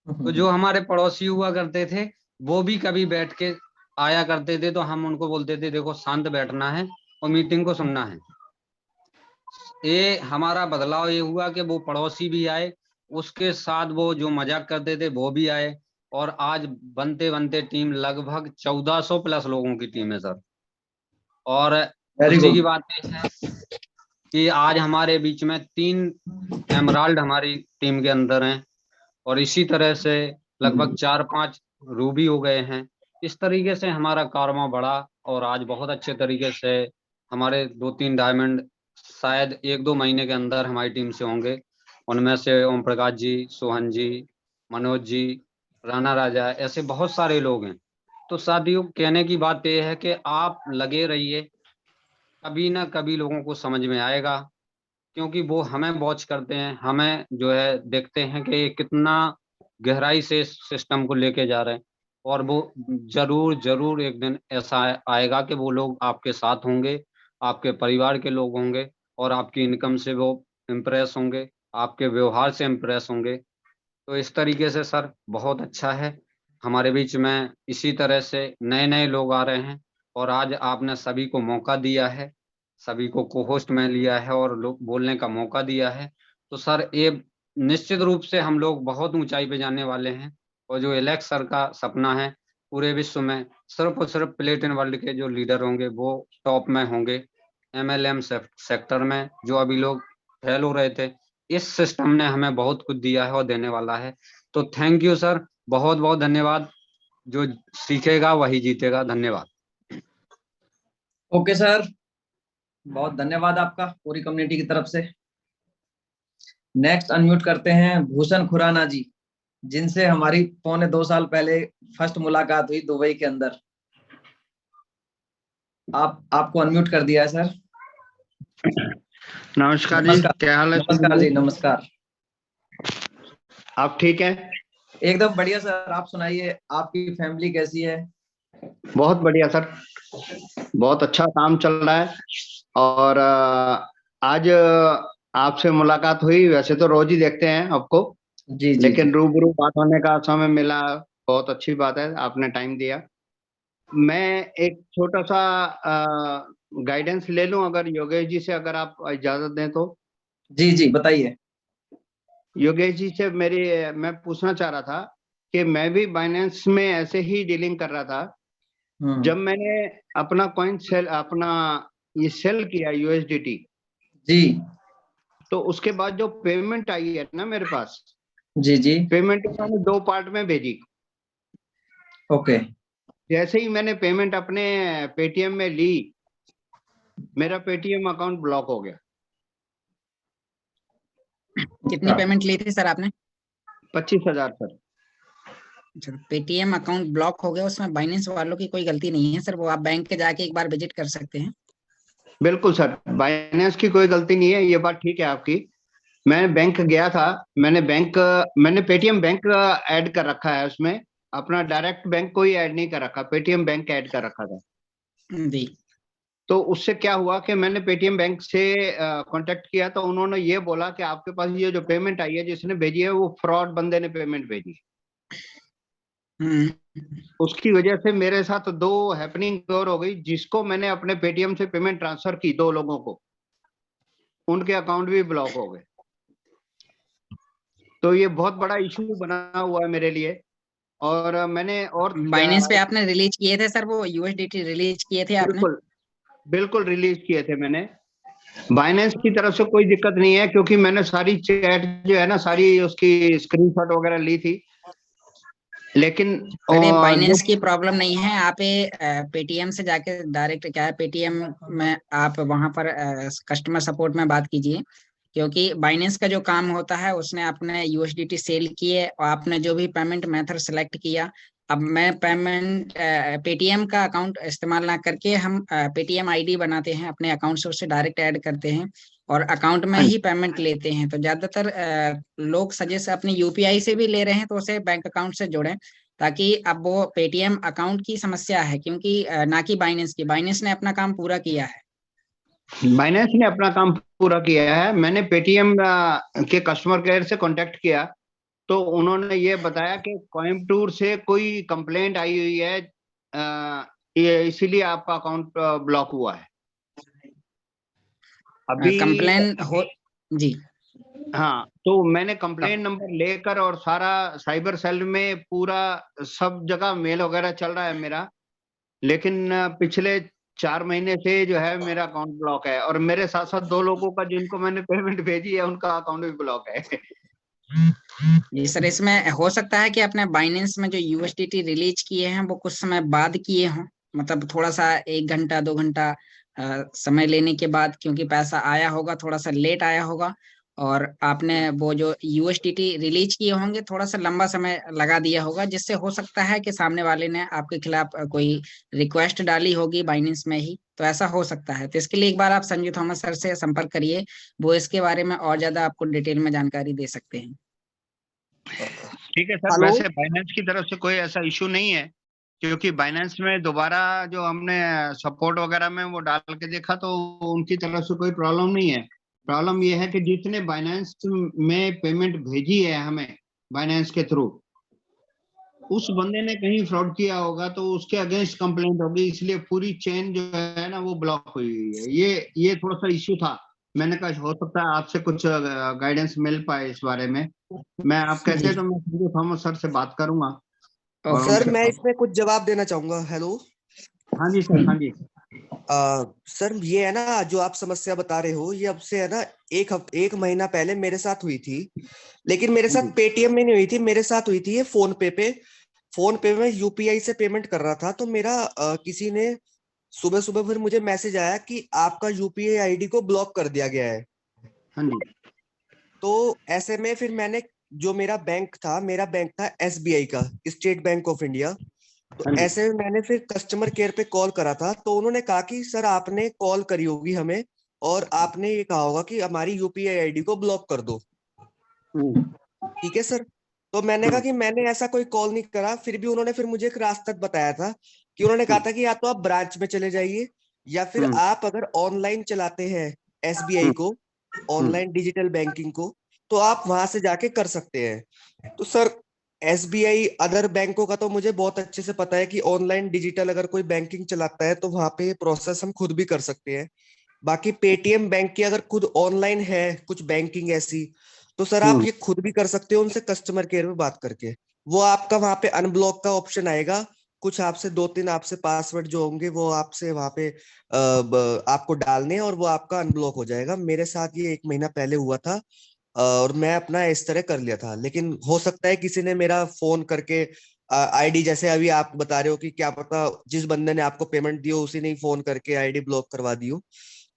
तो जो हमारे पड़ोसी हुआ करते थे, वो भी कभी बैठ के आया करते थे, तो हम उनको बोलते थे देखो शांत बैठना है और मीटिंग को सुनना है। ये हमारा बदलाव ये हुआ कि वो पड़ोसी भी आए, उसके साथ वो जो मजाक करते थे वो भी आए, और आज बनते बनते टीम लगभग 1400 प्लस लोगों की टीम है सर। और वेरी खुशी की गुड। बात है कि आज हमारे बीच में 3 एमराल्ड हमारी टीम के अंदर हैं, और इसी तरह से लगभग 4-5 रूबी हो गए हैं। इस तरीके से हमारा कारोबार बढ़ा, और आज बहुत अच्छे तरीके से हमारे 2-3 डायमंड शायद 1-2 महीने के अंदर हमारी टीम से होंगे। उनमें से ओम प्रकाश जी, सोहन जी, मनोज जी, राणा राजा, ऐसे बहुत सारे लोग हैं। तो साथियों, कहने की बात यह है कि आप लगे रहिए, कभी ना कभी लोगों को समझ में आएगा, क्योंकि वो हमें वॉच करते हैं, हमें जो है देखते हैं कि ये कितना गहराई से इस सिस्टम को लेके जा रहे हैं, और वो जरूर जरूर एक दिन ऐसा आएगा कि वो लोग आपके साथ होंगे, आपके परिवार के लोग होंगे, और आपकी इनकम से वो इम्प्रेस होंगे, आपके व्यवहार से इम्प्रेस होंगे। तो इस तरीके से सर बहुत अच्छा है, हमारे बीच में इसी तरह से नए नए लोग आ रहे हैं, और आज आपने सभी को मौका दिया है, सभी को को-होस्ट में लिया है और लोग बोलने का मौका दिया है। तो सर ये निश्चित रूप से हम लोग बहुत ऊंचाई पे जाने वाले हैं, और जो एलेक्स सर का सपना है पूरे विश्व में सिर्फ और सिर्फ प्लेटिन वर्ल्ड के जो लीडर होंगे वो टॉप में होंगे। एमएलएम सेक्टर में जो अभी लोग फेल हो रहे थे, इस सिस्टम ने हमें बहुत कुछ दिया है और देने वाला है। तो थैंक यू सर, बहुत बहुत धन्यवाद। जो सीखेगा वही जीतेगा। धन्यवाद। ओके सर, बहुत धन्यवाद आपका पूरी कम्युनिटी की तरफ से। नेक्स्ट अनम्यूट करते हैं भूषण खुराना जी, जिनसे हमारी 1.25 साल पहले फर्स्ट मुलाकात हुई दुबई के अंदर। आपको अनम्यूट कर दिया है सर। नमस्कार जी, नमस्कार। क्या हाल है? नमस्कार जी, नमस्कार। आप ठीक हैं? एकदम बढ़िया सर, आप सुनाइए, आपकी फैमिली कैसी है? बहुत बढ़िया सर, बहुत अच्छा काम चल रहा है। और आज आपसे मुलाकात हुई, वैसे तो रोज ही देखते हैं आपको, जी जी लेकिन जी। रूबरू बात होने का समय मिला, बहुत अच्छी बात है, आपने टाइम दिया। मैं एक छोटा सा गाइडेंस ले लूं अगर योगेश जी से, अगर आप इजाजत दें तो। जी जी बताइए। योगेश जी से मैं पूछना चाह रहा था कि मैं भी बाइनेंस में ऐसे ही डीलिंग कर रहा था। जब मैंने अपना कॉइन ये सेल किया यूएसडीटी, जी तो उसके बाद जो पेमेंट आई है ना मेरे पास, जी जी पेमेंट मैंने 2 पार्ट में भेजी। ओके। जैसे ही मैंने पेमेंट अपने पेटीएम में ली, मेरा पेटीएम अकाउंट ब्लॉक हो गया। कितनी पेमेंट ली थी सर आपने? 25,000 सर। अच्छा, पेटीएम अकाउंट ब्लॉक हो गया, उसमें बाइनेंस वालों की कोई गलती नहीं है सर, वो आप बैंक के जाके एक बार विजिट कर सकते हैं। बिल्कुल सर, बाइनेंस की कोई गलती नहीं है, ये बात ठीक है आपकी। मैं बैंक गया था, मैंने पेटीएम बैंक ऐड कर रखा है उसमें, अपना डायरेक्ट बैंक कोई ऐड नहीं कर रखा, पेटीएम बैंक ऐड कर रखा था। जी। तो उससे क्या हुआ कि मैंने पेटीएम बैंक से कांटेक्ट किया, तो उन्होंने ये बोला कि आपके पास ये जो पेमेंट आई है जिसने भेजी है वो फ्रॉड बंदे ने पेमेंट भेजी। उसकी वजह से मेरे साथ 2 हैपनिंग और हो गई। जिसको मैंने अपने पेटीएम से पेमेंट ट्रांसफर की 2 लोगों को, उनके अकाउंट भी ब्लॉक हो गए। तो ये बहुत बड़ा इशू बना हुआ है मेरे लिए। और मैंने और बाइनेंस पे आपने रिलीज किए थे सर, वो यूएसडीटी रिलीज किए थे आपने? बिल्कुल रिलीज किए थे मैंने। बाइनेंस की तरफ से कोई दिक्कत नहीं है, क्योंकि मैंने सारी चैट जो है ना, सारी उसकी स्क्रीनशॉट वगैरह ली थी। लेकिन बाइनेंस की प्रॉब्लम नहीं है, आप पेटीएम से जाके डायरेक्ट, क्या है, पेटीएम में आप वहां पर कस्टमर सपोर्ट में बात कीजिए, क्योंकि बाइनेंस का जो काम होता है उसने आपने यूएसडीटी सेल किए और आपने जो भी पेमेंट मेथड सेलेक्ट किया। अब मैं पेटीएम का अकाउंट इस्तेमाल ना करके हम पेटीएम आईडी बनाते हैं अपने अकाउंट से, उससे डायरेक्ट ऐड करते हैं और अकाउंट में ही पेमेंट लेते हैं। तो ज्यादातर लोग सजेस्ट अपने यूपीआई से भी ले रहे हैं तो उसे बैंक अकाउंट से जोड़ें, ताकि अब वो पेटीएम अकाउंट की समस्या है, क्योंकि ना कि बाइनेंस ने अपना काम पूरा किया है। बाइनेंस ने अपना काम पूरा किया है। मैंने पेटीएम के कस्टमर केयर से कांटेक्ट किया, तो उन्होंने ये बताया कि कोयम्बटूर से कोई कंप्लेंट आई हुई है, इसीलिए आपका अकाउंट ब्लॉक हुआ है अभी। कंप्लेन हो जी। हाँ, तो मैंने कंप्लेन नंबर लेकर और सारा साइबर सेल में पूरा सब जगह मेल वगैरह चल रहा है मेरा, लेकिन पिछले 4 महीने से जो है मेरा अकाउंट ब्लॉक है। और मेरे साथ साथ 2 लोगों का जिनको मैंने पेमेंट भेजी है उनका अकाउंट भी ब्लॉक है। जी सर, इसमें हो सकता है कि आपने बाइनेंस में जो यूएसडीटी रिलीज किए हैं वो कुछ समय बाद किए हों, मतलब थोड़ा सा 1 घंटा 2 घंटा समय लेने के बाद, क्योंकि पैसा आया होगा थोड़ा सा लेट आया होगा, और आपने वो जो यूएसडीटी रिलीज किए होंगे थोड़ा सा लंबा समय लगा दिया होगा, जिससे हो सकता है कि सामने वाले ने आपके खिलाफ कोई रिक्वेस्ट डाली होगी बाइनेंस में ही, तो ऐसा हो सकता है। तो इसके लिए एक बार आप संजू थॉमस सर से संपर्क करिए, वो इसके बारे में और ज्यादा आपको डिटेल में जानकारी दे सकते हैं। ठीक है सर। वैसे बाइनेंस की तरफ से कोई ऐसा इशू नहीं है, क्योंकि बाइनेंस में दोबारा जो हमने सपोर्ट वगैरह में वो डाल के देखा तो उनकी तरफ से कोई प्रॉब्लम नहीं है। प्रॉब्लम ये है कि जिसने बाइनेंस में पेमेंट भेजी है हमें बाइनेंस के थ्रू, उस बंदे ने कहीं फ्रॉड किया होगा तो उसके अगेंस्ट कंप्लेंट होगी, इसलिए पूरी चेन जो है ना वो ब्लॉक हुई है। ये थोड़ा सा इश्यू था। मैंने कहा हो सकता है आपसे कुछ गाइडेंस मिल पाए इस बारे में। मैं आप कहते हैं तो मैं संजू थॉमस सर से बात करूंगा। सर मैं इसमें कुछ जवाब देना चाहूंगा। हेलो। हाँ जी सर। हाँ जी सर, ये है ना जो आप समस्या बता रहे हो, ये अब से है ना 1 महीना पहले मेरे साथ हुई थी, लेकिन मेरे साथ पेटीएम में नहीं हुई थी, मेरे साथ हुई थी ये फोन पे में यूपीआई से पेमेंट कर रहा था। तो मेरा किसी ने सुबह सुबह फिर मुझे मैसेज आया कि आपका यूपीआई आईडी को ब्लॉक कर दिया गया है। हाँ जी। तो ऐसे में फिर मैंने, जो मेरा बैंक था एसबीआई का, स्टेट बैंक ऑफ इंडिया। तो ऐसे में मैंने फिर कस्टमर केयर पे कॉल करा था, तो उन्होंने कहा कि सर आपने कॉल करी होगी हमें और आपने ये कहा होगा कि हमारी यूपीआई आईडी को ब्लॉक कर दो। ठीक है सर। तो मैंने कहा कि मैंने ऐसा कोई कॉल नहीं करा। फिर भी उन्होंने फिर मुझे एक रास्ता बताया था कि उन्होंने कहा था कि या तो आप ब्रांच में चले जाइए, या फिर आप अगर ऑनलाइन चलाते हैं एसबीआई को, ऑनलाइन डिजिटल बैंकिंग को, तो आप वहां से जाके कर सकते हैं। तो सर एसबीआई अदर बैंकों का तो मुझे बहुत अच्छे से पता है कि ऑनलाइन डिजिटल अगर कोई बैंकिंग चलाता है तो वहां पे प्रोसेस हम खुद भी कर सकते हैं। बाकी पेटीएम बैंक की अगर खुद ऑनलाइन है कुछ बैंकिंग ऐसी, तो सर आप ये खुद भी कर सकते हो उनसे कस्टमर केयर में बात करके। वो आपका वहां पे अनब्लॉक का ऑप्शन आएगा, कुछ आपसे 2-3 आपसे पासवर्ड जो होंगे वो आपसे वहां पे आपको डालने हैं और वो आपका अनब्लॉक हो जाएगा। मेरे साथ ये 1 महीना पहले हुआ था और मैं अपना इस तरह कर लिया था। लेकिन हो सकता है किसी ने मेरा फोन करके आईडी, जैसे अभी आप बता रहे हो कि क्या पता जिस बंदे ने आपको पेमेंट दी हो उसी ने ही फोन करके आईडी ब्लॉक करवा दी हो,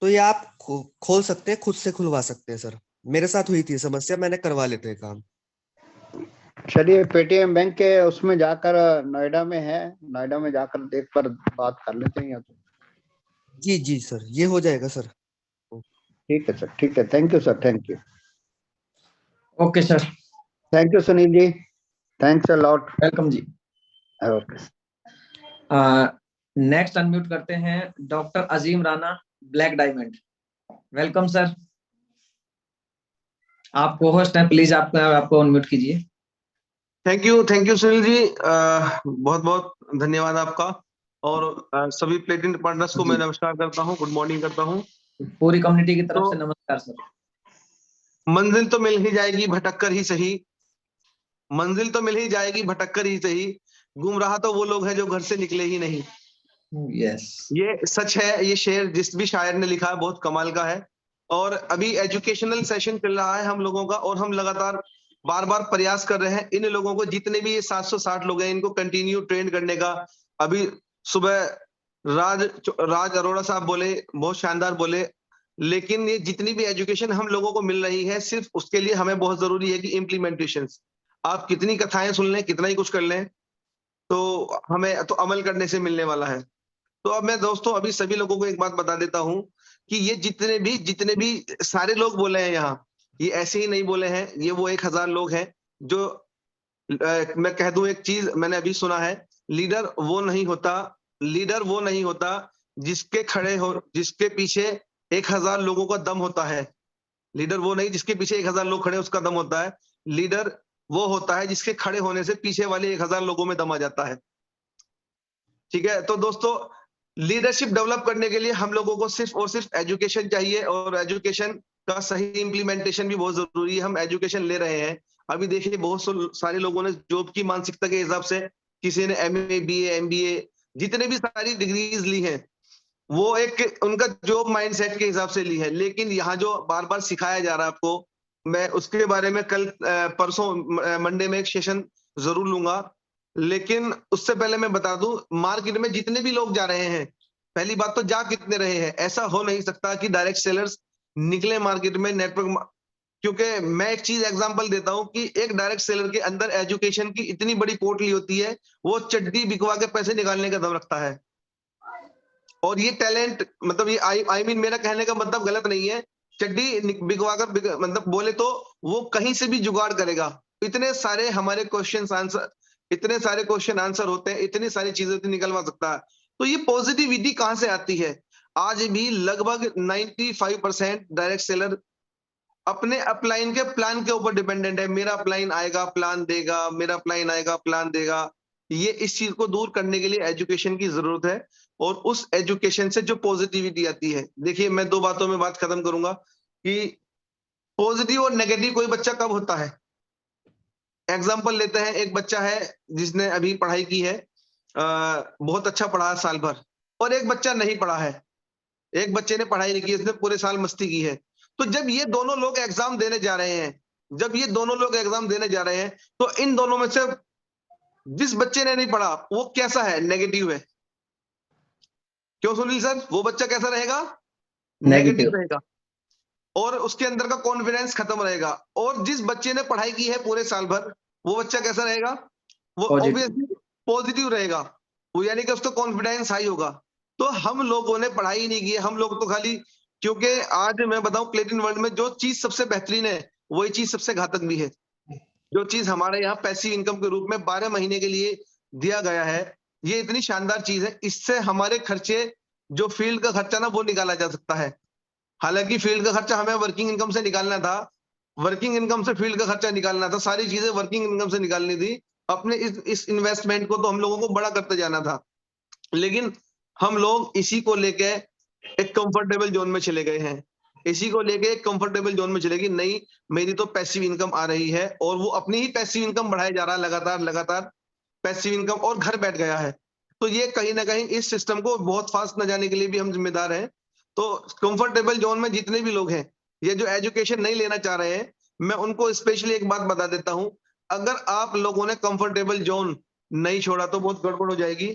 तो ये आप खोल सकते हैं, खुद से खुलवा सकते हैं सर। मेरे साथ हुई थी समस्या, मैंने करवा लेते हैं काम। चलिए पेटीएम बैंक के उसमें जाकर, नोएडा में है, नोएडा में जाकर एक बार बात कर लेते हैं या तो। जी जी सर, ये हो जाएगा सर। ठीक है सर, ठीक है, thank you sir, thank you. Okay sir, thank you Sunil ji, thanks a lot. Welcome जी। ओके। नेक्स्ट अनम्यूट करते हैं doctor Azeem Rana, black diamond. Welcome sir, आप को होस्ट हैं, प्लीज आपको अनम्यूट कीजिए। थैंक यू सुनील जी, बहुत बहुत धन्यवाद आपका। और सभी प्लेटिनम पार्टनर्स को मैं नमस्कार करता हूं, गुड मॉर्निंग करता हूं। पूरी कम्युनिटी की तरफ से नमस्कार सर। मंजिल तो मिल ही जाएगी भटक कर ही सही, मंजिल तो मिल ही जाएगी भटक कर ही सही, गुमराह तो वो लोग हैं जो घर से निकले ही नहीं। यस, ये सच है, ये शेर जिस भी शायर ने लिखा है बहुत कमाल का है। और अभी एजुकेशनल सेशन चल रहा है हम लोगों का, और हम लगातार बार बार प्रयास कर रहे हैं इन लोगों को, जितने भी ये 760 लोग हैं इनको कंटिन्यू ट्रेन करने का। अभी सुबह राज अरोड़ा साहब बोले, बहुत शानदार बोले, लेकिन ये जितनी भी एजुकेशन हम लोगों को मिल रही है, सिर्फ उसके लिए हमें बहुत जरूरी है कि इम्प्लीमेंटेशन। आप कितनी कथाएं सुन लें, कितना ही कुछ कर लें, तो हमें तो अमल करने से मिलने वाला है। तो अब मैं दोस्तों अभी सभी लोगों को एक बात बता देता हूं कि ये जितने भी सारे लोग बोले हैं यहाँ, ये ऐसे ही नहीं बोले हैं, ये वो 1000 लोग हैं जो मैं कह दूं एक चीज मैंने अभी सुना है, लीडर वो नहीं होता जिसके पीछे 1000 लोगों का दम होता है। लीडर वो नहीं जिसके पीछे 1000 लोग खड़े उसका दम होता है, लीडर वो होता है जिसके खड़े होने से पीछे वाले 1000 लोगों में दम आ जाता है। ठीक है, तो दोस्तों लीडरशिप डेवलप करने के लिए हम लोगों को सिर्फ और सिर्फ एजुकेशन चाहिए, और एजुकेशन का सही इम्प्लीमेंटेशन भी बहुत जरूरी है। हम एजुकेशन ले रहे हैं, अभी देखिए बहुत सारे लोगों ने जॉब की मानसिकता के हिसाब से, किसी ने MA BA MBA जितने भी सारी डिग्रीज ली हैं, वो एक उनका जॉब माइंडसेट के हिसाब से ली है। लेकिन यहाँ जो बार बार सिखाया जा रहा है आपको, मैं उसके बारे में कल परसों मंडे में एक सेशन जरूर लूंगा। लेकिन उससे पहले मैं बता दूं, मार्केट में जितने भी लोग जा रहे हैं, पहली बात तो जा कितने रहे हैं। ऐसा हो नहीं सकता कि डायरेक्ट सेलर्स निकले मार्केट में नेटवर्क, क्योंकि मैं एक चीज एग्जांपल देता हूं कि एक डायरेक्ट सेलर के अंदर एजुकेशन की इतनी बड़ी पोटली होती है, वो चड्डी बिकवा के पैसे निकालने का दम रखता है। और ये टैलेंट, मतलब ये आई मीन मेरा कहने का मतलब गलत नहीं है, चड्डी बिकवा कर मतलब बोले तो वो कहीं से भी जुगाड़ करेगा। इतने सारे हमारे क्वेश्चन आंसर होते हैं, इतनी सारी चीजें निकलवा सकता है। तो ये पॉजिटिविटी कहां से आती है? आज भी लगभग 95% डायरेक्ट सेलर अपने अपलाइन के प्लान के ऊपर डिपेंडेंट है। मेरा अपलाइन आएगा प्लान देगा, मेरा अपलाइन आएगा प्लान देगा। ये इस चीज को दूर करने के लिए एजुकेशन की जरूरत है, और उस एजुकेशन से जो पॉजिटिविटी आती है, देखिए मैं 2 बातों में बात खत्म करूंगा कि पॉजिटिव और नेगेटिव कोई बच्चा कब होता है। एग्जाम्पल लेते हैं, एक बच्चा है जिसने अभी पढ़ाई की है, बहुत अच्छा पढ़ा है साल भर, और एक बच्चा नहीं पढ़ा है, एक बच्चे ने पढ़ाई नहीं की, इसने पूरे साल मस्ती की है। तो जब ये दोनों लोग एग्जाम देने जा रहे हैं, तो इन दोनों में से जिस बच्चे ने नहीं पढ़ा वो कैसा है? नेगेटिव है। क्यों सुनील सर? वो बच्चा कैसा रहेगा? नेगेटिव रहेगा, और उसके अंदर का कॉन्फिडेंस खत्म रहेगा। और जिस बच्चे ने पढ़ाई की है पूरे साल भर, वो बच्चा कैसा रहेगा? वो ऑब्वियसली पॉजिटिव रहेगा, वो यानी कि उसका कॉन्फिडेंस हाई होगा। तो हम लोगों ने पढ़ाई नहीं की है, हम लोग तो खाली, क्योंकि आज मैं बताऊं प्लेटिन वर्ल्ड में जो चीज सबसे बेहतरीन है वही चीज सबसे घातक भी है। जो चीज हमारे यहाँ पैसिव इनकम के रूप में 12 महीने के लिए दिया गया है, ये इतनी शानदार चीज है। इससे हमारे खर्चे, जो फील्ड का खर्चा ना, वो निकाला जा सकता है। हालांकि फील्ड का खर्चा हमें वर्किंग इनकम से निकालना था, वर्किंग इनकम से फील्ड का खर्चा निकालना था, सारी चीजें वर्किंग इनकम से निकालनी थी। अपने इस इन्वेस्टमेंट को तो हम लोगों को बड़ा करते जाना था, लेकिन हम लोग इसी को लेके एक कंफर्टेबल जोन में चले गए हैं। इसी को लेके एक कंफर्टेबल जोन में चलेगी, नहीं मेरी तो पैसिव इनकम आ रही है, और वो अपनी ही पैसिव इनकम बढ़ाया जा रहा है लगातार पैसिव इनकम, और घर बैठ गया है। तो ये कहीं ना कहीं इस सिस्टम को बहुत फास्ट न जाने के लिए भी हम जिम्मेदार हैं। तो कंफर्टेबल जोन में जितने भी लोग हैं, ये जो एजुकेशन नहीं लेना चाह रहे हैं, मैं उनको स्पेशली एक बात बता देता हूं, अगर आप लोगों ने कंफर्टेबल जोन नहीं छोड़ा तो बहुत गड़बड़ हो जाएगी।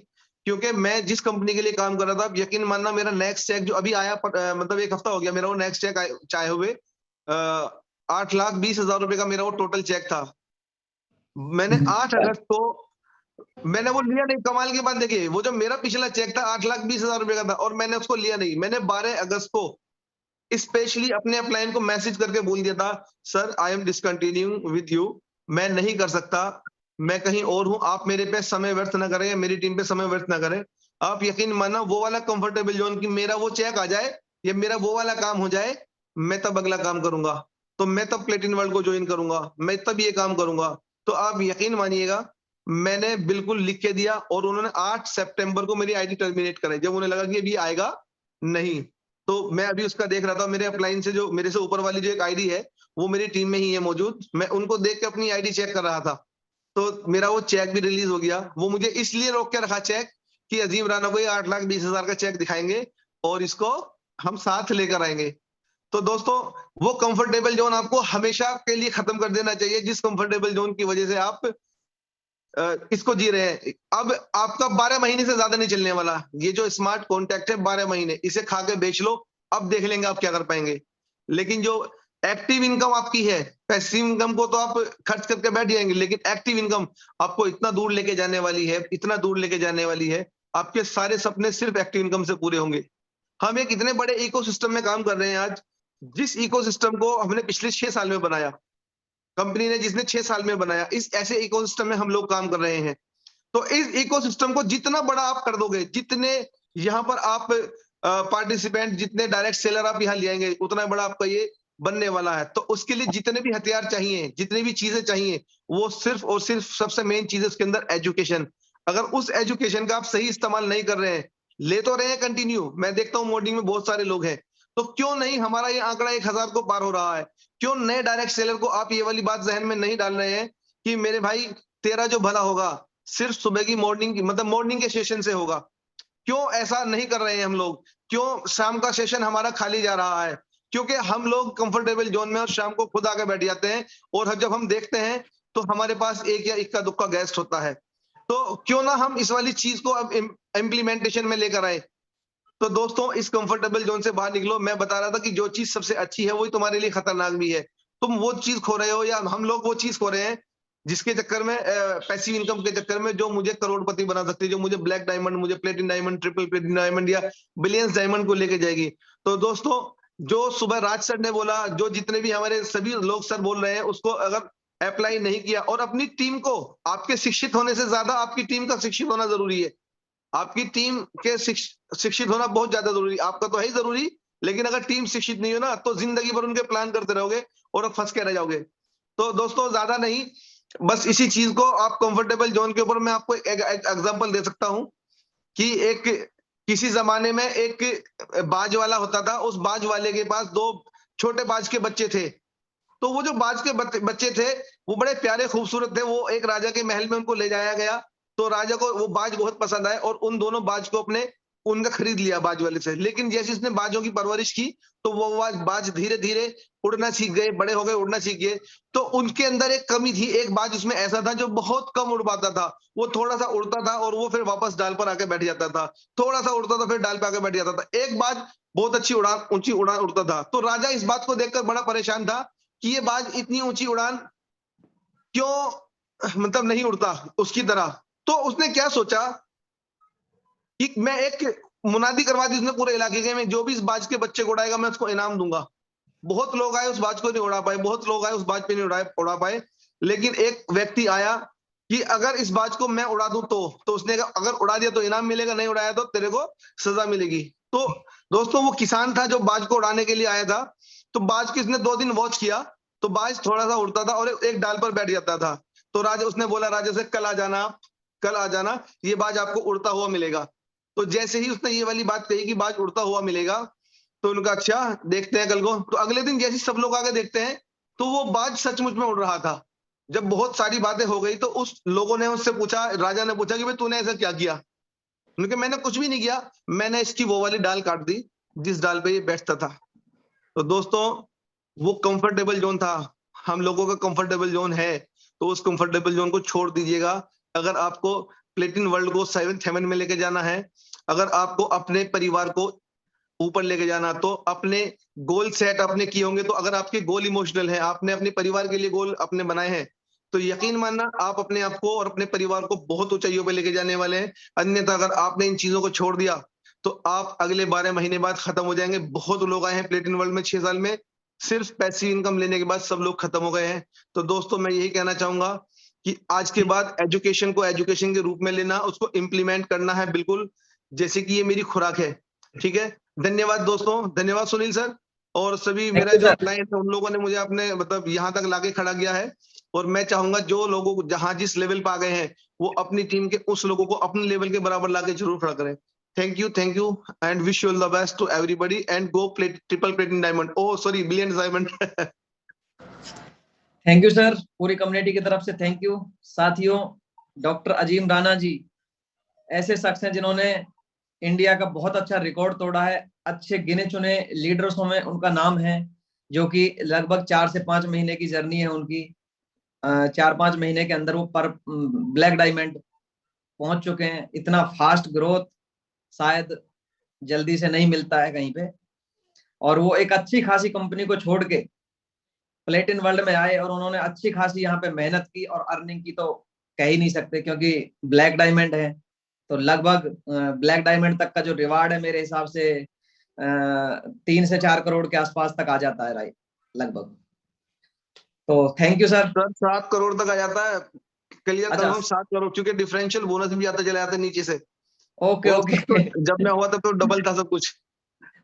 क्योंकि मैं जिस कंपनी के लिए काम कर रहा था, आप यकीन मानना, मेरा नेक्स्ट चेक जो अभी आया, मतलब 1 हफ्ता हो गया मेरा वो नेक्स्ट चेक चाहे हुए 8,20,000 रुपए का मेरा वो टोटल चेक था। मैंने 8 अगस्त को मैंने वो लिया नहीं। कमाल की बात देखिए, वो जो मेरा पिछला चेक था 8,20,000 रुपए का था, और मैंने उसको लिया नहीं। मैंने 12 अगस्त को स्पेशली अपने अपलाइन को मैसेज करके बोल दिया था, sir I am discontinuing with you, मैं नहीं कर सकता, मैं कहीं और हूं, आप मेरे पे समय व्यर्थ ना करें या मेरी टीम पे समय व्यर्थ ना करें। आप यकीन मानना, वो वाला कंफर्टेबल जोन की मेरा वो चेक आ जाए या मेरा वो वाला काम हो जाए, मैं तब अगला काम करूंगा। तो मैं तब प्लेटिन वर्ल्ड को ज्वाइन करूंगा, मैं तब ये काम करूंगा। तो आप यकीन मानिएगा, मैंने बिल्कुल लिख के दिया, और उन्होंने 8 सितंबर को मेरी आईडी टर्मिनेट कराई, जब उन्हें लगा कि अभी आएगा नहीं। तो मैं अभी उसका देख रहा था, मेरे अपलाइन से जो मेरे से ऊपर वाली जो एक आईडी है, वो मेरी टीम में ही है मौजूद, मैं उनको देख के अपनी आईडी चेक कर रहा था। तो मेरा वो चेक भी रिलीज हो गया। वो मुझे इसलिए रोक के रखा चेक कि अजीम राणा को ये 8,20,000 का चेक दिखाएंगे और इसको हम साथ लेकर आएंगे। तो दोस्तों, वो कंफर्टेबल जोन आपको हमेशा के लिए खत्म कर देना चाहिए, जिस कंफर्टेबल जोन की वजह से आप इसको जी रहे हैं। अब आपका 12 महीने से ज्यादा नहीं चलने वाला ये जो स्मार्ट कॉन्ट्रैक्ट है, 12 महीने इसे खा के बेच लो, अब देख लेंगे आप क्या कर पाएंगे। लेकिन जो एक्टिव इनकम आपकी है, पैसिव इनकम को तो आप खर्च करके बैठ जाएंगे, लेकिन एक्टिव इनकम आपको इतना दूर लेके जाने वाली है, इतना दूर लेके जाने वाली है, आपके सारे सपने सिर्फ एक्टिव इनकम से पूरे होंगे। हम एक इतने बड़े इकोसिस्टम में काम कर रहे हैं आज, जिस इकोसिस्टम को हमने पिछले 6 साल में बनाया, कंपनी ने जिसने 6 साल में बनाया, इस ऐसे इकोसिस्टम में हम लोग काम कर रहे हैं। तो इस इकोसिस्टम को जितना बड़ा आप कर दोगे, जितने यहाँ पर आप पार्टिसिपेंट, जितने डायरेक्ट सेलर आप यहाँ ले आएंगे, उतना बड़ा आपका ये बनने वाला है। तो उसके लिए जितने भी हथियार चाहिए, जितनी भी चीजें चाहिए, वो सिर्फ और सिर्फ सबसे मेन चीज है उसके अंदर एजुकेशन। अगर उस एजुकेशन का आप सही इस्तेमाल नहीं कर रहे हैं, ले तो रहे हैं कंटिन्यू, मैं देखता हूँ मॉर्निंग में बहुत सारे लोग हैं, तो क्यों नहीं हमारा ये आंकड़ा 1,000 को पार हो रहा है? क्यों नए डायरेक्ट सेलर को आप ये वाली बात जहन में नहीं डाल रहे हैं कि मेरे भाई तेरा जो भला होगा सिर्फ सुबह की मॉर्निंग की, मतलब मॉर्निंग के सेशन से होगा? क्यों ऐसा नहीं कर रहे हैं हम लोग? क्यों शाम का सेशन हमारा खाली जा रहा है? क्योंकि हम लोग कंफर्टेबल जोन में और शाम को खुद आके बैठ जाते हैं, और जब हम देखते हैं तो हमारे पास एक या इक्का दुक्का गेस्ट होता है। तो क्यों ना हम इस वाली चीज को अब इम्प्लीमेंटेशन में लेकर आए। तो दोस्तों, इस कंफर्टेबल जोन से बाहर निकलो। मैं बता रहा था कि जो चीज सबसे अच्छी है वही तुम्हारे लिए खतरनाक भी है। तुम वो चीज खो रहे हो, या हम लोग वो चीज खो रहे हैं जिसके चक्कर में, पैसिव इनकम के चक्कर में, जो मुझे करोड़पति बना सकती है, जो मुझे ब्लैक डायमंड, मुझे प्लेटिन डायमंड, ट्रिपल प्लेटिन डायमंड या बिलियंस डायमंड को लेके जाएगी। तो दोस्तों, जो सुबह राज सर ने बोला, जो जितने भी हमारे सभी लोग सर बोल रहे हैं, उसको अगर अप्लाई नहीं किया, और अपनी टीम को, आपके शिक्षित होने से ज्यादा आपकी टीम का शिक्षित होना जरूरी है। आपकी टीम के शिक्षित होना बहुत ज्यादा जरूरी, आपका तो है ही जरूरी, लेकिन अगर टीम शिक्षित नहीं हो ना, तो जिंदगी भर उनके प्लान करते रहोगे और फंस के रह जाओगे। तो दोस्तों, ज्यादा नहीं, बस इसी चीज को आप कंफर्टेबल जोन के ऊपर मैं आपको एक एग्जांपल दे सकता हूं कि एक किसी जमाने में एक बाज वाला होता था, उस बाज वाले के पास 2 छोटे बाज के बच्चे थे। तो वो जो बाज के बच्चे थे वो बड़े प्यारे खूबसूरत थे। वो एक राजा के महल में उनको ले जाया गया, तो राजा को वो बाज बहुत पसंद आए और उन दोनों बाज को उनका खरीद लिया बाज वाले से। लेकिन जैसे इसने बाजों की परवरिश की तो वो बाज धीरे धीरे उड़ना सीख गए, बड़े हो गए, उड़ना सीख गए। तो उनके अंदर एक कमी थी, एक बाज उसमें ऐसा था जो बहुत कम उड़ पाता था। वो थोड़ा सा उड़ता था और वो फिर वापस डाल पर आके बैठ जाता था, थोड़ा सा उड़ता था फिर डाल पे आके बैठ जाता था। एक बाज बहुत अच्छी उड़ान, ऊंची उड़ान उड़ता था। तो राजा इस बात को देखकर बड़ा परेशान था कि ये बाज इतनी ऊंची उड़ान क्यों मतलब नहीं उड़ता उसकी तरह। तो उसने क्या सोचा कि मैं एक मुनादी करवा दी उसने पूरे इलाके के में, जो भी इस बाज के बच्चे को उड़ाएगा मैं उसको इनाम दूंगा। बहुत लोग आए, उस बाज को नहीं उड़ा पाए, बहुत लोग आए, उस बाज पे नहीं उड़ा पाए। लेकिन एक व्यक्ति आया कि अगर इस बाज को मैं उड़ा दूं तो उसने कहा अगर उड़ा दिया तो इनाम मिलेगा, नहीं उड़ाया तो तेरे को सजा मिलेगी। तो दोस्तों, वो किसान था जो बाज को उड़ाने के लिए आया था। तो बाज किसने 2 दिन वॉच किया तो बाज थोड़ा सा उड़ता था और एक डाल पर बैठ जाता था। तो राजा उसने बोला राजा से कल आ जाना, कल आ जाना, ये बाज आपको उड़ता हुआ मिलेगा। तो जैसे ही उसने ये वाली बात कही कि बाज उड़ता हुआ मिलेगा, तो उनका अच्छा देखते हैं कल को। तो अगले दिन जैसे सब लोग आगे देखते हैं तो वो बाज सचमुच में उड़ रहा था। जब बहुत सारी बातें हो गई तो उस लोगों ने उससे पूछा, राजा ने पूछा कि भाई तूने ऐसा क्या किया? उनके मैंने कुछ भी नहीं किया, मैंने इसकी वो वाली डाल काट दी जिस डाल पे ये बैठता था। तो दोस्तों वो कंफर्टेबल जोन था, हम लोगों का कंफर्टेबल जोन है, तो उस कंफर्टेबल जोन को छोड़ दीजिएगा। अगर आपको प्लेटिन वर्ल्ड को 7th हेवन में लेके जाना है, अगर आपको अपने परिवार को ऊपर लेके जाना, तो अपने गोल सेट आपने किए होंगे। तो अगर आपके गोल इमोशनल है, आपने अपने परिवार के लिए गोल अपने बनाए हैं, तो यकीन मानना आप अपने आप को और अपने परिवार को बहुत ऊंचाइयों पे लेके जाने वाले हैं। अन्यथा अगर आपने इन चीजों को छोड़ दिया तो आप अगले 12 महीने बाद खत्म हो जाएंगे। बहुत लोग आए हैं प्लेटिन वर्ल्ड में 6 साल में, सिर्फ पैसिव इनकम लेने के बाद सब लोग खत्म हो गए हैं। तो दोस्तों मैं यही कहना चाहूंगा कि आज के बाद एजुकेशन को एजुकेशन के रूप में लेना, उसको इम्प्लीमेंट करना है बिल्कुल, जैसे कि ये मेरी खुराक है। ठीक है, धन्यवाद दोस्तों, धन्यवाद सुनील सर और सभी मेरा जो क्लाइंट है उन लोगों ने मुझे अपने मतलब यहाँ तक लाके खड़ा किया है। और मैं चाहूंगा जो लोगों को जहां जिस लेवल पे आ गए हैं वो अपनी टीम के उस लोगों को अपने लेवल के बराबर लाके जरूर खड़ा करें। Thank you and wish you all the best to everybody and go triple platinum diamond, oh sorry billion diamond. Thank you sir, पूरी कम्युनिटी की तरफ से थैंक यू। साथियों, डॉक्टर अजीम राणा जी ऐसे शख्स हैं जिन्होंने इंडिया का बहुत अच्छा रिकॉर्ड तोड़ा है। अच्छे गिने चुने लीडर्सों में उनका नाम है, जो कि लगभग 4 से 5 महीने की जर्नी है उनकी। 4-5 महीने के अंदर वो पर ब्लैक डायमंड पहुंच चुके हैं। इतना फास्ट ग्रोथ शायद जल्दी से नहीं मिलता है कहीं पे। और वो एक अच्छी खासी कंपनी को छोड़ के प्लेटिन वर्ल्ड में आए और उन्होंने अच्छी खासी यहाँ पे मेहनत की और अर्निंग की तो कह ही नहीं सकते, क्योंकि ब्लैक डायमंड है तो लगभग ब्लैक डायमंड तक का जो रिवार्ड है मेरे हिसाब से 3 से 4 करोड़ के आसपास तक आ जाता है, राइट, लगभग। तो थैंक यू सर। 7 करोड़ तक आ जाता है, क्लियर अच्छा। करो 7 करोड़, क्योंकि डिफरेंशियल बोनस भी आता चले जाते नीचे से। Okay okay. तो जब मैं हुआ था तो डबल था सब कुछ।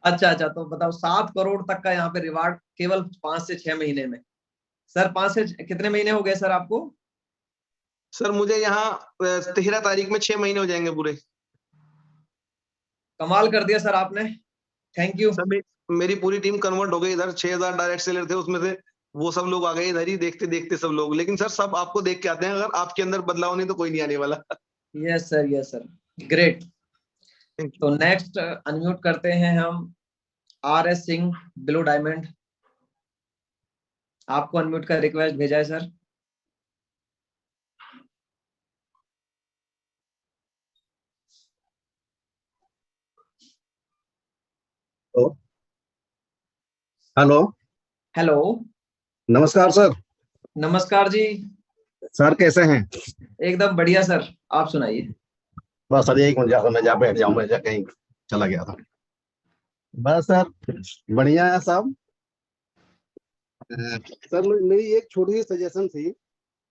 अच्छा अच्छा, तो बताओ 7 करोड़ तक का यहाँ पे रिवार्ड केवल 5 से 6 महीने में। सर 5 से कितने महीने हो गए सर आपको? सर मुझे यहाँ 13 तारीख में 6 महीने हो जाएंगे पूरे। कमाल कर दिया सर आपने, थैंक यू। सर मेरी पूरी टीम कन्वर्ट हो गई इधर, 6000 डायरेक्ट सेलर थे, उसमें से वो सब लोग आ गए इधर ही देखते देखते सब लोग। लेकिन सर सब आपको देख के आते हैं, अगर आपके अंदर बदलाव नहीं तो कोई नहीं आने वाला। Yes sir, great. तो नेक्स्ट अनम्यूट करते हैं हम RS सिंह, ब्लू डायमंड। आपको अनम्यूट का रिक्वेस्ट भेजा है सर। हेलो हेलो, नमस्कार सर। नमस्कार जी। सर कैसे हैं? एकदम बढ़िया सर, आप सुनाइए। बस सर यही मैं जा बैठ जाऊं, मैं कहीं चला गया था। बस सर बढ़िया है सब। सर मेरी एक छोटी सी सजेशन थी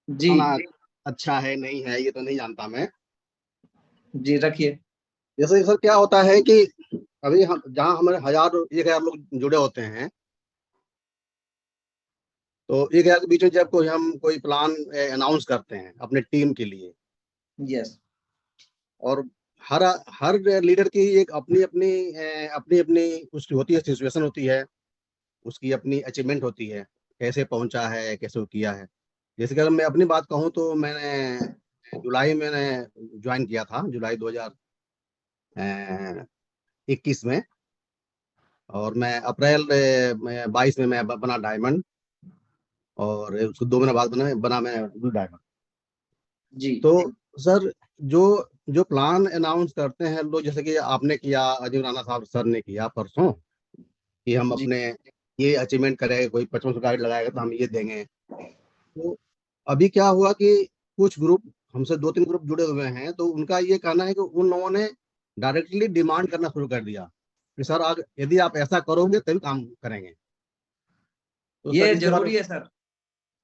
जी ना, अच्छा है नहीं है ये तो नहीं जानता मैं। जी रखिए। जैसे सर क्या होता है कि अभी हम जहाँ हमारे 1000 लोग जुड़े होते हैं, तो 1000 के बीच में जब हम कोई प्लान अनाउंस करते हैं अपने टीम के लिए, यस, और हर हर लीडर की एक अपनी अपनी उसकी होती है, सिचुएशन होती है, उसकी अपनी अचीवमेंट होती है, कैसे पहुंचा है, कैसे वो किया है। जैसे कि अगर मैं अपनी बात कहूं तो मैंने जुलाई में ज्वाइन किया था, जुलाई 2021 में, और मैं अप्रैल 22 में मैं बना डायमंड, और उसको 2 महीने बाद बना मैं ब्लू डायमंड। जी तो सर जो जो प्लान अनाउंस करते हैं लोग, जैसे कि आपने किया, अजीम राणा साहब सर ने किया परसों, कि हम जी अपने ये अचीवमेंट करेंगे, कोई 55 गाइड लगाएगा तो हम ये देंगे। तो अभी क्या हुआ कि कुछ ग्रुप हमसे 2-3 ग्रुप जुड़े हुए हैं, तो उनका ये कहना है कि उन लोगों ने डायरेक्टली डिमांड करना शुरू कर दिया कि सर यदि आप ऐसा करोगे तभी काम करेंगे। तो ये सर जरूरी है सर,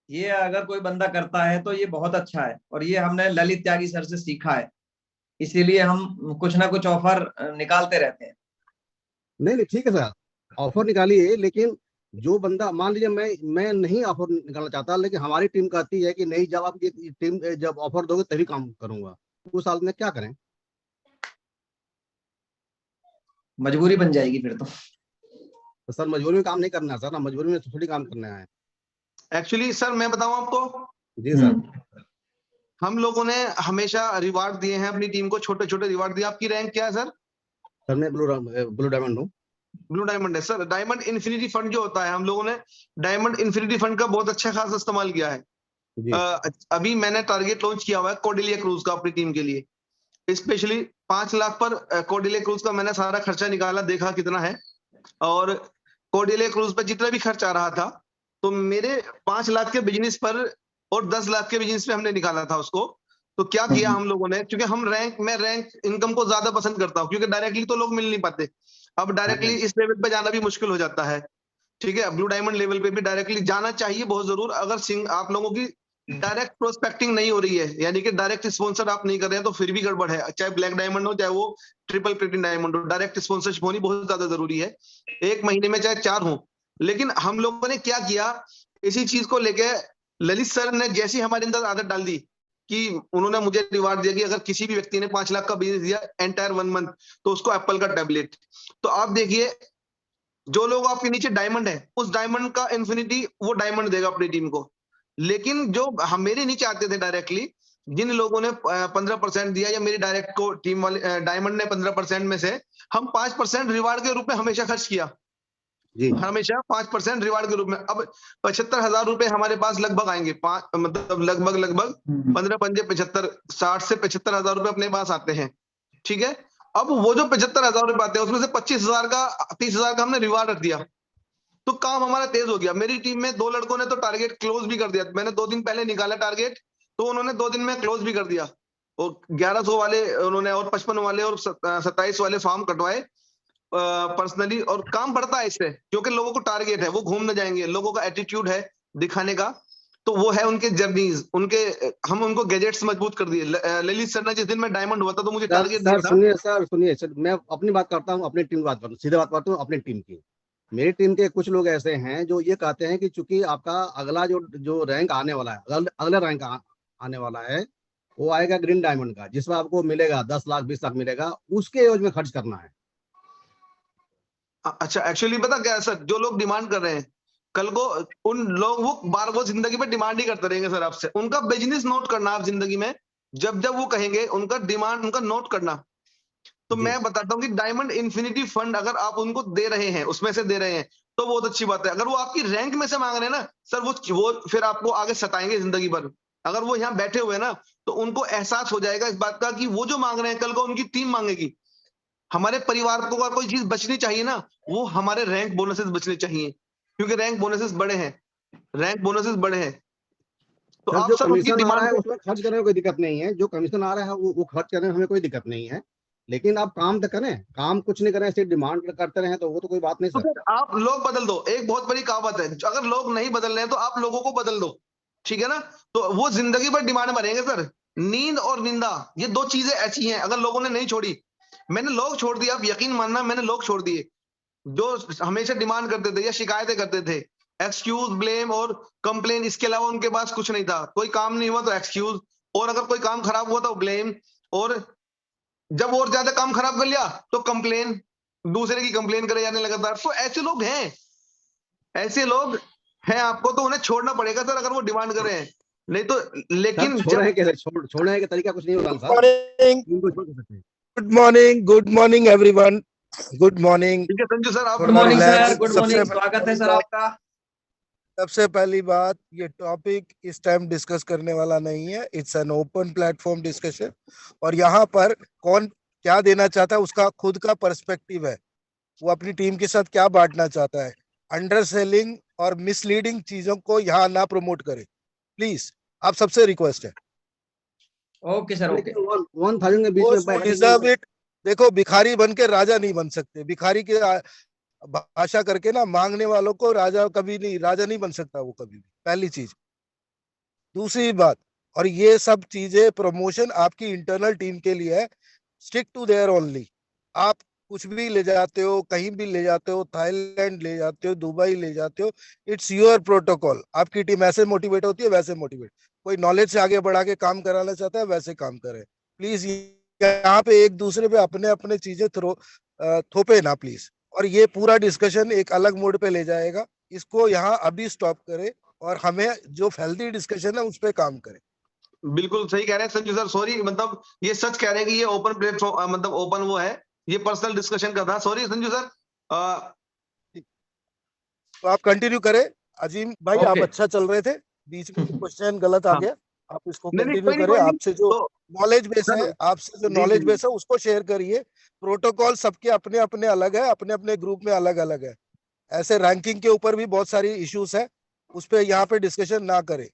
ये अगर कोई बंदा करता है तो ये बहुत अच्छा है, और ये हमने ललित त्यागी सर से सीखा है, इसीलिए हम कुछ ना कुछ ऑफर निकालते रहते हैं। नहीं ठीक है सर, ऑफर निकालिए, लेकिन जो बंदा मान लीजिए मैं नहीं ऑफर निकालना चाहता, लेकिन हमारी टीम कहती है कि नहीं, जब आप ये टीम जब ऑफर दोगे तभी काम करूंगा, उस हाल में क्या करें? मजबूरी बन जाएगी फिर तो। तो सर मजबूरी में काम नहीं करना है सर, ना मजबूरी में थोड़ी काम करना है। एक्चुअली सर मैं बताऊं आपको, जी सर। हम लोगों ने हमेशा रिवार्ड दिए हैं अपनी टीम को, छोटे छोटे रिवार्ड दिए। आपकी रैंक क्या है सर? सर मैं ब्लू डायमंड हूँ। ब्लू डायमंड है सर। डायमंड इन्फिनिटी फंड जो होता है, हम लोगों ने डायमंड इन्फिनिटी फंड का बहुत अच्छा खासा इस्तेमाल किया है। जी। अभी मैंने टारगेट लॉन्च किया हुआ है कॉर्डेलिया क्रूज का अपनी टीम के लिए। स्पेशली 5 लाख पर कॉर्डेलिया क्रूज का मैंने सारा खर्चा निकाला, देखा कितना है, और कॉर्डेलिया क्रूज पर जितना भी खर्च आ रहा था, तो मेरे 5 लाख के बिजनेस पर और 10 लाख के बिजनेस पे हमने निकाला था उसको। तो क्या किया हम लोगों ने, क्योंकि मैं रैंक इनकम को ज्यादा पसंद करता हूँ, क्योंकि डायरेक्टली तो लोग मिल नहीं पाते। अब डायरेक्टली इस लेवल पे जाना भी मुश्किल हो जाता है, ठीक है। ब्लू डायमंड लेवल पे भी डायरेक्टली जाना चाहिए बहुत जरूर। अगर आप लोगों की डायरेक्ट प्रोस्पेक्टिंग नहीं हो रही है, यानी कि डायरेक्ट स्पॉन्सर आप नहीं कर रहे हैं, तो फिर भी गड़बड़ है। चाहे ब्लैक डायमंड हो, चाहे वो ट्रिपल प्लेटिनम डायमंड हो, डायरेक्ट स्पॉन्सरशिप होनी बहुत ज्यादा जरूरी है, 1 महीने में चाहे 4 हो। लेकिन हम लोगों ने क्या किया, इसी चीज को लेके ललित सर ने जैसी हमारे अंदर आदत डाल दी कि उन्होंने मुझे रिवार्ड दिया कि अगर किसी भी व्यक्ति ने 5 लाख का बिजनेस दिया एंटायर 1 मंथ, तो उसको एप्पल का टैबलेट। तो आप देखिए, जो लोग आपके नीचे डायमंड है, उस डायमंड का इन्फिनिटी वो डायमंड देगा अपनी टीम को। लेकिन जो हम मेरे नीचे आते थे डायरेक्टली, जिन लोगों ने 15% दिया, या मेरी डायरेक्ट को टीम वाले डायमंड ने 15% में से हम 5% रिवार्ड के रूप में हमेशा खर्च किया जी। हमेशा 5% रिवार्ड के रूप में। अब 75,000 रुपए हमारे पास लगभग आएंगे, मतलब लगभग 15 पंजे 75, 60 से 75,000 रुपए अपने पास आते हैं, ठीक है। अब वो जो 75,000 रुपए आते हैं, उसमें से 25,000 का 30,000 का हमने रिवार्ड रख दिया, तो काम हमारा तेज हो गया। मेरी टीम में 2 लड़कों ने तो टारगेट क्लोज भी कर दिया। मैंने 2 दिन पहले निकाला टारगेट, तो उन्होंने 2 दिन में क्लोज भी कर दिया। और 1100 वाले उन्होंने, और 55 वाले और 27 वाले फॉर्म कटवाए पर्सनली। और काम बढ़ता है इससे, क्योंकि लोगों को टारगेट है, वो घूमने जाएंगे, लोगों का एटीट्यूड है दिखाने का, तो वो है उनके जर्नीज, हम उनको गैजेट्स मजबूत कर दिए। ललित सर ने जिस दिन मैं डायमंड हुआ था, तो मुझे टारगेट दिया था। सुनिए सर, मैं अपनी बात करता हूँ, अपनी टीम की बात करता हूँ, सीधे बात करता हूँ अपनी टीम की। मेरी टीम के कुछ लोग ऐसे हैं जो ये कहते हैं कि चूंकि आपका अगला जो रैंक आने वाला है, अगला रैंक आने वाला है, वो आएगा ग्रीन डायमंड का, जिसमें आपको मिलेगा 10 लाख 20 लाख मिलेगा, उसके एवज में खर्च करना है। अच्छा, एक्चुअली पता क्या है सर, जो लोग डिमांड कर रहे हैं, कल को उन लोग वो जिंदगी में डिमांड ही करते रहेंगे सर आपसे। उनका बिजनेस नोट करना आप जिंदगी में, जब वो कहेंगे, उनका डिमांड उनका नोट करना। तो मैं बताता हूँ कि डायमंड इन्फिनिटी फंड अगर आप उनको दे रहे हैं, उसमें से दे रहे हैं, तो बहुत अच्छी बात है। अगर वो आपकी रैंक में से मांग रहे हैं ना सर, वो फिर आपको आगे सताएंगे जिंदगी भर। अगर वो यहाँ बैठे हुए ना, तो उनको एहसास हो जाएगा इस बात का कि वो जो मांग रहे हैं, कल को उनकी टीम मांगेगी। हमारे परिवार को अगर कोई चीज बचनी चाहिए ना, वो हमारे रैंक बोनसेस बचने चाहिए, क्योंकि रैंक बोनसेस बड़े हैं, तो आप जो सर उनकी कमीशन आ रहा डिमांड है उसमें खर्च करने में कोई दिक्कत नहीं है, जो कमीशन आ रहा है वो खर्च करने में हमें कोई दिक्कत नहीं है, लेकिन आप काम तो करें, काम कुछ नहीं करें, सिर्फ डिमांड करते रहे, तो वो तो कोई बात नहीं तो सर। फिर आप लोग बदल दो। एक बहुत बड़ी कहावत है, अगर लोग नहीं बदल रहे हैं तो आप लोगों को बदल दो, ठीक है ना। तो वो जिंदगी भर डिमांड मरेंगे सर। नींद और निंदा, ये 2 चीजें ऐसी हैं, अगर लोगों ने नहीं छोड़ी, मैंने लोग छोड़ दिया, आप यकीन मानना, मैंने लोग छोड़ दिए जो हमेशा डिमांड करते थे या शिकायतें करते थे। एक्सक्यूज, ब्लेम और कंप्लेन, इसके अलावा उनके पास कुछ नहीं था। कोई काम नहीं हुआ तो एक्सक्यूज, और अगर कोई काम खराब हुआ तो ब्लेम, और जब और ज्यादा काम खराब कर लिया तो कंप्लेन, दूसरे की कंप्लेन करे जाने लगातार। तो ऐसे लोग हैं आपको, तो उन्हें छोड़ना पड़ेगा सर, अगर वो डिमांड कर रहे हैं, नहीं तो। लेकिन छोड़ने का तरीका कुछ नहीं होता sir. Good morning everyone, good morning. ठीक है संजू सर, आप good morning sir, good morning, स्वागत है सर आपका। सबसे पहली बात, ये टॉपिक इस टाइम डिस्कस करने वाला नहीं है, it's an open platform discussion, और यहाँ पर कौन क्या देना चाहता है उसका खुद का पर्सपेक्टिव है, वो अपनी टीम के साथ क्या बांटना चाहता है। अंडर सेलिंग और मिसलीडिंग चीजों को यहाँ ना प्रमोट करें प्लीज, आप सबसे रिक्वेस्ट है। Okay sir, okay. 1000 के बीच में डिजर्व इट। देखो, भिखारी बन के राजा नहीं बन सकते, भिखारी की भाषा करके ना मांगने वालों को राजा नहीं बन सकता वो कभी भी, पहली चीज। दूसरी बात, और ये सब चीजें प्रमोशन आपकी इंटरनल टीम के लिए है, स्टिक टू देयर ओनली। आप कुछ भी ले जाते हो, कहीं भी ले जाते हो, थाईलैंड ले जाते हो, दुबई ले जाते हो, इट्स योर प्रोटोकॉल। आपकी टीम ऐसे मोटिवेट होती है, वैसे मोटिवेट। कोई नॉलेज से आगे बढ़ा के काम कराना चाहता है, वैसे काम करे। प्लीज यहाँ पे एक दूसरे पे अपने अपने चीजें थोपे ना प्लीज। और ये पूरा डिस्कशन एक अलग मोड पे ले जाएगा, इसको यहाँ अभी स्टॉप करे और हमें जो हेल्दी डिस्कशन है उस पर काम करें। बिल्कुल सही कह रहे हैं संजू सर, सॉरी, मतलब ये सच कह रहे हैं कि ये ओपन प्लेटफॉर्म, मतलब ओपन वो है, ये पर्सनल डिस्कशन का था, सॉरी संजू सर। तो आप कंटिन्यू करें अजीम भाई, आप ओके। अच्छा चल रहे थे, बीच में क्वेश्चन गलत आ हाँ। गया, आप इसको नहीं कंटिन्यू कोई करें। नहीं, आपसे जो तो नॉलेज बेस सर, है, आपसे जो जी, नॉलेज जी, बेस है उसको शेयर करिए। प्रोटोकॉल सबके अपने अपने अलग है, अपने अपने ग्रुप में अलग अलग है। ऐसे रैंकिंग के ऊपर भी बहुत सारी इश्यूज है, उस पर यहाँ पे डिस्कशन ना करें।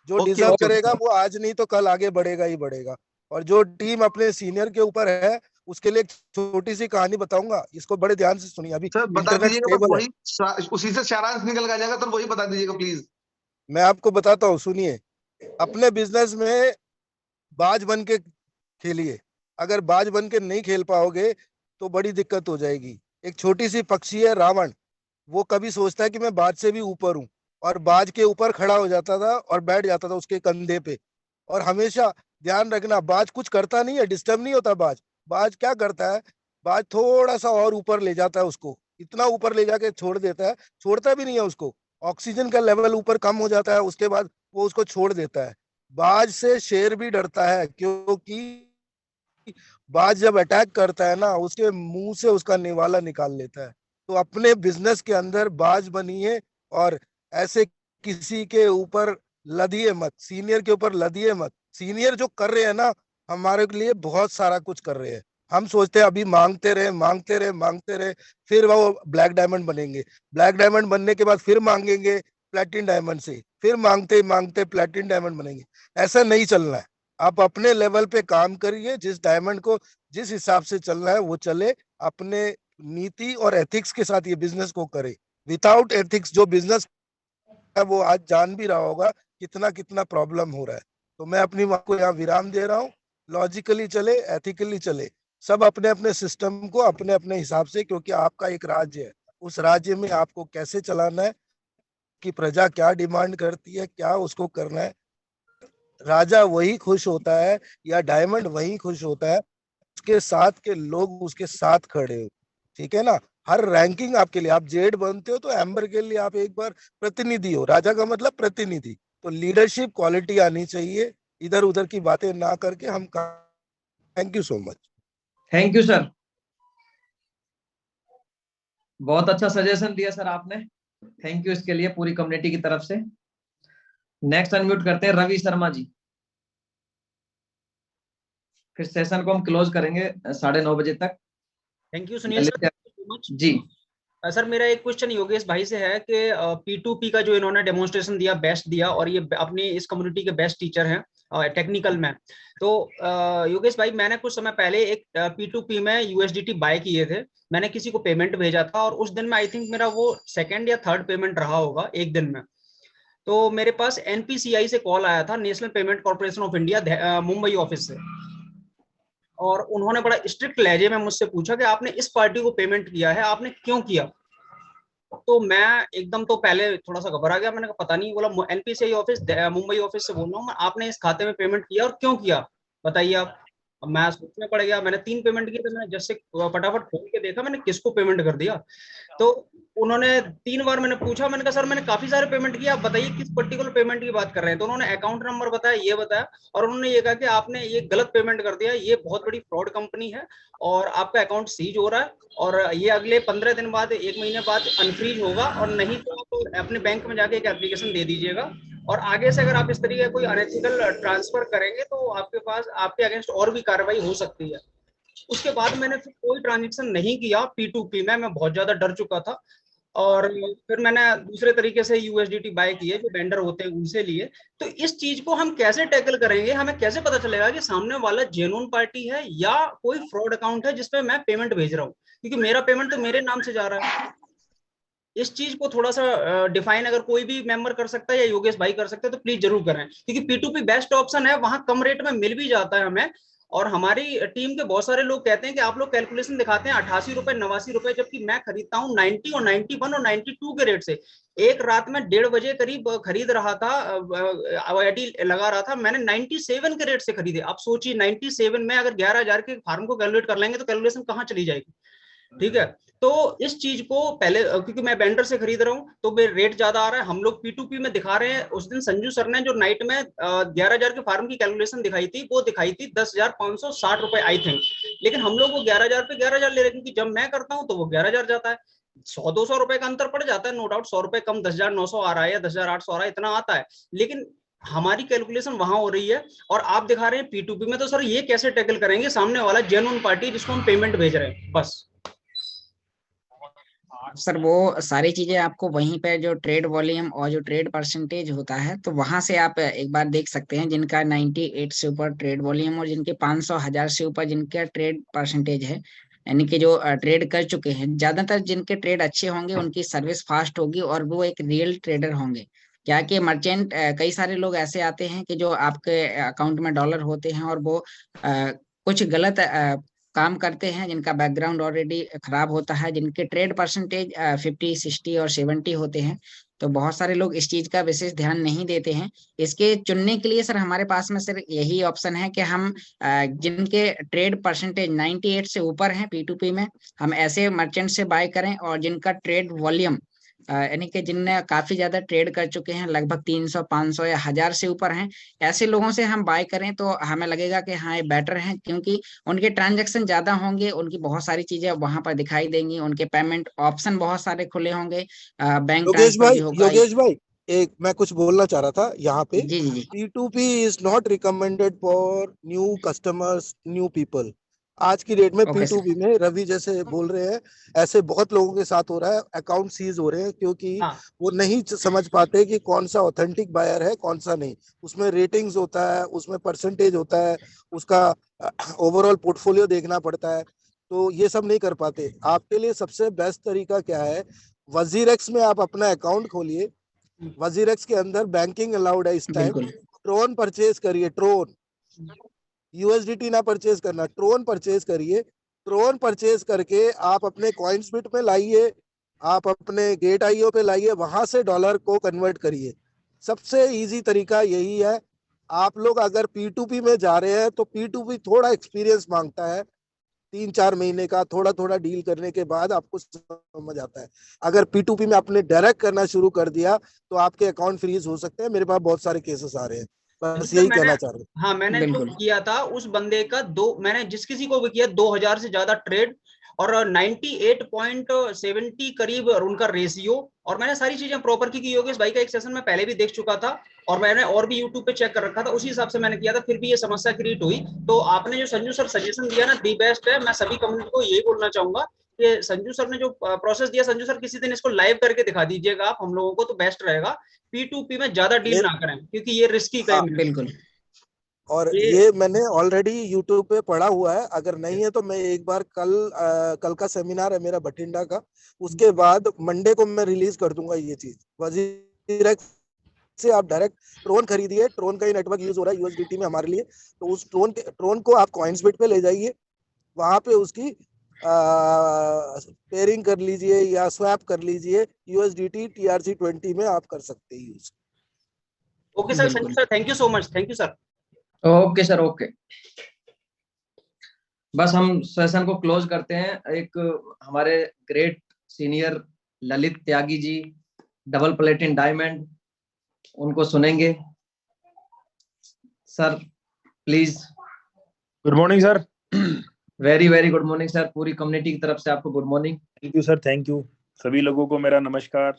जो ओके, डिजर्व ओके, करेगा वो आज नहीं तो कल आगे बढ़ेगा ही बढ़ेगा। और जो टीम अपने सीनियर के ऊपर है, उसके लिए एक छोटी सी कहानी बताऊंगा, इसको बड़े ध्यान से सुनिए। अभी सर बता इंटरनेट दीजिएगा, पर स्टेबल है, वही उसी से सारांश निकल के जाएगा, तो वही बता दीजिएगा प्लीज। मैं आपको बताता हूँ, सुनिए। अपने बिजनेस में बाज बन के खेलिए, अगर बाज बन के नहीं खेल पाओगे तो बड़ी दिक्कत हो जाएगी। एक छोटी सी पक्षी है रावण, वो कभी सोचता है कि मैं बाज से भी ऊपर हूँ, और बाज के ऊपर खड़ा हो जाता था और बैठ जाता था उसके कंधे पे। और हमेशा ध्यान रखना, बाज कुछ करता नहीं है, डिस्टर्ब नहीं होता बाज। बाज क्या करता है, बाज थोड़ा सा और ऊपर ले जाता है उसको, इतना ऊपर ले जाके छोड़ देता है, छोड़ता भी नहीं है उसको। ऑक्सीजन का लेवल ऊपर कम हो जाता है, उसके बाद वो उसको छोड़ देता है। बाज से शेर भी डरता है, क्योंकि बाज जब अटैक करता है ना, उसके मुंह से उसका निवाला निकाल लेता है। तो अपने बिजनेस के अंदर बाज बनिए, और ऐसे किसी के ऊपर लदिए मत, सीनियर के ऊपर लदिए मत। सीनियर जो कर रहे हैं ना, हमारे लिए बहुत सारा कुछ कर रहे हैं। हम सोचते हैं अभी मांगते रहे मांगते रहे मांगते रहे, फिर वो ब्लैक डायमंड बनेंगे, ब्लैक डायमंड बनने के बाद फिर मांगेंगे प्लेटिन डायमंड से, फिर मांगते मांगते प्लेटिन डायमंड बनेंगे। ऐसा नहीं चलना है। आप अपने लेवल पे काम करिए, जिस डायमंड को जिस हिसाब से चलना है वो चले, अपने नीति और एथिक्स के साथ ये बिजनेस को करे। विदाउट एथिक्स जो बिजनेस है वो आज जान भी रहा होगा कितना कितना प्रॉब्लम हो रहा है। तो मैं अपनी बात को यहाँ विराम दे रहा हूँ। लॉजिकली चले, एथिकली चले, सब अपने अपने सिस्टम को अपने अपने हिसाब से, क्योंकि आपका एक राज्य है, उस राज्य में आपको कैसे चलाना है, कि प्रजा क्या डिमांड करती है, क्या उसको करना है। राजा वही खुश होता है या डायमंड वही खुश होता है, उसके साथ के लोग उसके साथ खड़े हो। ठीक है ना। हर रैंकिंग आपके लिए, आप जेड बनते हो तो एम्बर के लिए आप एक बार प्रतिनिधि हो, राजा का मतलब प्रतिनिधि। तो लीडरशिप क्वालिटी आनी चाहिए, इधर उधर की बातें ना करके हम। Thank you so much. Thank you sir, बहुत अच्छा सजेशन दिया सर आपने, थैंक यू इसके लिए पूरी कम्युनिटी की तरफ से। नेक्स्ट अनम्यूट करते हैं रवि शर्मा जी, फिर सेशन को हम क्लोज करेंगे 9:30 बजे तक। थैंक यू सुनील सर, जी सर मेरा एक क्वेश्चन योगेश भाई से है कि P2P का जो इन्होंने डेमोन्स्ट्रेशन दिया, बेस्ट दिया, और ये अपनी इस कम्युनिटी के बेस्ट टीचर हैं टेक्निकल में। तो योगेश भाई, मैंने कुछ समय पहले एक P2P में USDT बाय किए थे, मैंने किसी को पेमेंट भेजा था, और उस दिन में आई थिंक मेरा वो सेकंड या थर्ड पेमेंट रहा होगा एक दिन में। तो मेरे पास NPCI से कॉल आया था, national payment corporation of India Mumbai office से, और उन्होंने बड़ा स्ट्रिक्ट लहजे में मुझसे पूछा कि आपने इस पार्टी को पेमेंट किया है, आपने क्यों किया। तो मैं एकदम तो पहले थोड़ा सा घबरा गया, मैंने कहा पता नहीं, बोला NPCI ऑफिस मुंबई ऑफिस से बोल रहा हूँ मैं, आपने इस खाते में पेमेंट किया और क्यों किया बताइए आप। अब मैं सोचने पड़ गया, मैंने 3 पेमेंट किए थे, मैंने जैसे फटाफट खोल के देखा मैंने किसको पेमेंट कर दिया। तो उन्होंने 3 बार मैंने पूछा, मैंने कहा सर मैंने काफी सारे पेमेंट किया, आप बताइए किस पर्टिकुलर पेमेंट की बात कर रहे हैं। तो उन्होंने अकाउंट नंबर बताया, ये बताया, और उन्होंने ये कहा कि आपने ये गलत पेमेंट कर दिया, ये बहुत बड़ी फ्रॉड कंपनी है और आपका अकाउंट सीज हो रहा है, और ये अगले 15 दिन बाद, 1 महीने बाद अनफ्रीज होगा, और नहीं तो आप अपने बैंक में जाके एक एप्लीकेशन दे दीजिएगा, और आगे से अगर आप इस तरीके का कोई अनएथिकल ट्रांसफर करेंगे तो आपके पास, आपके अगेंस्ट और भी कार्रवाई हो सकती है। उसके बाद मैंने फिर कोई ट्रांजेक्शन नहीं किया P2P में, मैं बहुत ज्यादा डर चुका था। और फिर मैंने दूसरे तरीके से USDT बाय किए, जो वेंडर होते हैं उनसे लिए। तो इस चीज को हम कैसे टैकल करेंगे, हमें कैसे पता चलेगा कि सामने वाला जेन्युइन पार्टी है या कोई फ्रॉड अकाउंट है जिसपे मैं पेमेंट भेज रहा हूँ, क्योंकि मेरा पेमेंट तो मेरे नाम से जा रहा है। इस चीज को थोड़ा सा डिफाइन अगर कोई भी मेंबर कर सकता है या योगेश भाई कर सकते हैं तो प्लीज जरूर करें, क्योंकि P2P बेस्ट ऑप्शन है, वहां कम रेट में मिल भी जाता है हमें, और हमारी टीम के बहुत सारे लोग कहते हैं कि आप लोग कैलकुलेशन दिखाते हैं 88 रुपए 89 रुपए, जबकि मैं खरीदता हूँ 90 और 91 और 92 के रेट से। एक रात में 1:30 बजे करीब खरीद रहा था, आईडी लगा रहा था, मैंने 97 के रेट से खरीदे। आप सोचिए 97 में अगर 11,000 के फार्म को कैलकुलेट कर लेंगे तो कैलकुलेशन कहाँ चली जाएगी। ठीक है, तो इस चीज को पहले, क्योंकि मैं वेंडर से खरीद रहा हूँ तो रेट ज्यादा आ रहा है, हम लोग P2P में दिखा रहे हैं। उस दिन संजू सर ने जो नाइट में 11,000 के फार्म की कैलकुलेशन दिखाई थी, वो दिखाई थी 10,560 रुपए आई थिंक, लेकिन हम लोग वो 11,000 पे 11,000 ले रहे हैं, क्योंकि जब मैं करता हूँ तो वो 11,000 जाता है। 100-200 रुपए का अंतर पड़ जाता है, नो डाउट। 100 रुपए कम 10,900 आ रहा है या 10,800 आ रहा है, इतना आता है, लेकिन हमारी कैलकुलेशन वहां हो रही है और आप दिखा रहे हैं P2P में। तो सर ये कैसे टैकल करेंगे सामने वाला जेन्युइन पार्टी जिसको हम पेमेंट भेज रहे हैं? बस सर वो सारी चीजें आपको वहीं पे जो ट्रेड वॉल्यूम और जो ट्रेड परसेंटेज होता है, तो वहां से आप एक बार देख सकते हैं। जिनका 98 से ऊपर ट्रेड वॉल्यूम और जिनके 500,000 से ऊपर जिनका ट्रेड परसेंटेज है, यानी कि जो ट्रेड कर चुके हैं, ज्यादातर जिनके ट्रेड अच्छे होंगे उनकी सर्विस फास्ट होगी और वो एक रियल ट्रेडर होंगे। क्या कि मर्चेंट, कई सारे लोग ऐसे आते हैं कि जो आपके अकाउंट में डॉलर होते हैं और वो कुछ गलत काम करते हैं, जिनका बैकग्राउंड ऑलरेडी खराब होता है, जिनके ट्रेड परसेंटेज 50, 60 और 70 होते हैं। तो बहुत सारे लोग इस चीज का विशेष ध्यान नहीं देते हैं। इसके चुनने के लिए सर हमारे पास में सिर्फ यही ऑप्शन है कि हम जिनके ट्रेड परसेंटेज 98 से ऊपर हैं P2P में, हम ऐसे मर्चेंट से बाय करें, और जिनका ट्रेड वॉल्यूम यानी कि जिनने काफी ज्यादा ट्रेड कर चुके हैं, लगभग 300, 500 या 1000 से ऊपर हैं, ऐसे लोगों से हम बाय करें तो हमें लगेगा कि हाँ ये बेटर है, क्योंकि उनके ट्रांजैक्शन ज्यादा होंगे, उनकी बहुत सारी चीजें वहां पर दिखाई देंगी, उनके पेमेंट ऑप्शन बहुत सारे खुले होंगे, बैंक ट्रांसफर भी होगा। योगेश भाई एक मैं कुछ बोलना चाह रहा था यहाँ पे। जी जी जी। P2P is not recommended for new customers, new people. आज की डेट में ओके सर। P2P में रवि जैसे बोल रहे हैं, ऐसे बहुत लोगों के साथ हो रहा है, अकाउंट सीज हो रहे हैं, क्योंकि हाँ वो नहीं समझ पाते कि कौन सा ऑथेंटिक बायर है कौन सा नहीं। उसमें रेटिंग्स होता है, उसमें परसेंटेज होता है, उसका ओवरऑल पोर्टफोलियो देखना पड़ता है, तो ये सब नहीं कर पाते। आपके लिए सबसे बेस्ट तरीका क्या है, वजीरेक्स में आप अपना अकाउंट खोलिए। वजीरेक्स के अंदर बैंकिंग अलाउड है इस टाइम। बिल्कुल ट्रोन परचेज करिए, ट्रोन, USDT ना परचेज करना, ट्रोन परचेज करिए। ट्रोन परचेज करके आप अपने कॉइन्सबिट पे लाइए, आप अपने गेट IO पे लाइए, वहां से डॉलर को कन्वर्ट करिए। सबसे इजी तरीका यही है। आप लोग अगर P2P में जा रहे हैं तो P2P थोड़ा एक्सपीरियंस मांगता है, 3-4 महीने का थोड़ा थोड़ा डील करने के बाद आपको समझ आता है। अगर P2P में आपने डायरेक्ट करना शुरू कर दिया तो आपके अकाउंट फ्रीज हो सकते हैं। मेरे पास बहुत सारे केसेस आ रहे हैं, बस यही कहना चाह रहे हैं। हाँ, मैंने जो बिल्कुल। किया था उस बंदे का मैंने जिस किसी को भी किया 2,000 से ज्यादा ट्रेड और 98.70 करीब उनका रेशियो, और मैंने सारी चीजें प्रॉपर की। योगेश भाई का एक सेशन में पहले भी देख चुका था और मैंने और भी यूट्यूब पे चेक कर रखा था, उसी हिसाब से मैंने किया था, फिर भी ये समस्या क्रिएट हुई। तो आपने जो संजू सर सजेशन दिया ना, दी बेस्ट है। मैं सभी कम्युनिटी को यही बोलना चाहूंगा कि संजू सर ने जो प्रोसेस दिया, संजू सर किसी दिन इसको लाइव करके दिखा दीजिएगा आप हम लोगों को, तो बेस्ट रहेगा। P2P में ज्यादा डील ना करें, क्योंकि ये रिस्की हाँ, बिल्कुल। और ये मैंने ऑलरेडी यूट्यूब पे पढ़ा हुआ है। अगर नहीं है तो मैं एक बार कल का सेमिनार है मेरा बठिंडा का, उसके बाद मंडे को मैं रिलीज कर दूंगा ये चीज। वजीरेक्स से आप डायरेक्ट ट्रोन खरीदिए, ट्रोन का ही नेटवर्क यूज हो रहा है USDT में हमारे लिए, तो उस ट्रोन को आप कॉइन्सबिट पे ले जाइए, वहां पे उसकी पेयरिंग कर लीजिए या स्वैप कर लीजिए। USDT TRC20 में आप कर सकते हैं use. Okay sir, Sanju sir thank you so much, thank you sir. Okay sir, okay. बस हम सेशन को क्लोज करते हैं। एक हमारे great senior Lalit Tyagi ji, double प्लेटिन diamond, उनको सुनेंगे। Sir please. Good morning sir. Very very good morning sir, पूरी कम्युनिटी की तरफ से आपको good morning. Thank you sir, thank you. सभी लोगों को मेरा नमस्कार,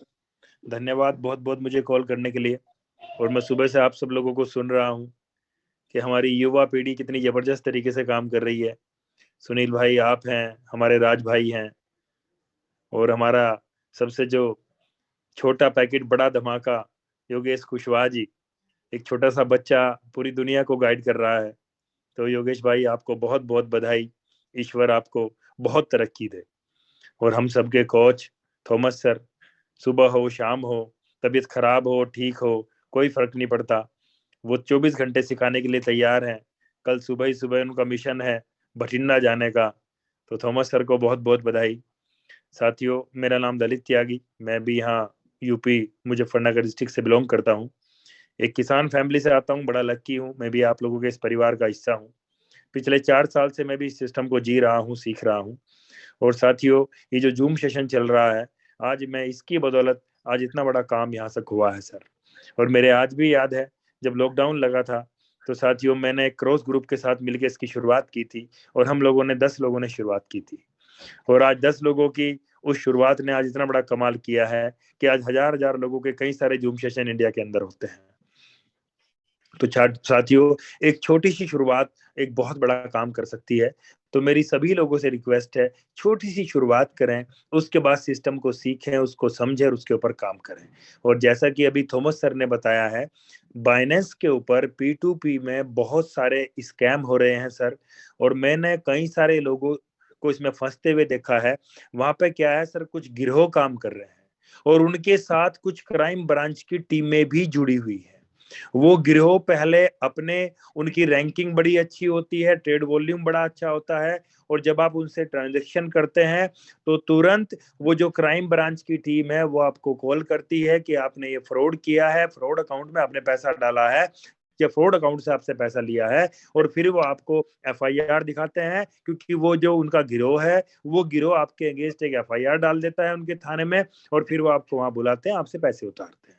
धन्यवाद बहुत बहुत मुझे कॉल करने के लिए। और मैं सुबह से आप सब लोगों को सुन रहा हूँ कि हमारी युवा पीढ़ी कितनी जबरदस्त तरीके से काम कर रही है। सुनील भाई आप हैं, हमारे राज भाई हैं, और हमारा सबसे जो छोटा पैकेट बड़ा धमाका योगेश कुशवाहा जी, एक छोटा सा बच्चा पूरी दुनिया को गाइड कर रहा है। तो योगेश भाई आपको बहुत बहुत बधाई, ईश्वर आपको बहुत तरक्की दे। और हम सबके कोच थॉमस सर, सुबह हो शाम हो, तबीयत खराब हो ठीक हो, कोई फर्क नहीं पड़ता, वो 24 घंटे सिखाने के लिए तैयार हैं। कल सुबह ही सुबह उनका मिशन है भटिंडा जाने का, तो थॉमस सर को बहुत बहुत बधाई। साथियों, मेरा नाम दलित त्यागी, मैं भी यहाँ यूपी मुजफ्फरनगर डिस्ट्रिक्ट से बिलोंग करता हूँ। एक किसान फैमिली से आता हूँ, बड़ा लक्की हूँ, मैं भी आप लोगों के इस परिवार का हिस्सा हूँ। पिछले 4 साल से मैं भी इस सिस्टम को जी रहा हूँ, सीख रहा हूँ। और साथियों, ये जो जूम सेशन चल रहा है, आज मैं इसकी बदौलत आज इतना बड़ा काम यहाँ तक हुआ है सर। और मेरे आज भी याद है जब लॉकडाउन लगा था, तो साथियों मैंने एक क्रॉस ग्रुप के साथ मिलकर इसकी शुरुआत की थी, और हम लोगों ने 10 लोगों ने शुरुआत की थी, और आज 10 लोगों की उस शुरुआत ने आज इतना बड़ा कमाल किया है कि आज हजार लोगों के कई सारे जूम सेशन इंडिया के अंदर होते हैं। तो साथियों, एक छोटी सी शुरुआत एक बहुत बड़ा काम कर सकती है। तो मेरी सभी लोगों से रिक्वेस्ट है, छोटी सी शुरुआत करें, उसके बाद सिस्टम को सीखें, उसको समझें और उसके ऊपर काम करें। और जैसा कि अभी थॉमस सर ने बताया है, बाइनेंस के ऊपर P2P में बहुत सारे स्कैम हो रहे हैं सर, और मैंने कई सारे लोगों को इसमें फंसते हुए देखा है। वहां पे क्या है सर, कुछ गिरोह काम कर रहे हैं और उनके साथ कुछ क्राइम ब्रांच की टीमें भी जुड़ी हुई है। वो गिरोह पहले अपने, उनकी रैंकिंग बड़ी अच्छी होती है, ट्रेड वॉल्यूम बड़ा अच्छा होता है, और जब आप उनसे ट्रांजैक्शन करते हैं तो तुरंत वो जो क्राइम ब्रांच की टीम है वो आपको कॉल करती है कि आपने ये फ्रॉड किया है, फ्रॉड अकाउंट में आपने पैसा डाला है या फ्रॉड अकाउंट से आपसे पैसा लिया है, और फिर वो आपको FIR दिखाते हैं, क्योंकि वो जो उनका गिरोह है वो गिरोह आपके अगेंस्ट एक FIR डाल देता है उनके थाने में, और फिर वो आपको वहां बुलाते हैं, आपसे पैसे उतारते हैं।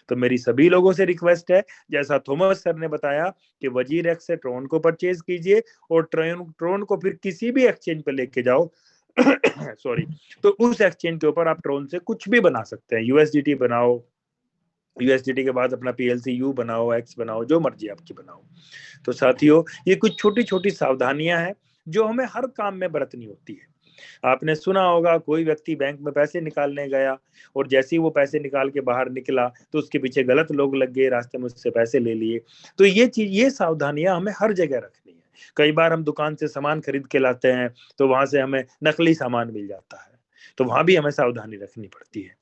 तो मेरी सभी लोगों से रिक्वेस्ट है, जैसा थॉमस सर ने बताया कि WazirX से ट्रोन को परचेज कीजिए और ट्रोन को फिर किसी भी एक्सचेंज पे लेके जाओ सॉरी, तो उस एक्सचेंज के ऊपर आप ट्रोन से कुछ भी बना सकते हैं। USDT बनाओ, USDT के बाद अपना PLCU बनाओ, X बनाओ, जो मर्जी आपकी बनाओ। तो साथियों, ये कुछ छोटी छोटी सावधानियां हैं जो हमें हर काम में बरतनी होती है। आपने सुना होगा, कोई व्यक्ति बैंक में पैसे निकालने गया और जैसे ही वो पैसे निकाल के बाहर निकला तो उसके पीछे गलत लोग लग गए, रास्ते में उससे पैसे ले लिए। तो ये सावधानियां हमें हर जगह रखनी है। कई बार हम दुकान से सामान खरीद के लाते हैं तो वहां से हमें नकली सामान मिल जाता है, तो वहां भी हमें सावधानी रखनी पड़ती है।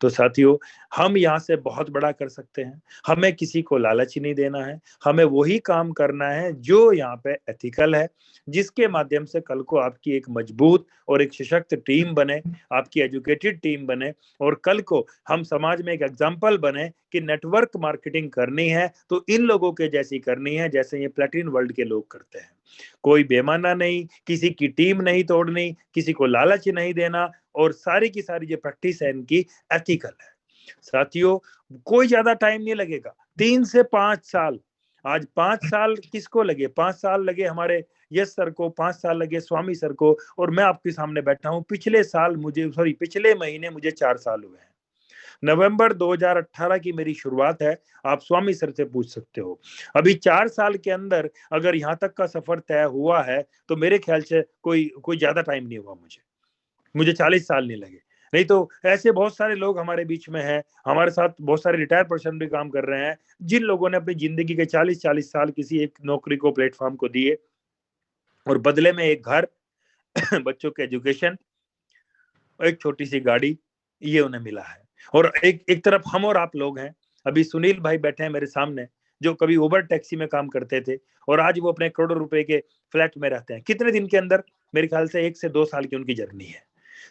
तो साथियों, हम यहाँ से बहुत बड़ा कर सकते हैं। हमें किसी को लालच नहीं देना है, हमें वही काम करना है जो यहाँ पे एथिकल है, जिसके माध्यम से कल को आपकी एक मजबूत और एक सशक्त टीम बने, आपकी एजुकेटेड टीम बने, और कल को हम समाज में एक एग्जाम्पल बने कि नेटवर्क मार्केटिंग करनी है तो इन लोगों के जैसी करनी है जैसे ये प्लेटिन वर्ल्ड के लोग करते हैं। कोई बेमाना नहीं, किसी की टीम नहीं तोड़नी, किसी को लालच नहीं देना, और सारी की सारी जो प्रैक्टिस है इनकी एथिकल है। साथियों, कोई ज्यादा टाइम नहीं लगेगा, 3 से 5 साल। आज 5 साल किसको लगे? 5 साल लगे हमारे यस सर को, 5 साल लगे स्वामी सर को, और मैं आपके सामने बैठा हूं। पिछले महीने मुझे 4 साल हुए हैं। नवंबर 2018 की मेरी शुरुआत है, आप स्वामी सर से पूछ सकते हो। अभी 4 साल के अंदर अगर यहाँ तक का सफर तय हुआ है तो मेरे ख्याल से कोई ज्यादा टाइम नहीं हुआ मुझे 40 साल नहीं लगे। नहीं तो ऐसे बहुत सारे लोग हमारे बीच में हैं, हमारे साथ बहुत सारे रिटायर्ड पर्सन भी काम कर रहे हैं, जिन लोगों ने अपनी जिंदगी के 40 साल किसी एक नौकरी को, प्लेटफॉर्म को दिए, और बदले में एक घर बच्चों के एजुकेशन, एक छोटी सी गाड़ी, ये उन्हें मिला है। और एक तरफ हम और आप लोग हैं। अभी सुनील भाई बैठे हैं मेरे सामने, जो कभी उबर टैक्सी में काम करते थे और आज वो अपने करोड़ों रुपए के फ्लैट में रहते हैं। कितने दिन के अंदर? मेरे ख्याल से 1 से 2 साल की उनकी जर्नी है।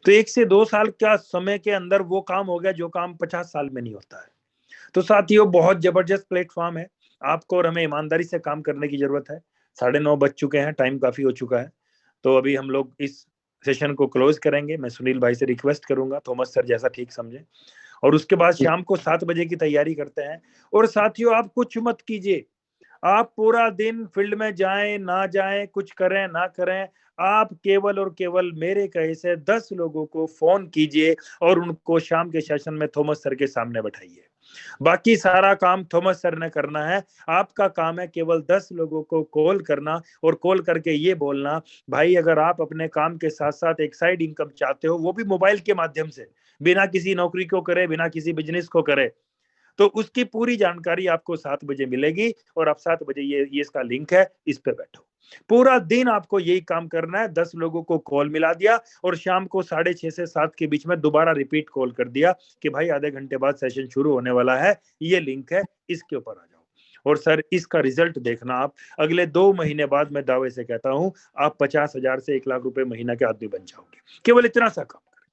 तो 1 से 2 साल का समय के अंदर वो काम हो गया जो काम 50 साल में नहीं होता है। तो साथियों, बहुत जबरदस्त प्लेटफॉर्म है, आपको और हमें ईमानदारी से काम करने की जरूरत है। 9:30 बज चुके हैं, टाइम काफी हो चुका है, तो अभी हम लोग इस सेशन को क्लोज करेंगे। मैं सुनील भाई से रिक्वेस्ट करूंगा, थॉमस सर जैसा ठीक समझे, और उसके बाद शाम को 7 बजे की तैयारी करते हैं। और साथियों, आप कुछ मत कीजिए, आप पूरा दिन फील्ड में जाएं ना जाएं, कुछ करें ना करें, आप केवल और केवल मेरे कहे से 10 लोगों को फोन कीजिए और उनको शाम के सेशन में थॉमस सर के सामने बैठाइए। बाकी सारा काम थॉमस सर ने करना है। आपका काम है केवल 10 लोगों को कॉल करना, और कॉल करके ये बोलना, भाई अगर आप अपने काम के साथ साथ एक साइड इनकम चाहते हो, वो भी मोबाइल के माध्यम से, बिना किसी नौकरी को करे, बिना किसी बिजनेस को करे, तो उसकी पूरी जानकारी आपको 7 बजे मिलेगी। और आप 7 बजे ये इसका लिंक है, इस पे बैठो। पूरा दिन आपको यही काम करना है। 10 लोगों को कॉल मिला दिया और शाम को 6:30 से 7 के बीच में दोबारा रिपीट कॉल कर दिया कि भाई आधे घंटे बाद सेशन शुरू होने वाला है, ये लिंक है, इसके ऊपर आ जाओ। और सर इसका रिजल्ट देखना आप, अगले 2 महीने बाद मैं दावे से कहता हूं आप 50,000 से 1 लाख रुपए महीना के आदमी बन जाओगे, केवल इतना सा काम करें।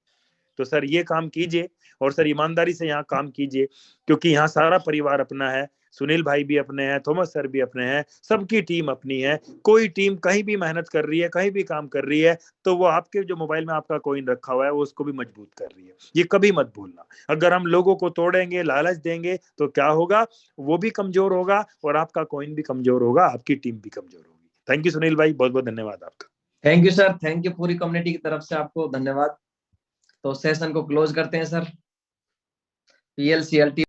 तो सर ये काम कीजिए और सर ईमानदारी से यहाँ काम कीजिए, क्योंकि यहाँ सारा परिवार अपना है, सुनील भाई भी अपने हैं, थॉमस सर भी अपने हैं, सबकी टीम अपनी है। कोई टीम कहीं भी मेहनत कर रही है, कहीं भी काम कर रही है, तो वो आपके जो मोबाइल में आपका कॉइन रखा हुआ है वो उसको भी मजबूत कर रही है। ये कभी मत भूलना। अगर हम लोगों को तोड़ेंगे, लालच देंगे तो क्या होगा, वो भी कमजोर होगा और आपका कॉइन भी कमजोर होगा, आपकी टीम भी कमजोर होगी। थैंक यू सुनील भाई, बहुत बहुत धन्यवाद आपका। Thank you sir, thank you पूरी कम्युनिटी की तरफ से आपको धन्यवाद। तो सेशन को क्लोज करते हैं सर। PLCLT